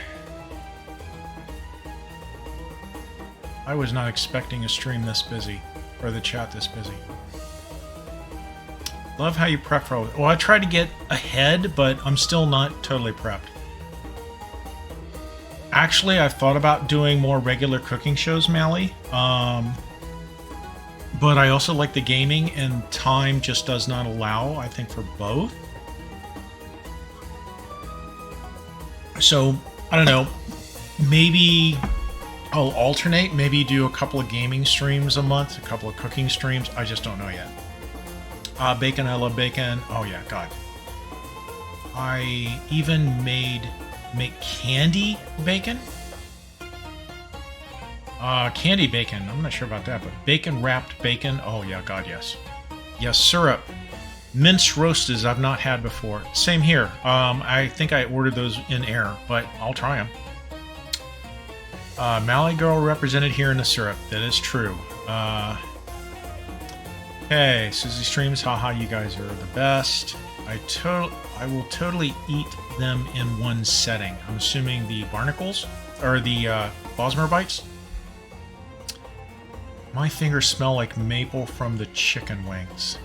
I was not expecting a stream this busy, or the chat this busy. Love how you prep for all. Well, I tried to get ahead, but I'm still not totally prepped. Actually, I've thought about doing more regular cooking shows, Mally. But I also like the gaming, and time just does not allow, I think, for both. So, I don't know. Maybe I'll alternate. Maybe do a couple of gaming streams a month, a couple of cooking streams. I just don't know yet. Bacon, I love bacon. Oh yeah, God. I even make candy bacon. Candy bacon. I'm not sure about that, but bacon wrapped bacon. Oh yeah, God, yes. Yes, syrup. Minced roasted I've not had before. Same here. I think I ordered those in air, but I'll try them. Mally Girl represented here in the syrup. That is true. Okay, Susie Streams. Haha, you guys are the best. I will totally eat them in one setting. I'm assuming the barnacles or the Bosmer bites. My fingers smell like maple from the chicken wings.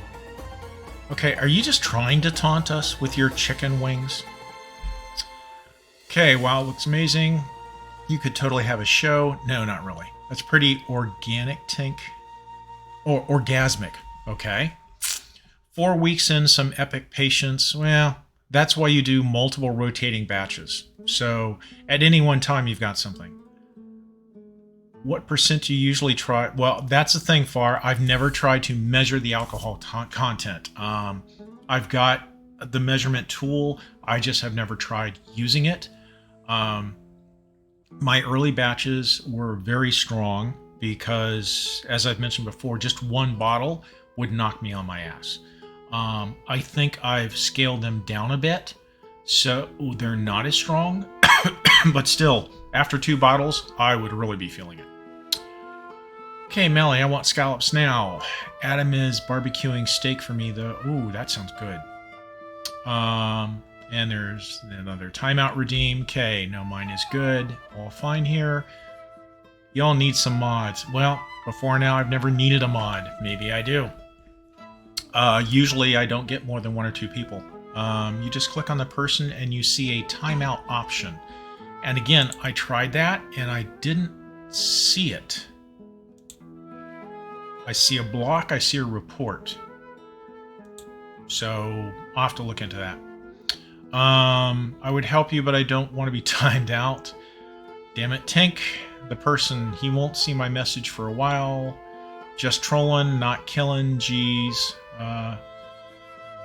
Okay, are you just trying to taunt us with your chicken wings? Okay, wow, looks amazing. You could totally have a show. No, not really. That's pretty organic, Tink. Or orgasmic, okay? 4 weeks in, some epic patience. Well, that's why you do multiple rotating batches. So at any one time, you've got something. What percent do you usually try? Well, that's the thing, Far. I've never tried to measure the alcohol content. I've got the measurement tool. I just have never tried using it. My early batches were very strong because, as I've mentioned before, just one bottle would knock me on my ass. I think I've scaled them down a bit, so they're not as strong. But still, after 2 bottles, I would really be feeling it. Okay, Melly, I want scallops now. Adam is barbecuing steak for me, though. Ooh, that sounds good. And there's another timeout redeem. Okay, no, mine is good. All fine here. Y'all need some mods. Well, before now, I've never needed a mod. Maybe I do. Usually, I don't get more than 1 or 2 people. You just click on the person and you see a timeout option. And again, I tried that and I didn't see it. I see a block, I see a report. So I'll have to look into that. I would help you, but I don't want to be timed out. Damn it, Tink. The person, he won't see my message for a while. Just trolling, not killing, geez.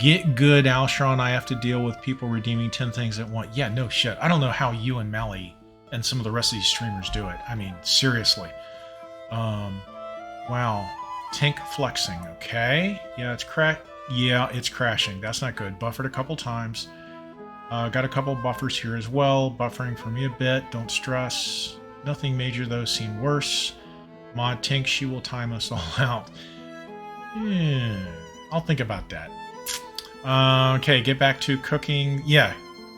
Get good, Alshron. I have to deal with people redeeming 10 things at once. Yeah, no shit. I don't know how you and Mally and some of the rest of these streamers do it. I mean, seriously. Wow. Tink flexing, okay. Yeah, it's crashing. That's not good. Buffered a couple times. Got a couple buffers here as well. Buffering for me a bit. Don't stress. Nothing major, though. Seen worse. Mod Tink, she will time us all out. Yeah, I'll think about that. Okay, get back to cooking. Yeah,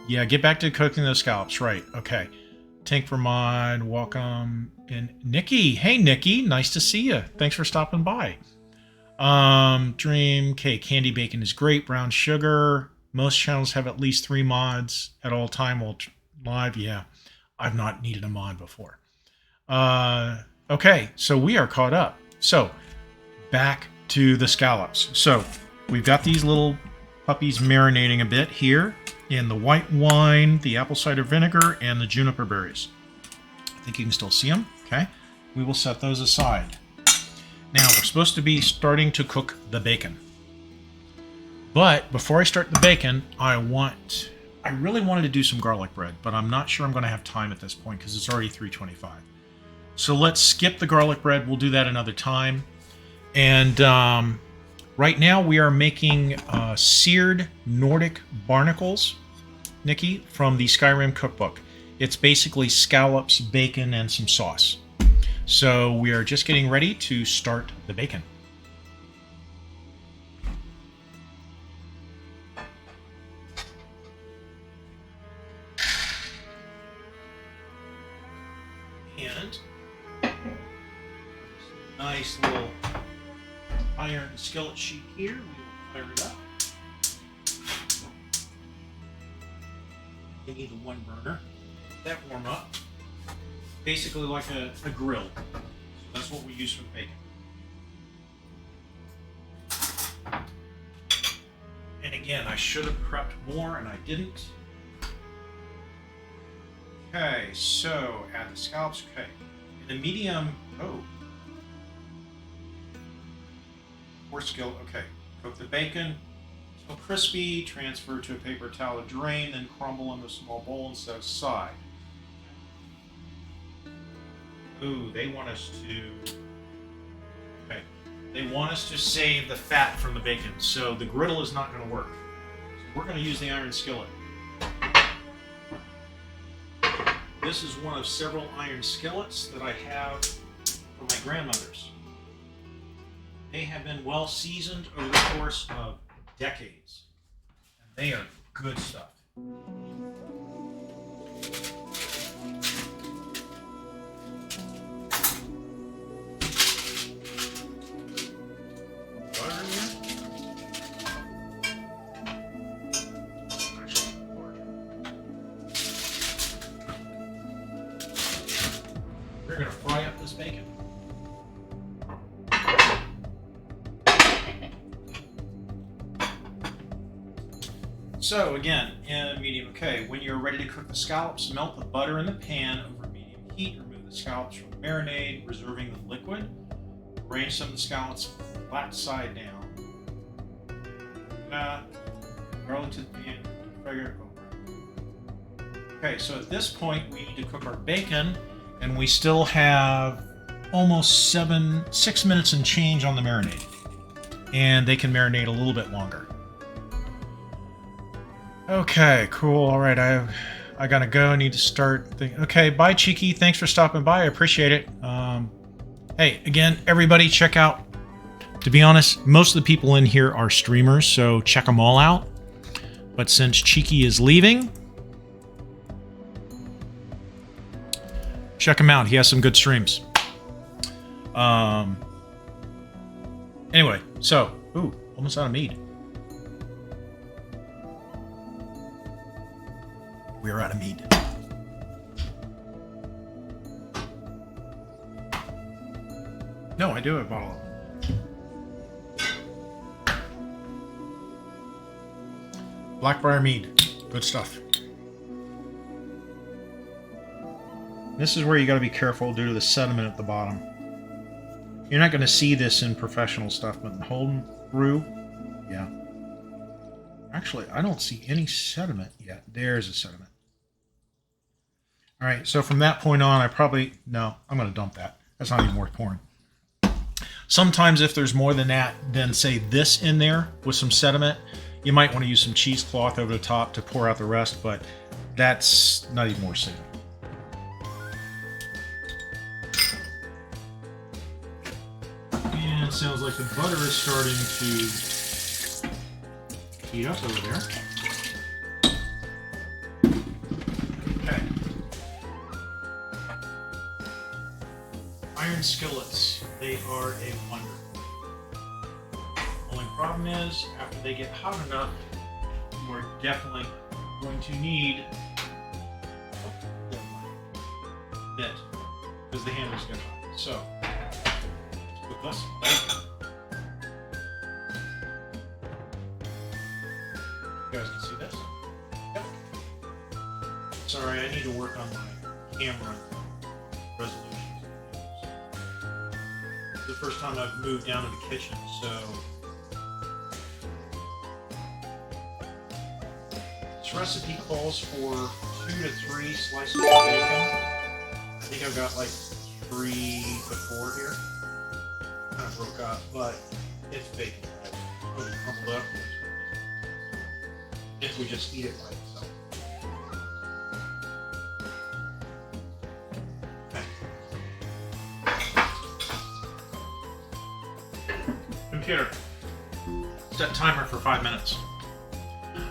get back to cooking those scallops. Right, okay. Tink for mod, welcome. And Nikki. Hey, Nikki. Nice to see you. Thanks for stopping by. Dream. Okay, candy bacon is great. Brown sugar. Most channels have at least 3 mods at all time while live. Yeah, I've not needed a mod before. Okay, so we are caught up. So, back to the scallops. So, we've got these little puppies marinating a bit here in the white wine, the apple cider vinegar, and the juniper berries. I think you can still see them. Okay, we will set those aside. Now, we're supposed to be starting to cook the bacon. But before I start the bacon, I want I really wanted to do some garlic bread, but I'm not sure I'm going to have time at this point because it's already 3:25. So let's skip the garlic bread. We'll do that another time. And right now we are making seared Nordic barnacles, Nikki, from the Skyrim Cookbook. It's basically scallops, bacon, and some sauce. So we are just getting ready to start the bacon. And nice little iron skillet sheet here. We will fire it up. You need the one burner. That warm up. Basically like a grill. So that's what we use for the bacon. And again, I should have prepped more and I didn't. Okay, so add the scallops. Okay. In a medium, or skillet. Okay. Cook the bacon until crispy, transfer to a paper towel to drain, then crumble into a small bowl and set aside. Ooh, they want us to. Okay. They want us to save the fat from the bacon, so the griddle is not going to work. So we're going to use the iron skillet. This is one of several iron skillets that I have from my grandmother's. They have been well seasoned over the course of decades. And they are good stuff. Butter in here. Actually, larger. We're going to fry up this bacon. So again, in medium, okay, when you're ready to cook the scallops, melt the butter in the pan over medium heat. Remove the scallops from the marinade, reserving the liquid. Arrange some of the scallops flat side down. Garlic to the pan. Okay, so at this point, we need to cook our bacon, and we still have almost 6 minutes and change on the marinade. And they can marinate a little bit longer. Okay, cool. All right, I gotta go. I need to start. Okay, bye, Cheeky. Thanks for stopping by. I appreciate it. Hey, again, everybody, check out. To be honest, most of the people in here are streamers, so check them all out. But since Cheeky is leaving, check him out. He has some good streams. Anyway, so almost out of mead. We are out of mead. No, I do have a bottle. Blackbriar mead. Good stuff. This is where you got to be careful due to the sediment at the bottom. You're not going to see this in professional stuff, but in home brew, yeah. Actually, I don't see any sediment yet. There's a sediment. All right, so from that point on, I'm going to dump that. That's not even worth pouring. Sometimes if there's more than that, than say this in there with some sediment, you might want to use some cheesecloth over the top to pour out the rest, but that's not even worth saving. And it sounds like the butter is starting to heat up over there. Okay. Iron skillets, they are a wonder. Only problem is, after they get hot enough, you are definitely going to need a bit, because the handles get hot. So, let's put this bacon. You guys can see this? Yep. Sorry, I need to work on my camera resolutions. It's the first time I've moved down to the kitchen, so. That's recipe calls for 2 to 3 slices of bacon. I think I've got like 3 to 4 here. Kind of broke up, but it's bacon. It'll be crumbled up. If we just eat it by itself. Computer, set timer for 5 minutes.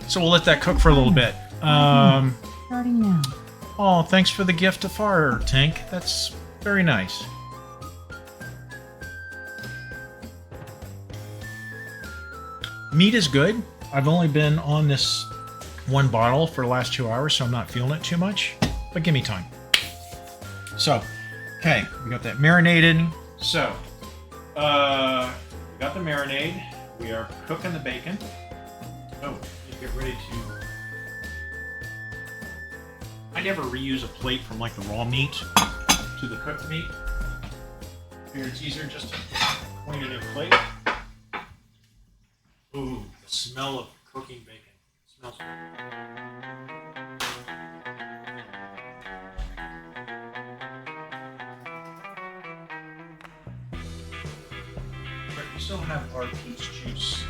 So we'll let that cook for a little bit. Starting now. Oh, thanks for the gift of fire, Tank. That's very nice. Meat is good. I've only been on this one bottle for the last 2 hours, so I'm not feeling it too much. But give me time. So, okay, we got that marinated. So, we got the marinade. We are cooking the bacon. Oh, get ready to... I never reuse a plate from like the raw meat to the cooked meat. Here it's easier just to clean a new plate. Ooh, the smell of cooking bacon. It smells good. But we still have our peach juice.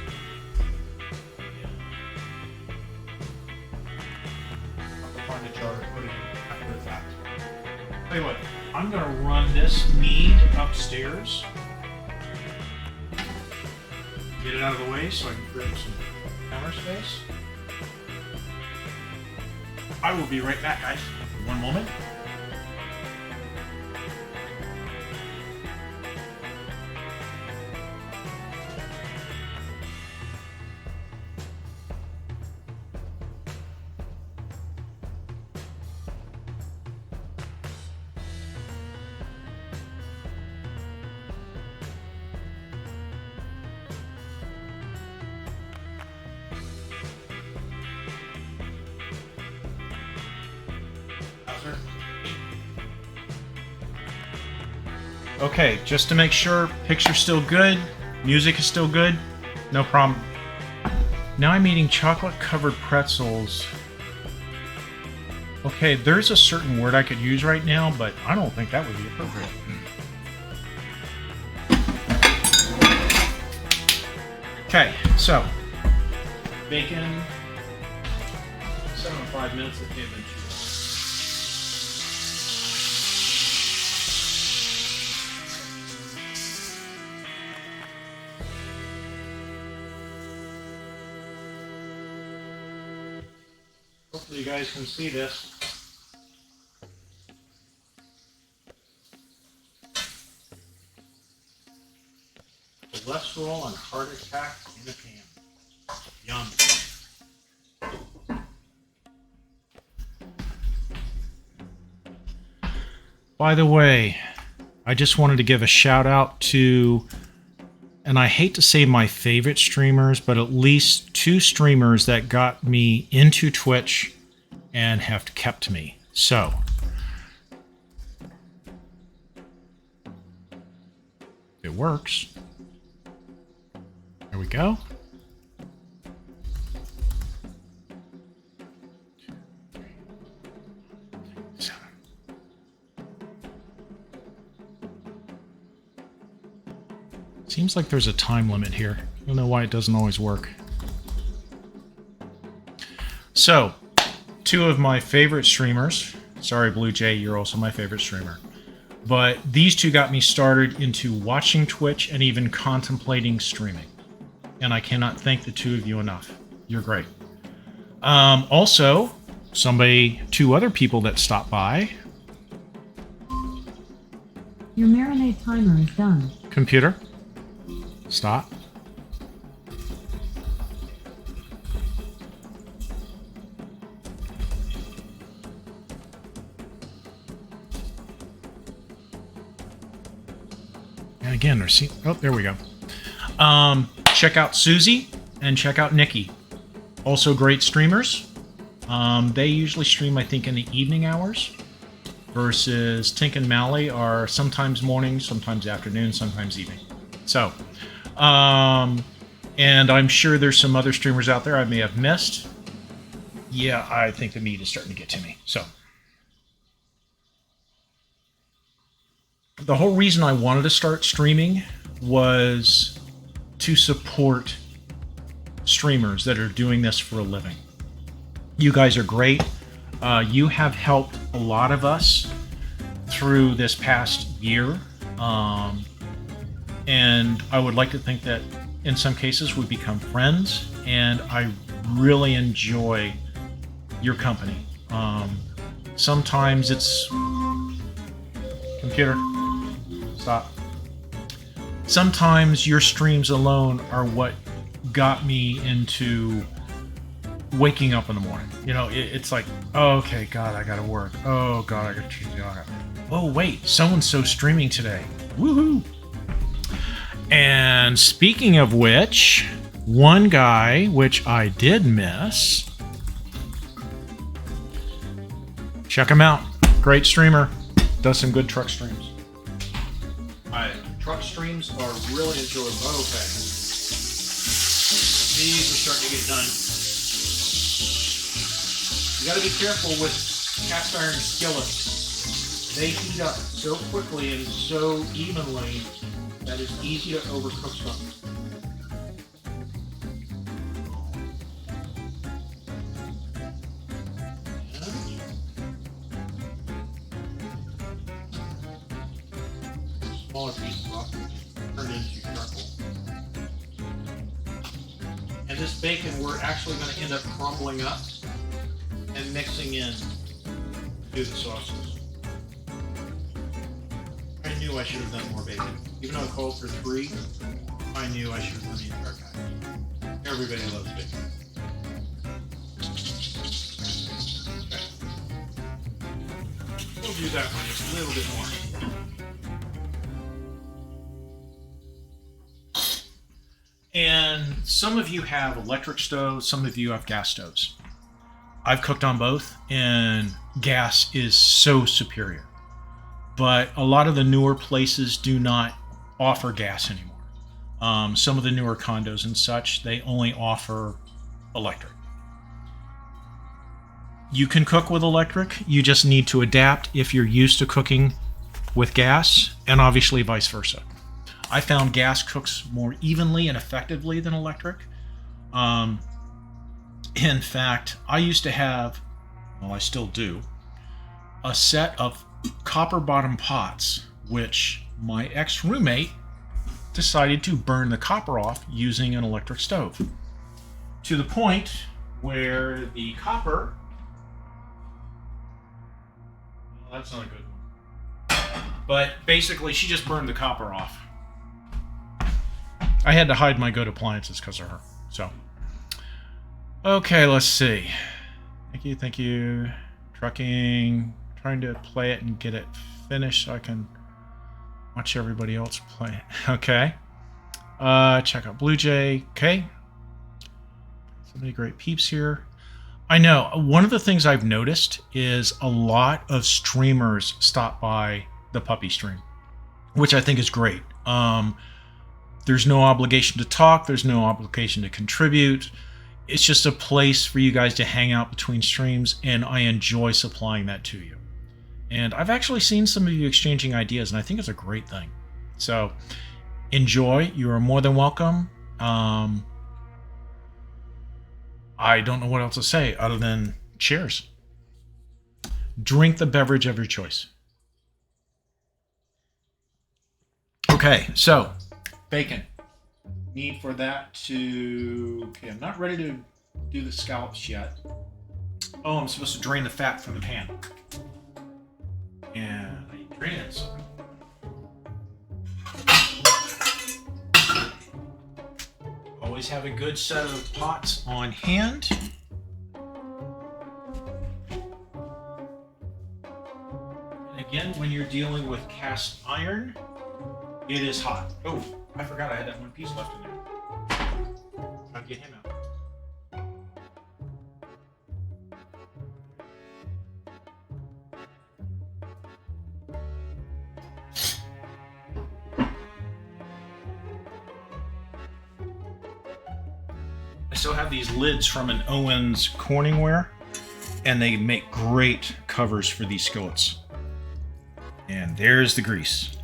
I'll find a jar to put in after the fact. Tell you what, I'm going to run this mead upstairs. Get it out of the way so I can grab some counter space. I will be right back, guys. One moment. Okay, just to make sure, picture's still good, music is still good, no problem. Now I'm eating chocolate-covered pretzels. Okay, there's a certain word I could use right now, but I don't think that would be appropriate. Okay, so, bacon, 7 to 5 minutes of bacon. Hopefully you guys can see this. Cholesterol and heart attack in a pan. Yum. By the way, I just wanted to give a shout out to, and I hate to say my favorite streamers, but at least 2 streamers that got me into Twitch and have kept me. So, it works. There we go. Seems like there's a time limit here. I don't know why it doesn't always work. So, 2 of my favorite streamers. Sorry, Blue Jay, you're also my favorite streamer. But these 2 got me started into watching Twitch and even contemplating streaming. And I cannot thank the 2 of you enough. You're great. Also, 2 other people that stopped by. Your marinade timer is done. Computer. Stop. And again, there we go. Check out Susie and check out Nikki. Also great streamers. They usually stream, I think, in the evening hours. Versus Tink and Mally are sometimes morning, sometimes afternoon, sometimes evening. So, and I'm sure there's some other streamers out there I may have missed. Yeah, I think the meat is starting to get to me. So, the whole reason I wanted to start streaming was to support streamers that are doing this for a living. You guys are great. You have helped a lot of us through this past year. And I would like to think that in some cases we've become friends, and I really enjoy your company. Sometimes it's... Computer, stop. Sometimes your streams alone are what got me into waking up in the morning. You know, it's like, oh, okay, God, I gotta work. Oh, God, I gotta... Oh, wait, so-and-so streaming today. Woohoo! And speaking of which, one guy, which I did miss, check him out. Great streamer. Does some good truck streams. Truck streams are really enjoyable. Okay. These are starting to get done. You gotta be careful with cast iron skillets. They heat up so quickly and so evenly that it's easy to overcook something. Smaller pieces off turned into charcoal. And this bacon we're actually going to end up crumbling up and mixing in to the sauces. I knew I should have done more bacon. Even though I called for 3, I knew I should have done the entire package. Everybody loves bacon. Okay. We'll do that one just a little bit more. And some of you have electric stoves, some of you have gas stoves. I've cooked on both, and gas is so superior. But a lot of the newer places do not offer gas anymore. Some of the newer condos and such, they only offer electric. You can cook with electric, you just need to adapt if you're used to cooking with gas, and obviously vice versa. I found gas cooks more evenly and effectively than electric. In fact, I used to have, well, I still do, a set of copper bottom pots, which my ex-roommate decided to burn the copper off using an electric stove. To the point where the copper, well, that's not a good one. But basically, she just burned the copper off. I had to hide my good appliances because of her. So, okay, let's see. Thank you. Trucking. Trying to play it and get it finished so I can watch everybody else play it. Okay. Check out Blue Jay. Okay. So many great peeps here. I know. One of the things I've noticed is a lot of streamers stop by the puppy stream, which I think is great. There's no obligation to talk. There's no obligation to contribute. It's just a place for you guys to hang out between streams, and I enjoy supplying that to you. And I've actually seen some of you exchanging ideas, and I think it's a great thing. So enjoy. You are more than welcome. I don't know what else to say other than cheers. Drink the beverage of your choice. Okay, so bacon. Need for that to... Okay, I'm not ready to do the scallops yet. Oh, I'm supposed to drain the fat from the pan. And I drain it. So. Always have a good set of pots on hand. And again, when you're dealing with cast iron, it is hot. Oh, I forgot I had that one piece left in there. I'll get him out. I still have these lids from an Owens Corningware. and they make great covers for these skillets. And there's the grease.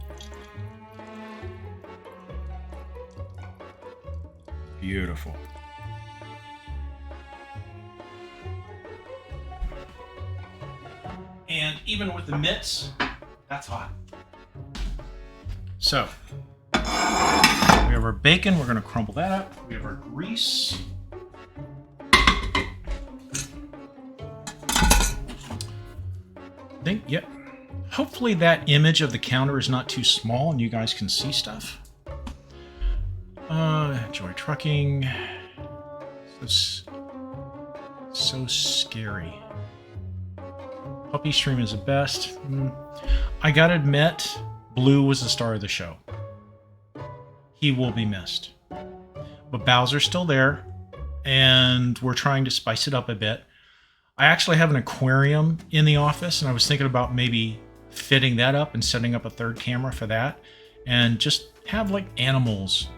Beautiful. And even with the mitts, that's hot. So, we have our bacon. We're going to crumble that up. We have our grease. Yep. Hopefully that image of the counter is not too small and you guys can see stuff. Enjoy trucking. So scary. Puppy Stream is the best. I gotta admit, Blue was the star of the show. He will be missed. But Bowser's still there, and we're trying to spice it up a bit. I actually have an aquarium in the office, and I was thinking about maybe fitting that up and setting up a third camera for that, and just have like animals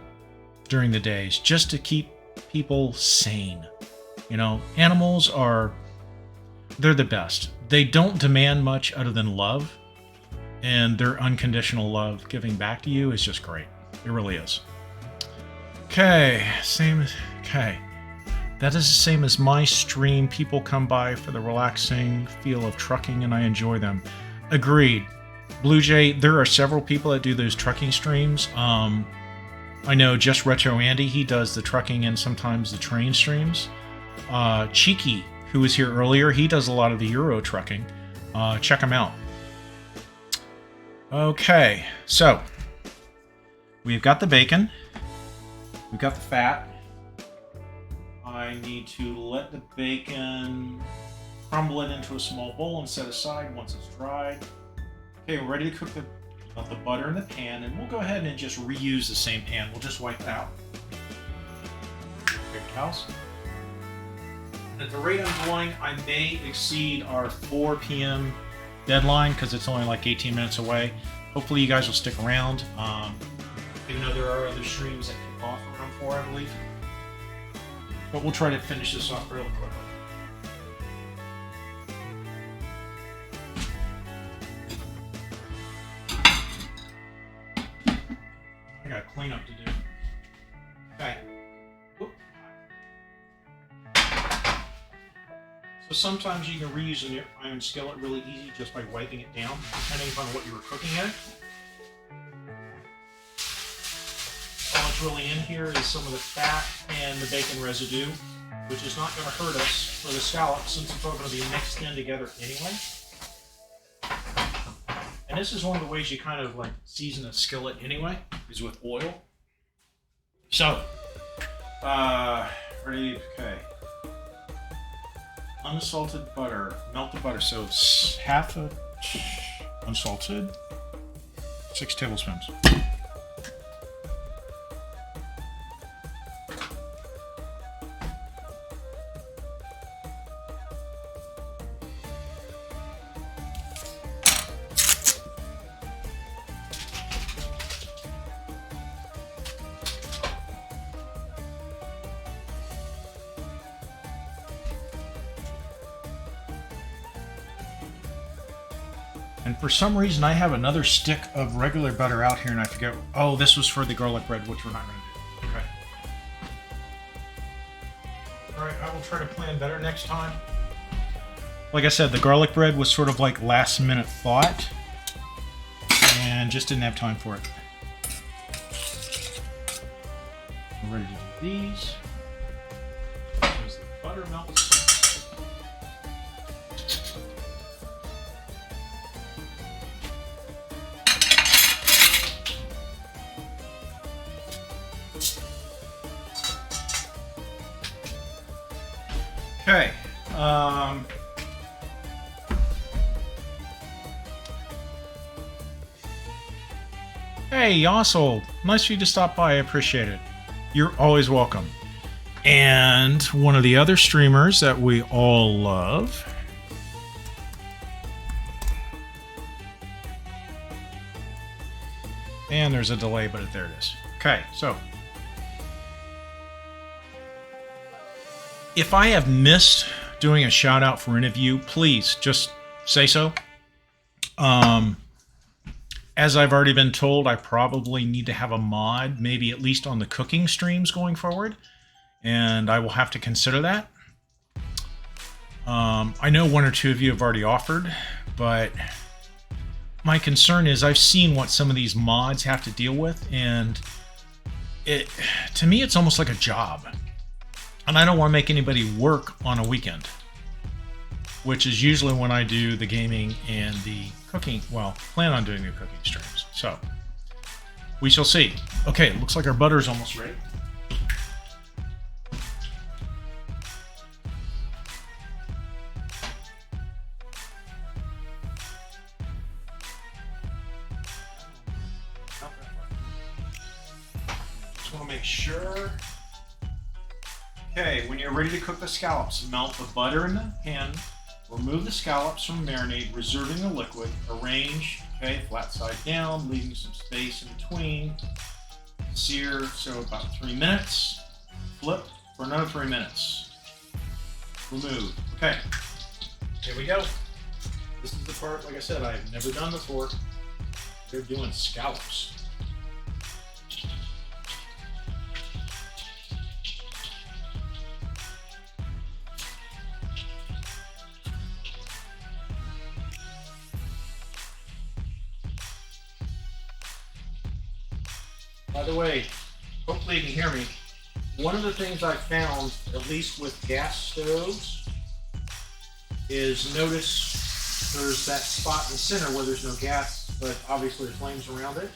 during the days, just to keep people sane. You know, animals they're the best. They don't demand much other than love, and their unconditional love giving back to you is just great. It really is. Okay, that is the same as my stream. People come by for the relaxing feel of trucking, and I enjoy them. Agreed. Blue Jay, there are several people that do those trucking streams. I know Just Retro Andy, he does the trucking and sometimes the train streams. Cheeky, who was here earlier, he does a lot of the Euro trucking. Check him out. Okay, so we've got the bacon. We've got the fat. I need to let the bacon crumble it into a small bowl and set aside once it's dried. Okay, we're ready to cook the butter in the pan, and we'll go ahead and just reuse the same pan. We'll just wipe it out. Paper towels. At the rate I'm going, I may exceed our 4 p.m. deadline because it's only like 18 minutes away. Hopefully you guys will stick around, even though there are other streams that kick off around 4, I believe. But we'll try to finish this off real quickly. I got cleanup to do. Okay. Whoop. So sometimes you can reuse an iron skillet really easy just by wiping it down, depending upon what you were cooking in. All that's really in here is some of the fat and the bacon residue, which is not going to hurt us for the scallops since it's all going to be mixed in together anyway. And this is one of the ways you kind of like season a skillet anyway, is with oil. So, ready, okay. Unsalted butter, melt the butter, so it's half a unsalted, 6 tablespoons. And for some reason, I have another stick of regular butter out here, and I forget. Oh, this was for the garlic bread, which we're not going to do. Okay. All right, I will try to plan better next time. Like I said, the garlic bread was sort of like last minute thought, and just didn't have time for it. I'm ready to do these. As the butter melts. Okay. Hey, Yossel. Nice for you to stop by. I appreciate it. You're always welcome. And one of the other streamers that we all love. And there's a delay, but there it is. Okay, so. If I have missed doing a shout out for any of you, please just say so. As I've already been told, I probably need to have a mod, maybe at least on the cooking streams going forward, and I will have to consider that. I know one or two of you have already offered, but my concern is I've seen what some of these mods have to deal with, and to me it's almost like a job. And I don't want to make anybody work on a weekend, which is usually when I do the gaming and the cooking. Well, plan on doing the cooking streams. So we shall see. Okay, looks like our butter's almost ready. Just want to make sure. Okay, when you're ready to cook the scallops, melt the butter in the pan, remove the scallops from marinade, reserving the liquid, arrange, okay, flat side down, leaving some space in between, sear, so about 3 minutes, flip for another 3 minutes, remove. Okay, here we go. This is the part, like I said, I've never done before. They're doing scallops. By the way, hopefully you can hear me. One of the things I've found, at least with gas stoves, is notice there's that spot in the center where there's no gas, but obviously the flames around it.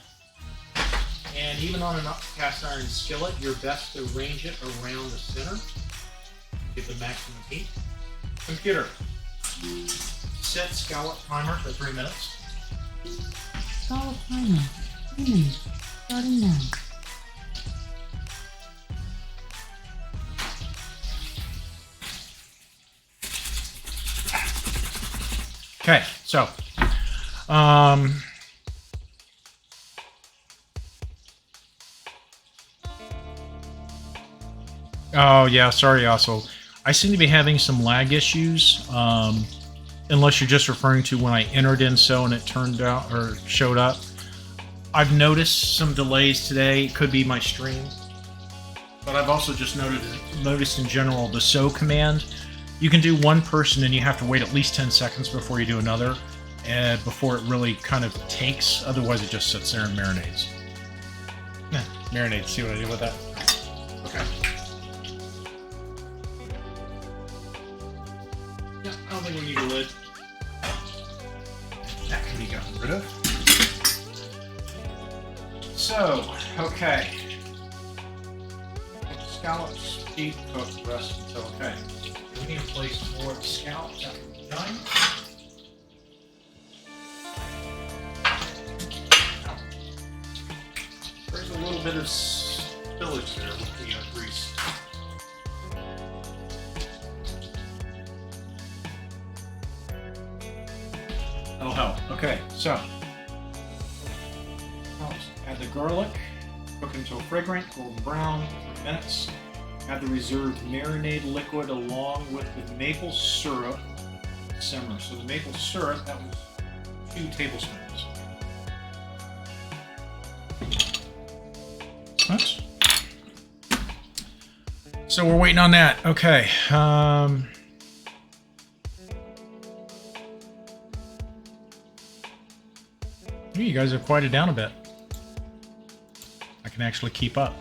And even on a cast iron skillet, you're best to arrange it around the center. Get the maximum heat. Computer, set scallop timer for 3 minutes. Scallop timer. 3 minutes. Starting now. Okay, so, oh yeah, sorry also. I seem to be having some lag issues, unless you're just referring to when I entered in so and it turned out or showed up. I've noticed some delays today. It could be my stream, but I've also just noticed in general the so command. You can do one person and you have to wait at least 10 seconds before you do another, and before it really kind of takes. Otherwise, it just sits there and marinades. Marinades. See what I did with that? Okay. Yeah, I don't think we need a lid. That can be gotten rid of. So, okay. Scallops, deep cook, rest until okay. We need a place for the scallops after we're done. There's a little bit of spillage there with the grease. That'll help. Okay, so. Add the garlic, cook until fragrant, golden brown, 3 minutes. Add the reserved marinade liquid along with the maple syrup. Simmer. So the maple syrup, that was 2 tablespoons. Oops. So we're waiting on that. Okay. You guys have quieted down a bit. I can actually keep up.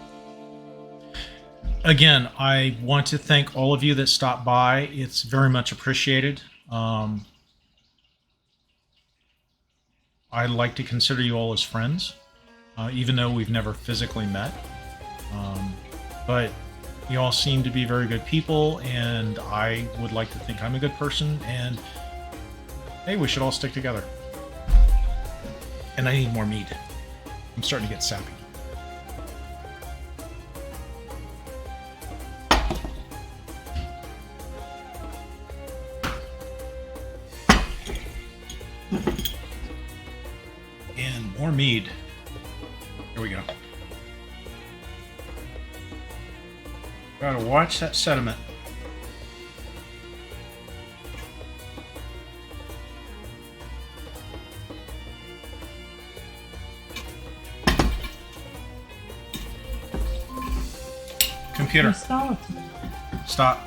Again, I want to thank all of you that stopped by. It's very much appreciated. I like to consider you all as friends, even though we've never physically met. But you all seem to be very good people, and I would like to think I'm a good person, and hey, we should all stick together. And I need more meat. I'm starting to get sappy. And more mead. Here we go. Gotta watch that sediment. Computer, Your scallop timer. stop.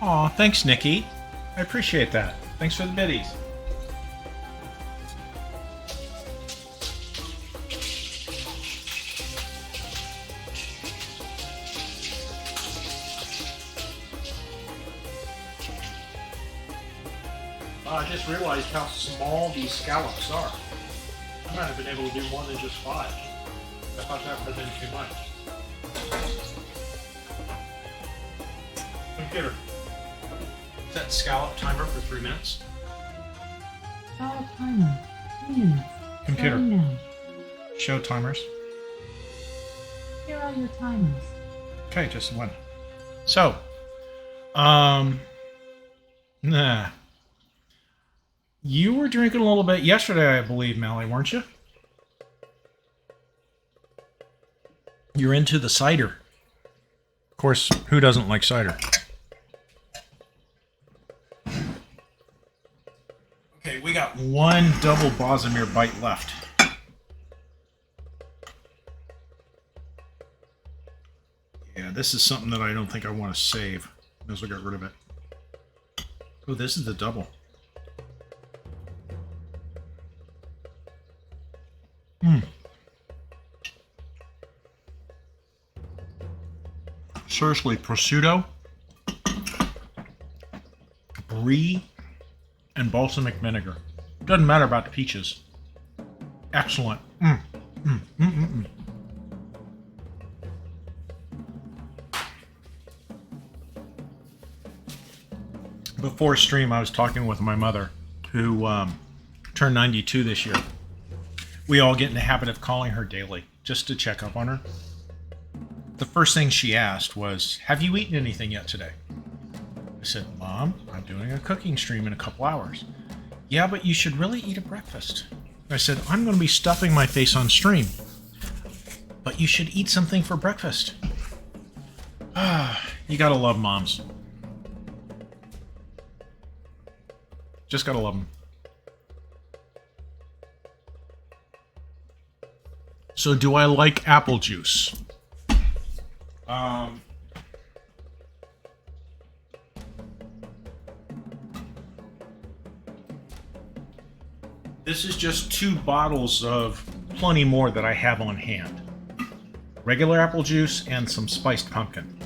Aw, thanks, Nikki. I appreciate that. Thanks for the biddies. I just realized how small these scallops are. I might have been able to do more than just 5. I thought that would have been too much. Computer, set scallop timer for 3 minutes. Scallop timer. 3 minutes. Computer, Starting now. show timers. Here are your timers. Okay, just one. So, nah. You were drinking a little bit yesterday, I believe, Mally, weren't you? You're into the cider. Of course, who doesn't like cider? Okay, we got one double Bosimir bite left. Yeah, this is something that I don't think I want to save. Might as well get rid of it. Oh, this is the double. Seriously, prosciutto, brie, and balsamic vinegar. Doesn't matter about the peaches. Excellent. Before stream, I was talking with my mother, who turned 92 this year. We all get in the habit of calling her daily, just to check up on her. The first thing she asked was, have you eaten anything yet today? I said, Mom, I'm doing a cooking stream in a couple hours. Yeah, but you should really eat a breakfast. I said, I'm going to be stuffing my face on stream. But you should eat something for breakfast. You gotta love moms. Just gotta love them. So do I like apple juice? This is just 2 bottles of plenty more that I have on hand. Regular apple juice and some spiced pumpkin.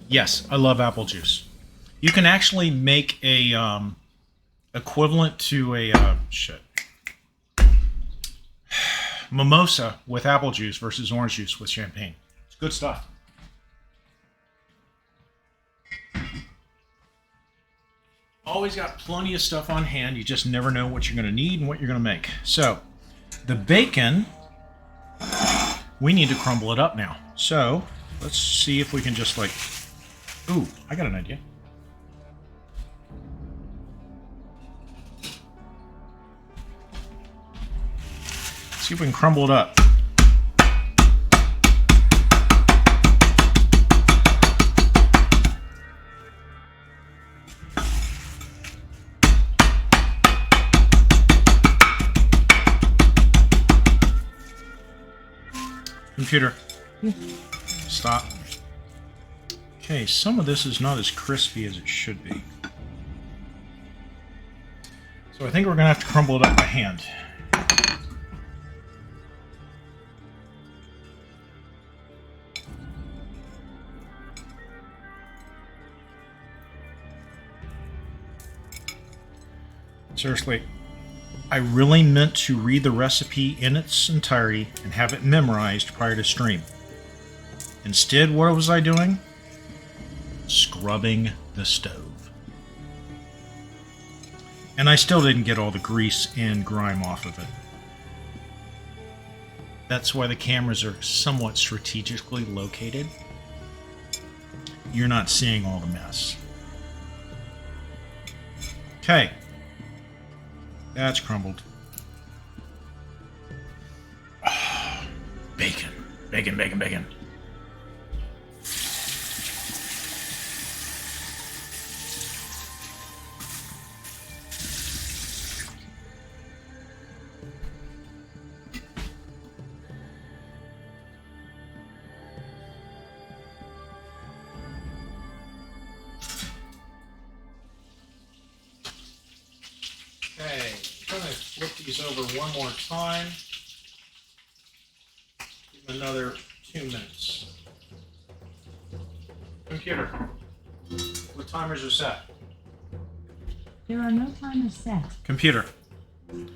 Yes, I love apple juice. You can actually make a equivalent to a mimosa with apple juice versus orange juice with champagne. It's good stuff. Always got plenty of stuff on hand. You just never know what you're going to need and what you're going to make. So, the bacon, we need to crumble it up now. So, let's see if we can just like... Ooh, I got an idea. See if we can crumble it up. Computer, stop. Okay, some of this is not as crispy as it should be. So I think we're going to have to crumble it up by hand. Seriously, I really meant to read the recipe in its entirety and have it memorized prior to stream. Instead, what was I doing? Scrubbing the stove. And I still didn't get all the grease and grime off of it. That's why the cameras are somewhat strategically located. You're not seeing all the mess. Okay. That's crumbled. Bacon. Bacon, bacon, bacon. these over one more time. Give them another 2 minutes. Computer, the timers are set. There are no timers set. Computer,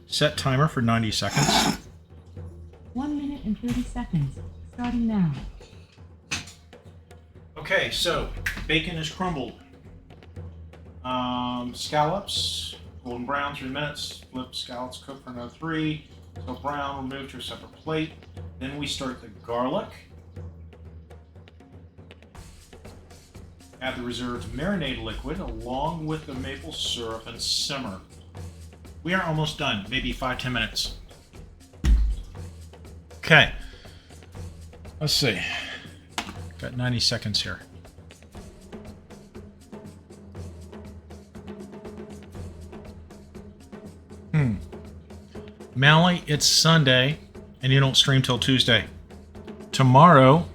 set timer for 90 seconds. 1 minute and 30 seconds, starting now. Okay, so bacon is crumbled. Scallops, golden brown, 3 minutes. Flip scallops, cook for another 3. So brown, remove to a separate plate. Then we start the garlic. Add the reserved marinade liquid along with the maple syrup and simmer. We are almost done, maybe 5-10 minutes. Okay. Let's see. Got 90 seconds here. Mally, it's Sunday, and you don't stream till Tuesday. Tomorrow,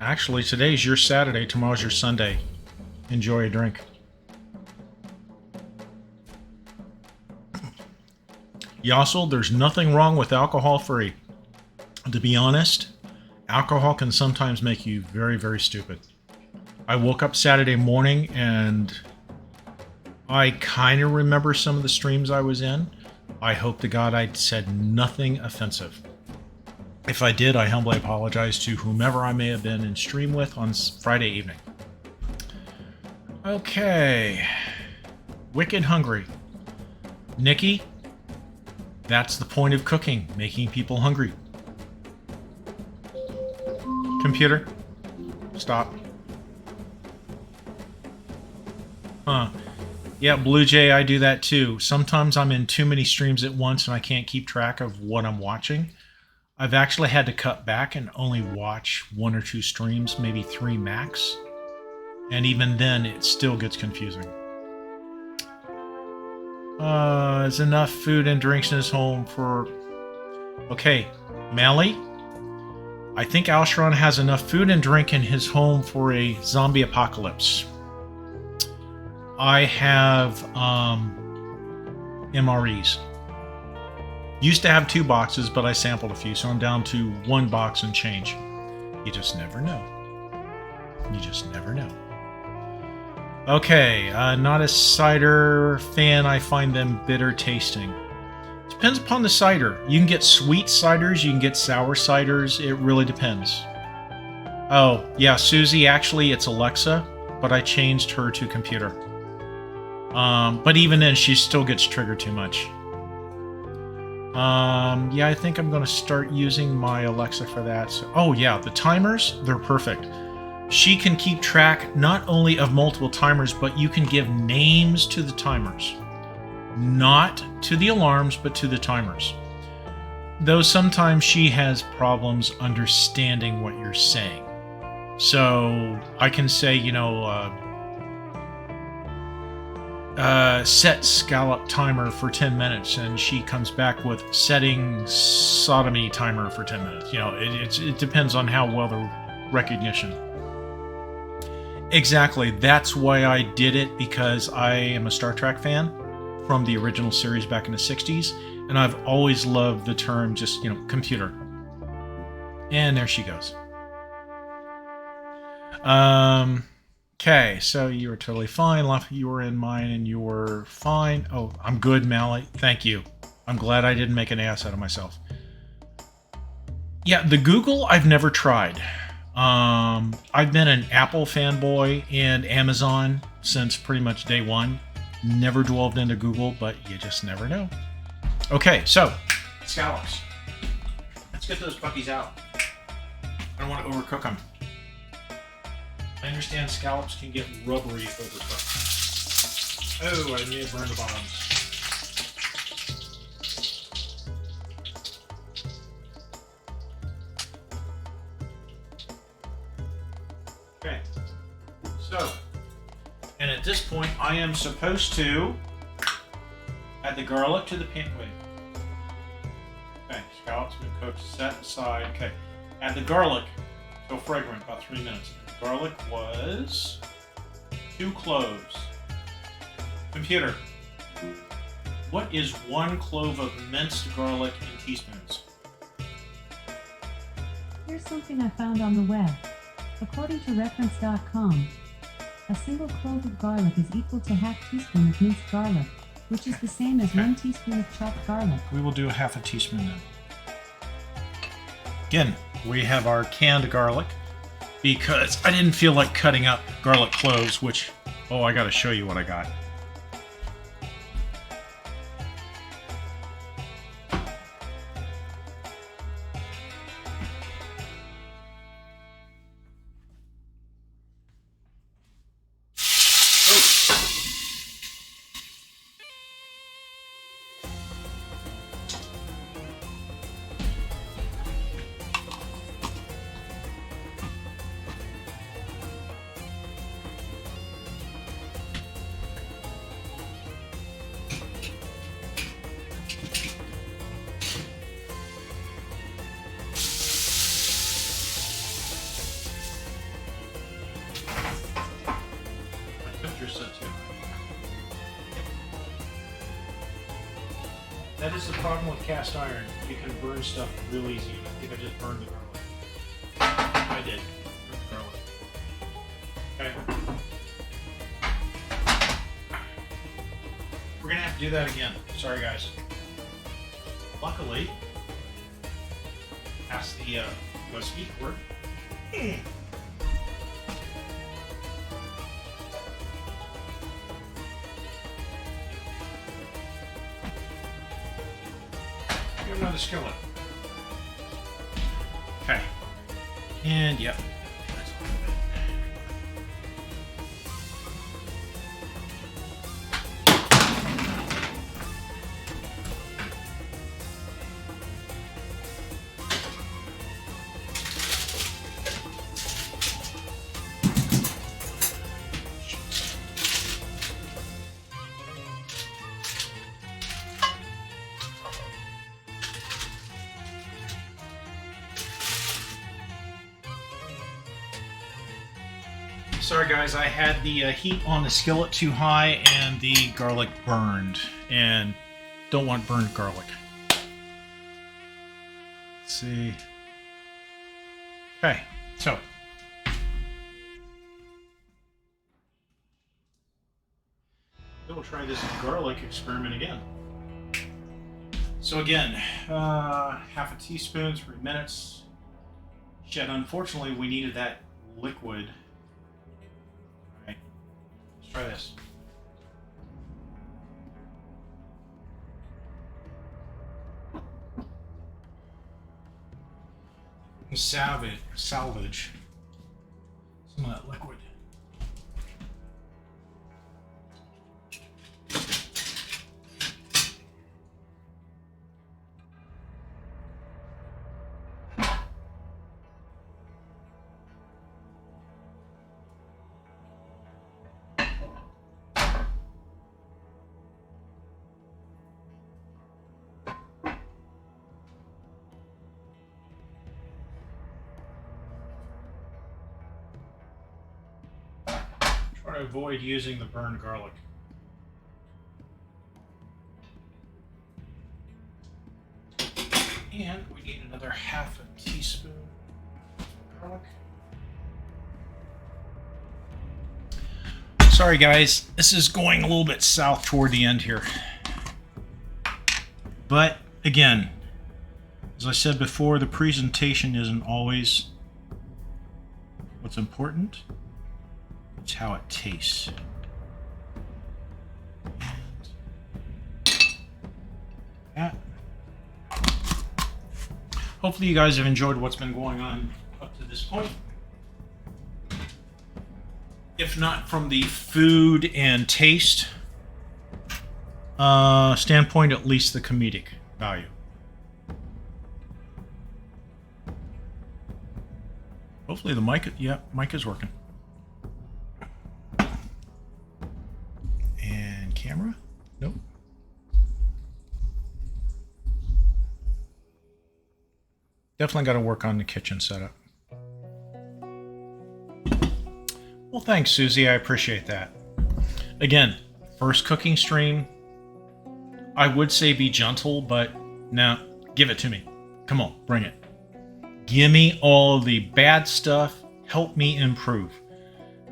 actually, today's your Saturday, tomorrow's your Sunday. Enjoy a drink. Yossel, there's nothing wrong with alcohol-free. To be honest, alcohol can sometimes make you very, very stupid. I woke up Saturday morning and I kind of remember some of the streams I was in. I hope to God I said nothing offensive. If I did, I humbly apologize to whomever I may have been in stream with on Friday evening. Okay. Wicked hungry. Nikki, that's the point of cooking, making people hungry. Computer, stop. Huh. Yeah, Blue Jay, I do that too. Sometimes I'm in too many streams at once and I can't keep track of what I'm watching. I've actually had to cut back and only watch 1 or 2 streams, maybe 3 max. And even then, it still gets confusing. Is enough food and drinks in his home for... Okay, Mally, I think Alshron has enough food and drink in his home for a zombie apocalypse. I have MREs. Used to have 2 boxes, but I sampled a few, so I'm down to 1 box and change. You just never know. You just never know. Okay, not a cider fan. I find them bitter tasting. Depends upon the cider. You can get sweet ciders, you can get sour ciders. It really depends. Oh, yeah, Susie, actually it's Alexa, but I changed her to computer. But even then, she still gets triggered too much. Yeah, I think I'm going to start using my Alexa for that. So, oh yeah, the timers, they're perfect. She can keep track not only of multiple timers, but you can give names to the timers. Not to the alarms, but to the timers. Though sometimes she has problems understanding what you're saying. So I can say, you know, set scallop timer for 10 minutes, and she comes back with setting sodomy timer for 10 minutes. You know, it depends on how well the recognition. Exactly. That's why I did it, because I am a Star Trek fan from the original series back in the 60s, and I've always loved the term just, you know, computer. And there she goes. Okay, so you were totally fine. You were in mine and you were fine. Oh, I'm good, Mally. Thank you. I'm glad I didn't make an ass out of myself. Yeah, the Google I've never tried. I've been an Apple fanboy and Amazon since pretty much day one. Never delved into Google, but you just never know. Okay, so scallops. Let's get those puppies out. I don't want to overcook them. I understand scallops can get rubbery if overcooked. Oh, I may have burned the bottoms. Okay. So, and at this point, I am supposed to add the garlic to the pan. Wait. Okay, scallops been cooked, set aside. Okay, add the garlic till fragrant, about 3 minutes. Garlic was 2 cloves. Computer, What is 1 clove of minced garlic in teaspoons? Here's something I found on the web. According to reference.com, a single clove of garlic is equal to half teaspoon of minced garlic, which is the same as 1 teaspoon of chopped garlic. We will do a half a teaspoon then. Again, we have our canned garlic because I didn't feel like cutting up garlic cloves, which, oh, I got to show you what I got. That is the problem with cast iron. You can burn stuff real easy. I think I just burned the garlic. I did. Burned the garlic. Okay. We're gonna have to do that again. Sorry, guys. Luckily, past the USB cord. Another skillet. Okay. And yep. That's all of it. Sorry guys, I had the heat on the skillet too high and the garlic burned, and don't want burned garlic. Let's see. Okay, so we'll try this garlic experiment again. So again, half a teaspoon, 3 minutes. Shit, unfortunately we needed that liquid. Let's try this. Salvage some of that liquid. Try to avoid using the burned garlic. And we need another half a teaspoon of garlic. Sorry guys, this is going a little bit south toward the end here. But again, as I said before, the presentation isn't always what's important. It's how it tastes. That. Hopefully you guys have enjoyed what's been going on up to this point. If not from the food and taste standpoint, at least the comedic value. Hopefully the mic, yeah, mic is working. And camera? Nope. Definitely got to work on the kitchen setup. Well, thanks, Susie. I appreciate that. Again, first cooking stream. I would say be gentle, but now give it to me. Come on, bring it. Give me all the bad stuff. Help me improve.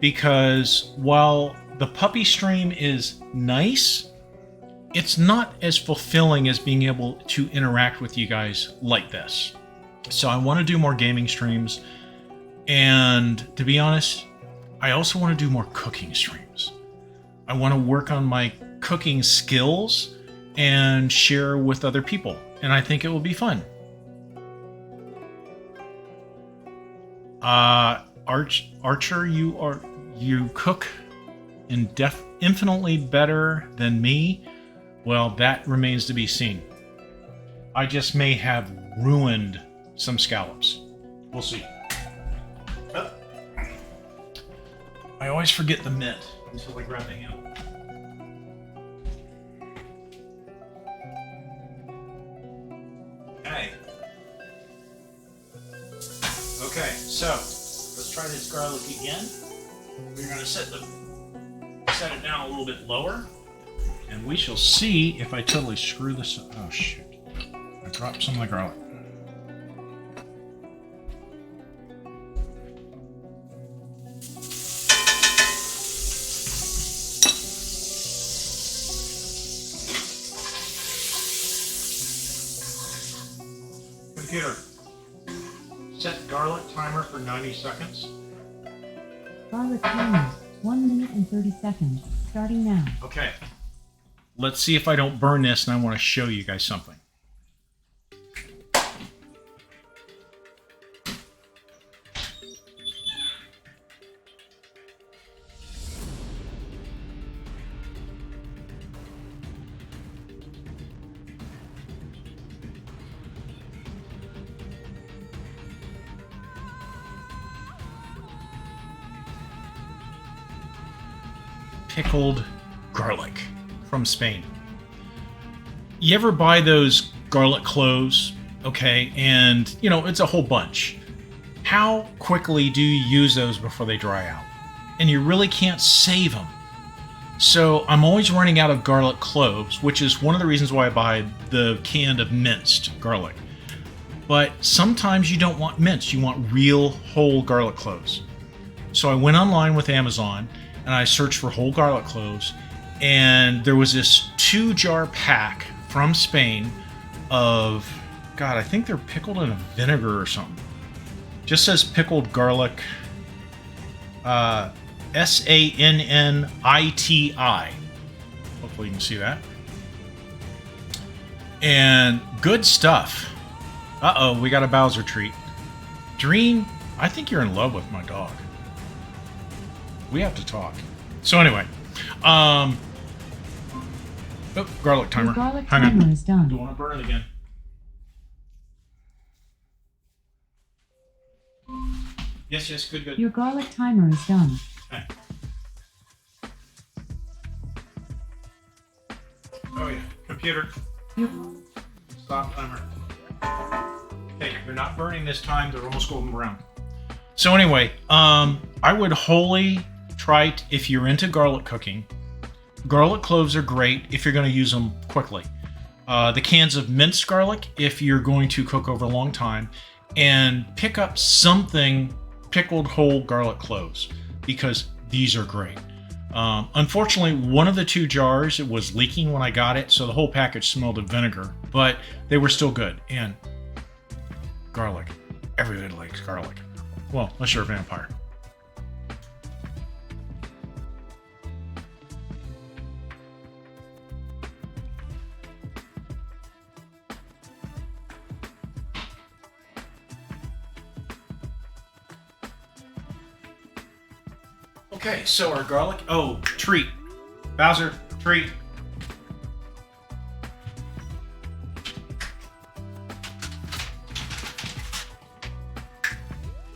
Because while the puppy stream is nice, it's not as fulfilling as being able to interact with you guys like this. So I want to do more gaming streams. And to be honest, I also want to do more cooking streams. I want to work on my cooking skills and share with other people. And I think it will be fun. Archer, you cook infinitely better than me. Well, that remains to be seen. I just may have ruined some scallops. We'll see. I always forget the mitt until I grab the handle. Okay, so let's try this garlic again. We're going to set it down a little bit lower, and we shall see if I totally screw this up. Oh shoot! I dropped some of the garlic. Computer, set garlic timer for 90 seconds. Garlic timer, 1 minute and 30 seconds, starting now. Okay. Let's see if I don't burn this, and I want to show you guys something. Pickled garlic from Spain. You ever buy those garlic cloves? Okay, and you know, it's a whole bunch. How quickly do you use those before they dry out? And you really can't save them. So I'm always running out of garlic cloves, which is one of the reasons why I buy the can of minced garlic. But sometimes you don't want minced, you want real whole garlic cloves. So I went online with Amazon and I searched for whole garlic cloves, and there was this 2-jar pack from Spain of, God, I think they're pickled in a vinegar or something. Just says pickled garlic, SANNITI. Hopefully you can see that. And good stuff. Uh-oh, we got a Bowser treat. Dream, I think you're in love with my dog. We have to talk. So anyway, oh, garlic timer. Your garlic Hang timer on. is done. Don't want to burn it again. Yes, good. Your garlic timer is done. Okay. Oh yeah, computer. Your, Stop timer. Okay, they're not burning this time. They're almost golden brown. So anyway, I would wholly try if you're into garlic cooking. Garlic cloves are great if you're going to use them quickly. The cans of minced garlic if you're going to cook over a long time, and pick up something pickled whole garlic cloves because these are great. Unfortunately, one of the 2 jars, it was leaking when I got it, so the whole package smelled of vinegar, but they were still good. And garlic, everybody likes garlic. Well, unless you're a vampire. Okay, so our garlic. Oh, treat. Bowser, treat.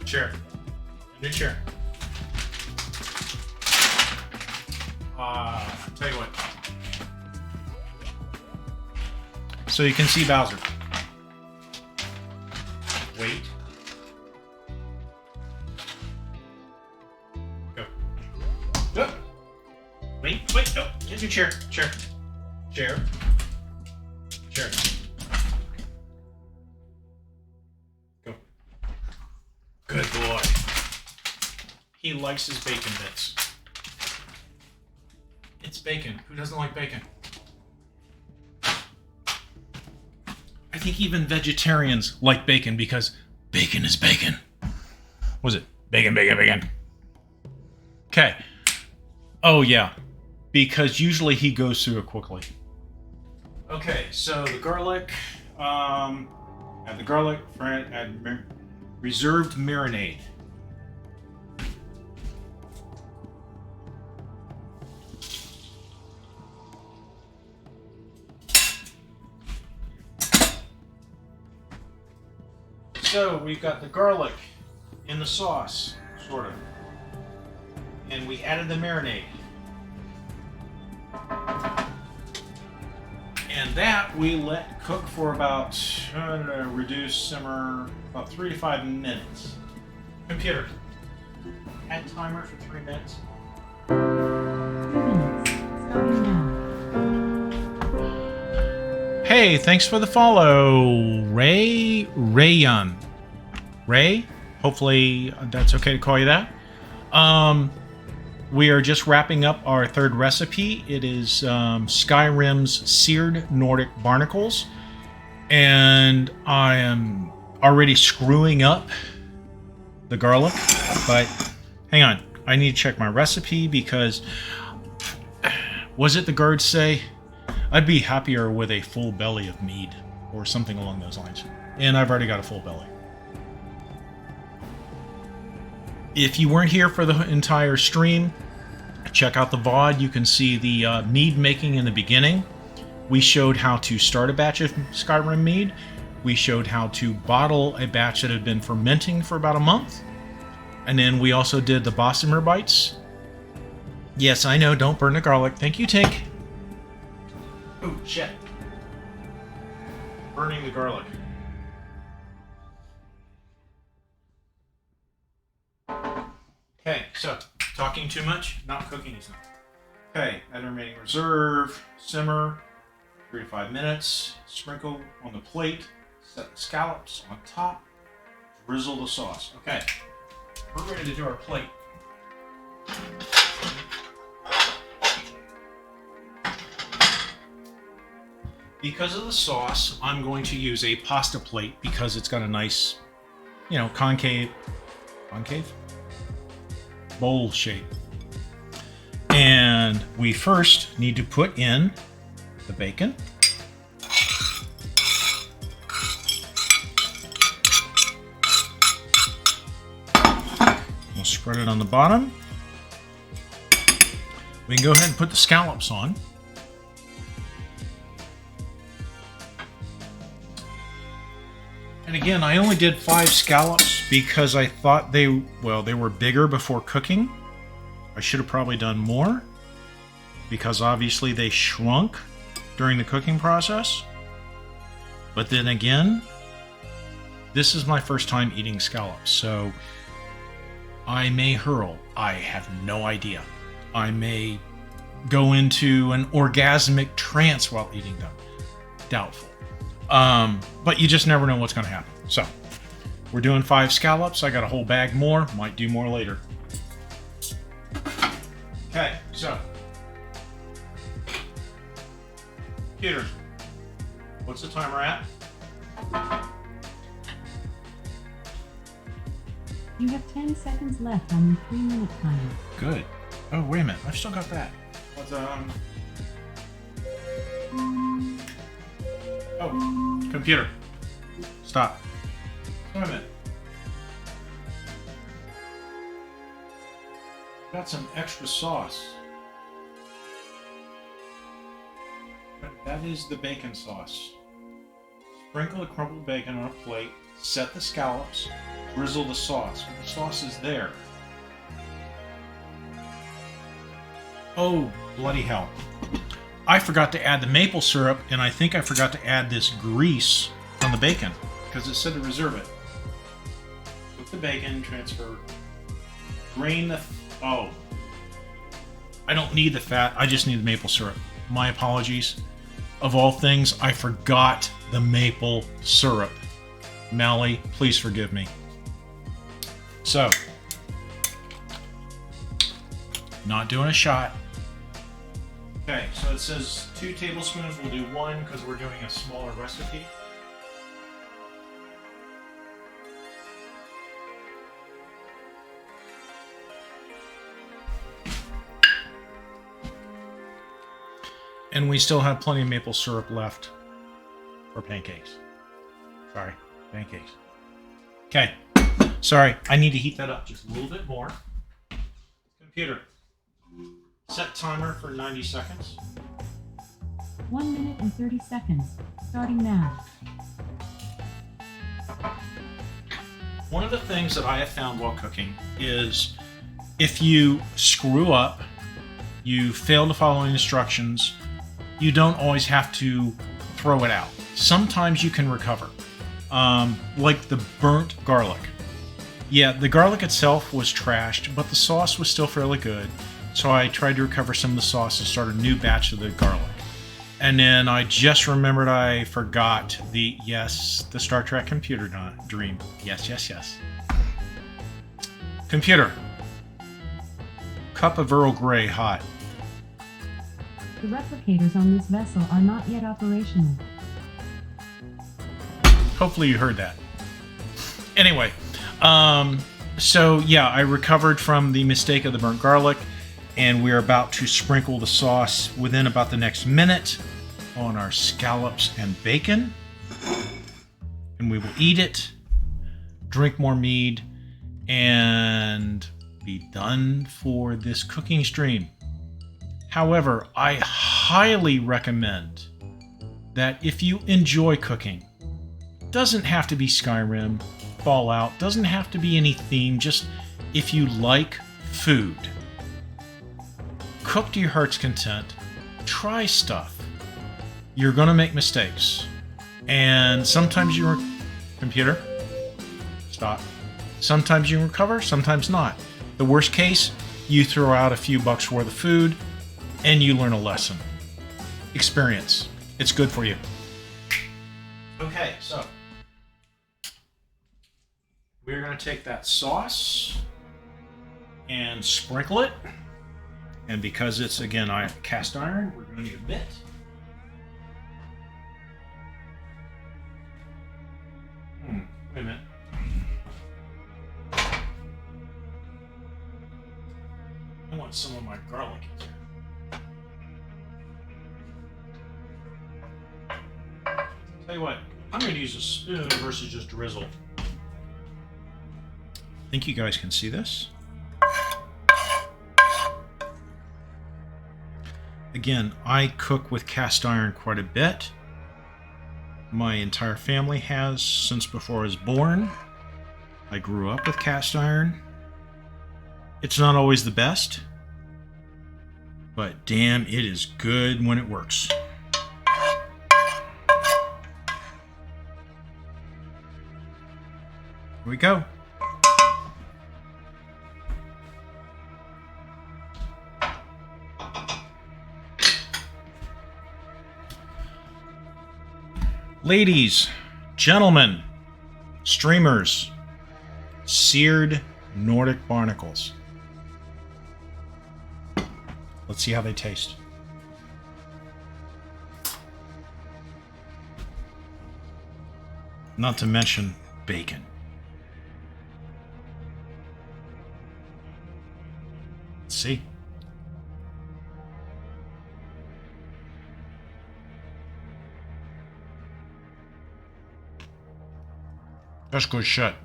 Chair. New chair. Tell you what. So you can see Bowser. Wait. Go. Go. Wait. Go. Get your chair. Chair. Good boy. He likes his bacon bits. It's bacon. Who doesn't like bacon? I think even vegetarians like bacon because bacon is bacon. What was it? Bacon, bacon, bacon. Okay. Oh, yeah. Because usually he goes through it quickly. Okay, so the garlic. Add the garlic. Add reserved marinade. So we've got the garlic in the sauce, sort of. And we added the marinade. And that we let cook for about, reduce, simmer, about 3 to 5 minutes. Computer, add timer for 3 minutes. 3 minutes. Starting now. Hey, thanks for the follow, Rayan. Ray? Hopefully that's okay to call you that. We are just wrapping up our third recipe. It is Skyrim's Seared Nordic Barnacles. And I am already screwing up the garlic. But hang on. I need to check my recipe because... Was it the guards say? I'd be happier with a full belly of mead. Or something along those lines. And I've already got a full belly. If you weren't here for the entire stream, check out the VOD. You can see the mead making in the beginning. We showed how to start a batch of Skyrim mead. We showed how to bottle a batch that had been fermenting for about a month. And then we also did the Bossamer bites. Yes, I know, don't burn the garlic. Thank you, Tink. Oh, shit. Burning the garlic. Okay, so, talking too much, not cooking is not. Okay, add remaining reserve, simmer, 3 to 5 minutes, sprinkle on the plate, set the scallops on top, drizzle the sauce. Okay, we're ready to do our plate. Because of the sauce, I'm going to use a pasta plate because it's got a nice, concave bowl shape. And we first need to put in the bacon. We'll spread it on the bottom. We can go ahead and put the scallops on. And again, I only did 5 scallops because I thought they were bigger before cooking. I should have probably done more because obviously they shrunk during the cooking process. But then again, this is my first time eating scallops, so I may hurl. I have no idea. I may go into an orgasmic trance while eating them. Doubtful. But you just never know what's going to happen. So, we're doing 5 scallops. I got a whole bag more. Might do more later. Okay, so. Peter, what's the timer at? You have 10 seconds left on your 3-minute timer. Good. Oh, wait a minute. I've still got that. What's, Oh, computer. Stop. Wait a minute. Got some extra sauce. That is the bacon sauce. Sprinkle the crumbled bacon on a plate, set the scallops, drizzle the sauce. The sauce is there. Oh, bloody hell. I forgot to add the maple syrup, and I think I forgot to add this grease from the bacon, because it said to reserve it. Cook the bacon, transfer, drain the... Oh. I don't need the fat, I just need the maple syrup. My apologies. Of all things, I forgot the maple syrup. Mally, please forgive me. So, not doing a shot. Okay, so it says 2 tablespoons. We'll do 1 because we're doing a smaller recipe. And we still have plenty of maple syrup left for pancakes. Sorry, pancakes. Okay, sorry, I need to heat that up just a little bit more. Computer, set timer for 90 seconds. 1 minute and 30 seconds, starting now. One of the things that I have found while cooking is if you screw up, you fail to follow instructions, you don't always have to throw it out. Sometimes you can recover. Like the burnt garlic. Yeah, the garlic itself was trashed, but the sauce was still fairly good. So I tried to recover some of the sauce and start a new batch of the garlic. And then I just remembered I forgot the Star Trek computer dream. Yes. Computer. Cup of Earl Grey hot. The replicators on this vessel are not yet operational. Hopefully you heard that. Anyway, so yeah, I recovered from the mistake of the burnt garlic, and we're about to sprinkle the sauce within about the next minute on our scallops and bacon. And we will eat it, drink more mead, and be done for this cooking stream. However, I highly recommend that if you enjoy cooking, doesn't have to be Skyrim, Fallout, doesn't have to be any theme, just if you like food, cook to your heart's content, try stuff. You're gonna make mistakes. And sometimes computer, stop. Sometimes you recover, sometimes not. The worst case, you throw out a few bucks worth of food and you learn a lesson. Experience. It's good for you. Okay, so we're going to take that sauce and sprinkle it. And because it's, again, cast iron, we're going to need a bit. Wait a minute. I want some of my garlic in here. Tell you what, I'm going to use a spoon versus just drizzle. I think you guys can see this. Again, I cook with cast iron quite a bit. My entire family has since before I was born. I grew up with cast iron. It's not always the best, but damn, it is good when it works. Here we go. Ladies, gentlemen, streamers, seared Nordic barnacles. Let's see how they taste. Not to mention bacon. Let's see. That's good shit.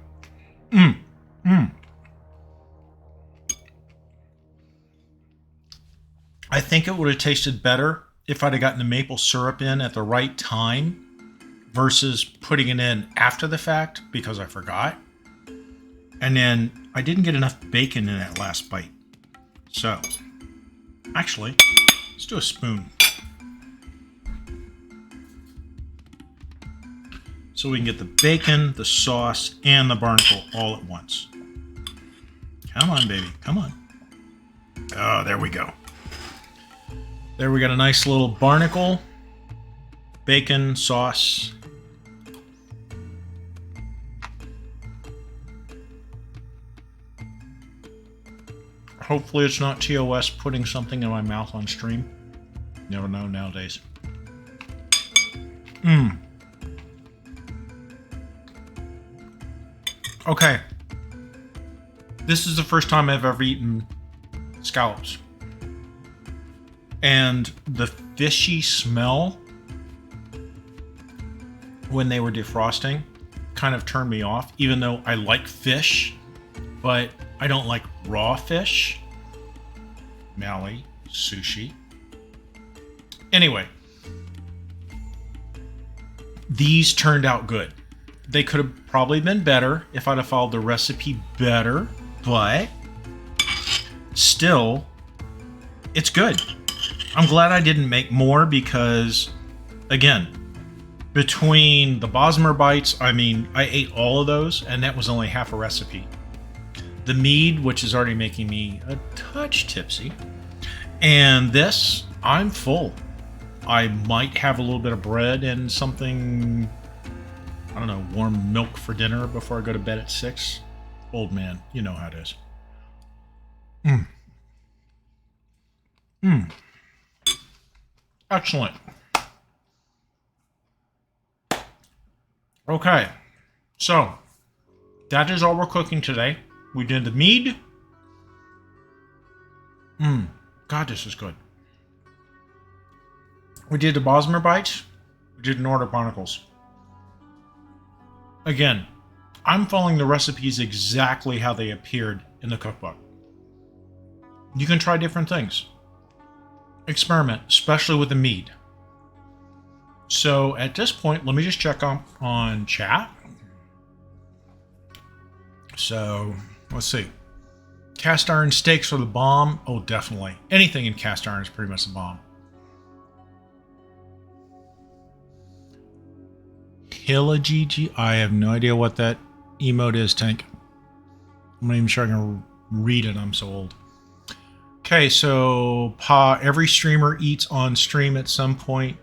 I think it would have tasted better if I'd have gotten the maple syrup in at the right time versus putting it in after the fact because I forgot. And then I didn't get enough bacon in that last bite. So, actually, let's do a spoon. So we can get the bacon, the sauce, and the barnacle all at once. Come on, baby. Come on. Oh, there we go. There we got a nice little barnacle, bacon, sauce. Hopefully it's not TOS putting something in my mouth on stream. Never know nowadays. Okay. This is the first time I've ever eaten scallops. And the fishy smell when they were defrosting kind of turned me off, even though I like fish, but I don't like raw fish. Mally, sushi. Anyway, these turned out good. They could have probably been better if I'd have followed the recipe better, but still, it's good. I'm glad I didn't make more because, again, between the Bosmer bites, I mean, I ate all of those, and that was only half a recipe. The mead, which is already making me a touch tipsy, and this, I'm full. I might have a little bit of bread and something, I don't know, warm milk for dinner before I go to bed at 6. Old man, you know how it is. Excellent. Okay, so that is all we're cooking today. We did the mead. God, this is good. We did the Bosmer bites. We did Nordic barnacles. Again, I'm following the recipes exactly how they appeared in the cookbook. You can try different things. Experiment, especially with the mead. So at this point, let me just check on chat. So let's see. Cast iron steaks are the bomb. Oh, definitely. Anything in cast iron is pretty much a bomb. Hilla GG. I have no idea what that emote is, Tank. I'm not even sure I can read it. I'm so old. Okay, so every streamer eats on stream at some point,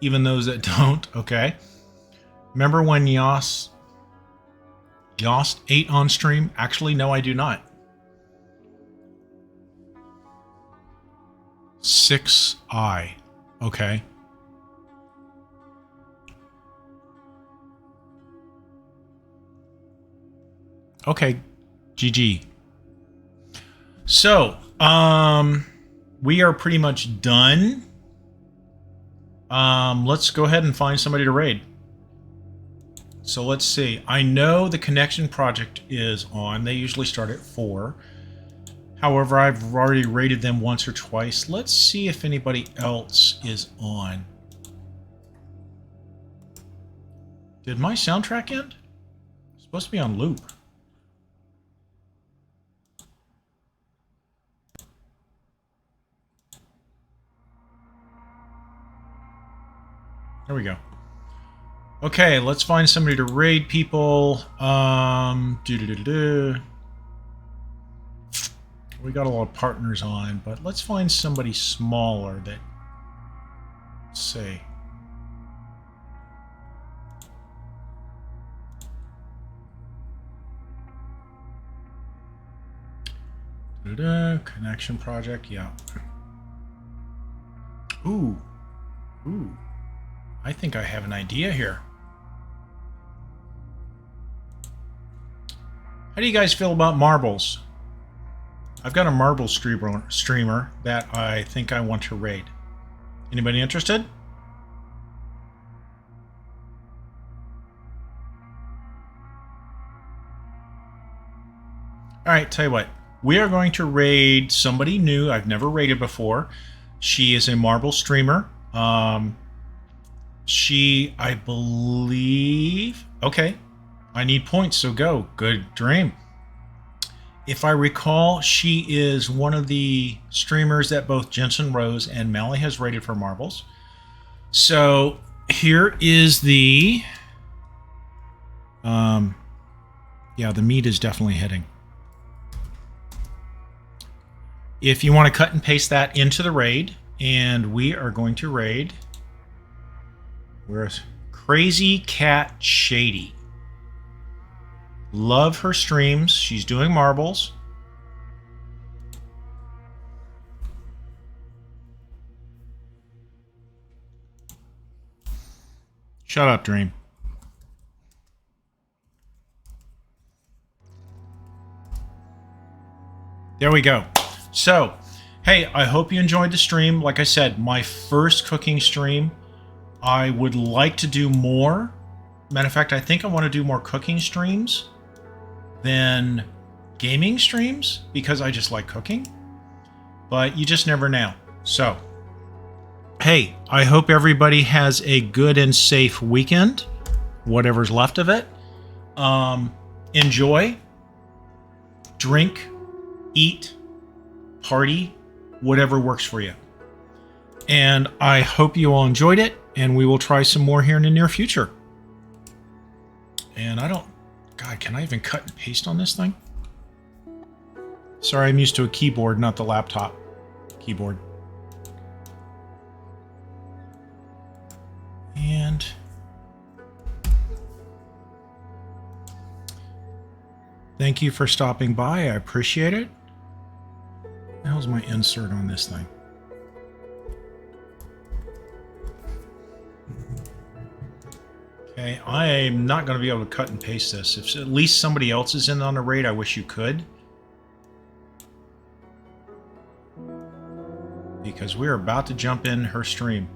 even those that don't. Okay. Remember when Yost ate on stream? Actually, no, I do not. 6i. Okay. Okay, GG. So, we are pretty much done. Let's go ahead and find somebody to raid. So let's see. I know the Connection Project is on. They usually start at 4. However, I've already raided them once or twice. Let's see if anybody else is on. Did my soundtrack end? It's supposed to be on loop. There we go. Okay, let's find somebody to raid people. We got a lot of partners on, but let's find somebody smaller that, let's see. Connection Project, yeah. Ooh. I think I have an idea here. How do you guys feel about marbles? I've got a marble streamer that I think I want to raid. Anybody interested? Alright, tell you what. We are going to raid somebody new I've never raided before. She is a marble streamer. She, I believe... Okay. I need points, so go. Good dream. If I recall, she is one of the streamers that both Jensen Rose and Mally has rated for marbles. So, here is the... yeah, the meat is definitely hitting. If you want to cut and paste that into the raid, and we are going to raid... Where's Crazy Cat Shady? Love her streams. She's doing marbles. Shut up, Dream. There we go. So, hey, I hope you enjoyed the stream. Like I said, my first cooking stream. I would like to do more. Matter of fact, I think I want to do more cooking streams than gaming streams because I just like cooking. But you just never know. So, hey, I hope everybody has a good and safe weekend, whatever's left of it. Enjoy, drink, eat, party, whatever works for you. And I hope you all enjoyed it, and we will try some more here in the near future. And God, can I even cut and paste on this thing? Sorry, I'm used to a keyboard, not the laptop keyboard. And thank you for stopping by. I appreciate it. What the hell's my insert on this thing? Okay, I am not going to be able to cut and paste this. If at least somebody else is in on the raid, I wish you could. Because we're about to jump in her stream.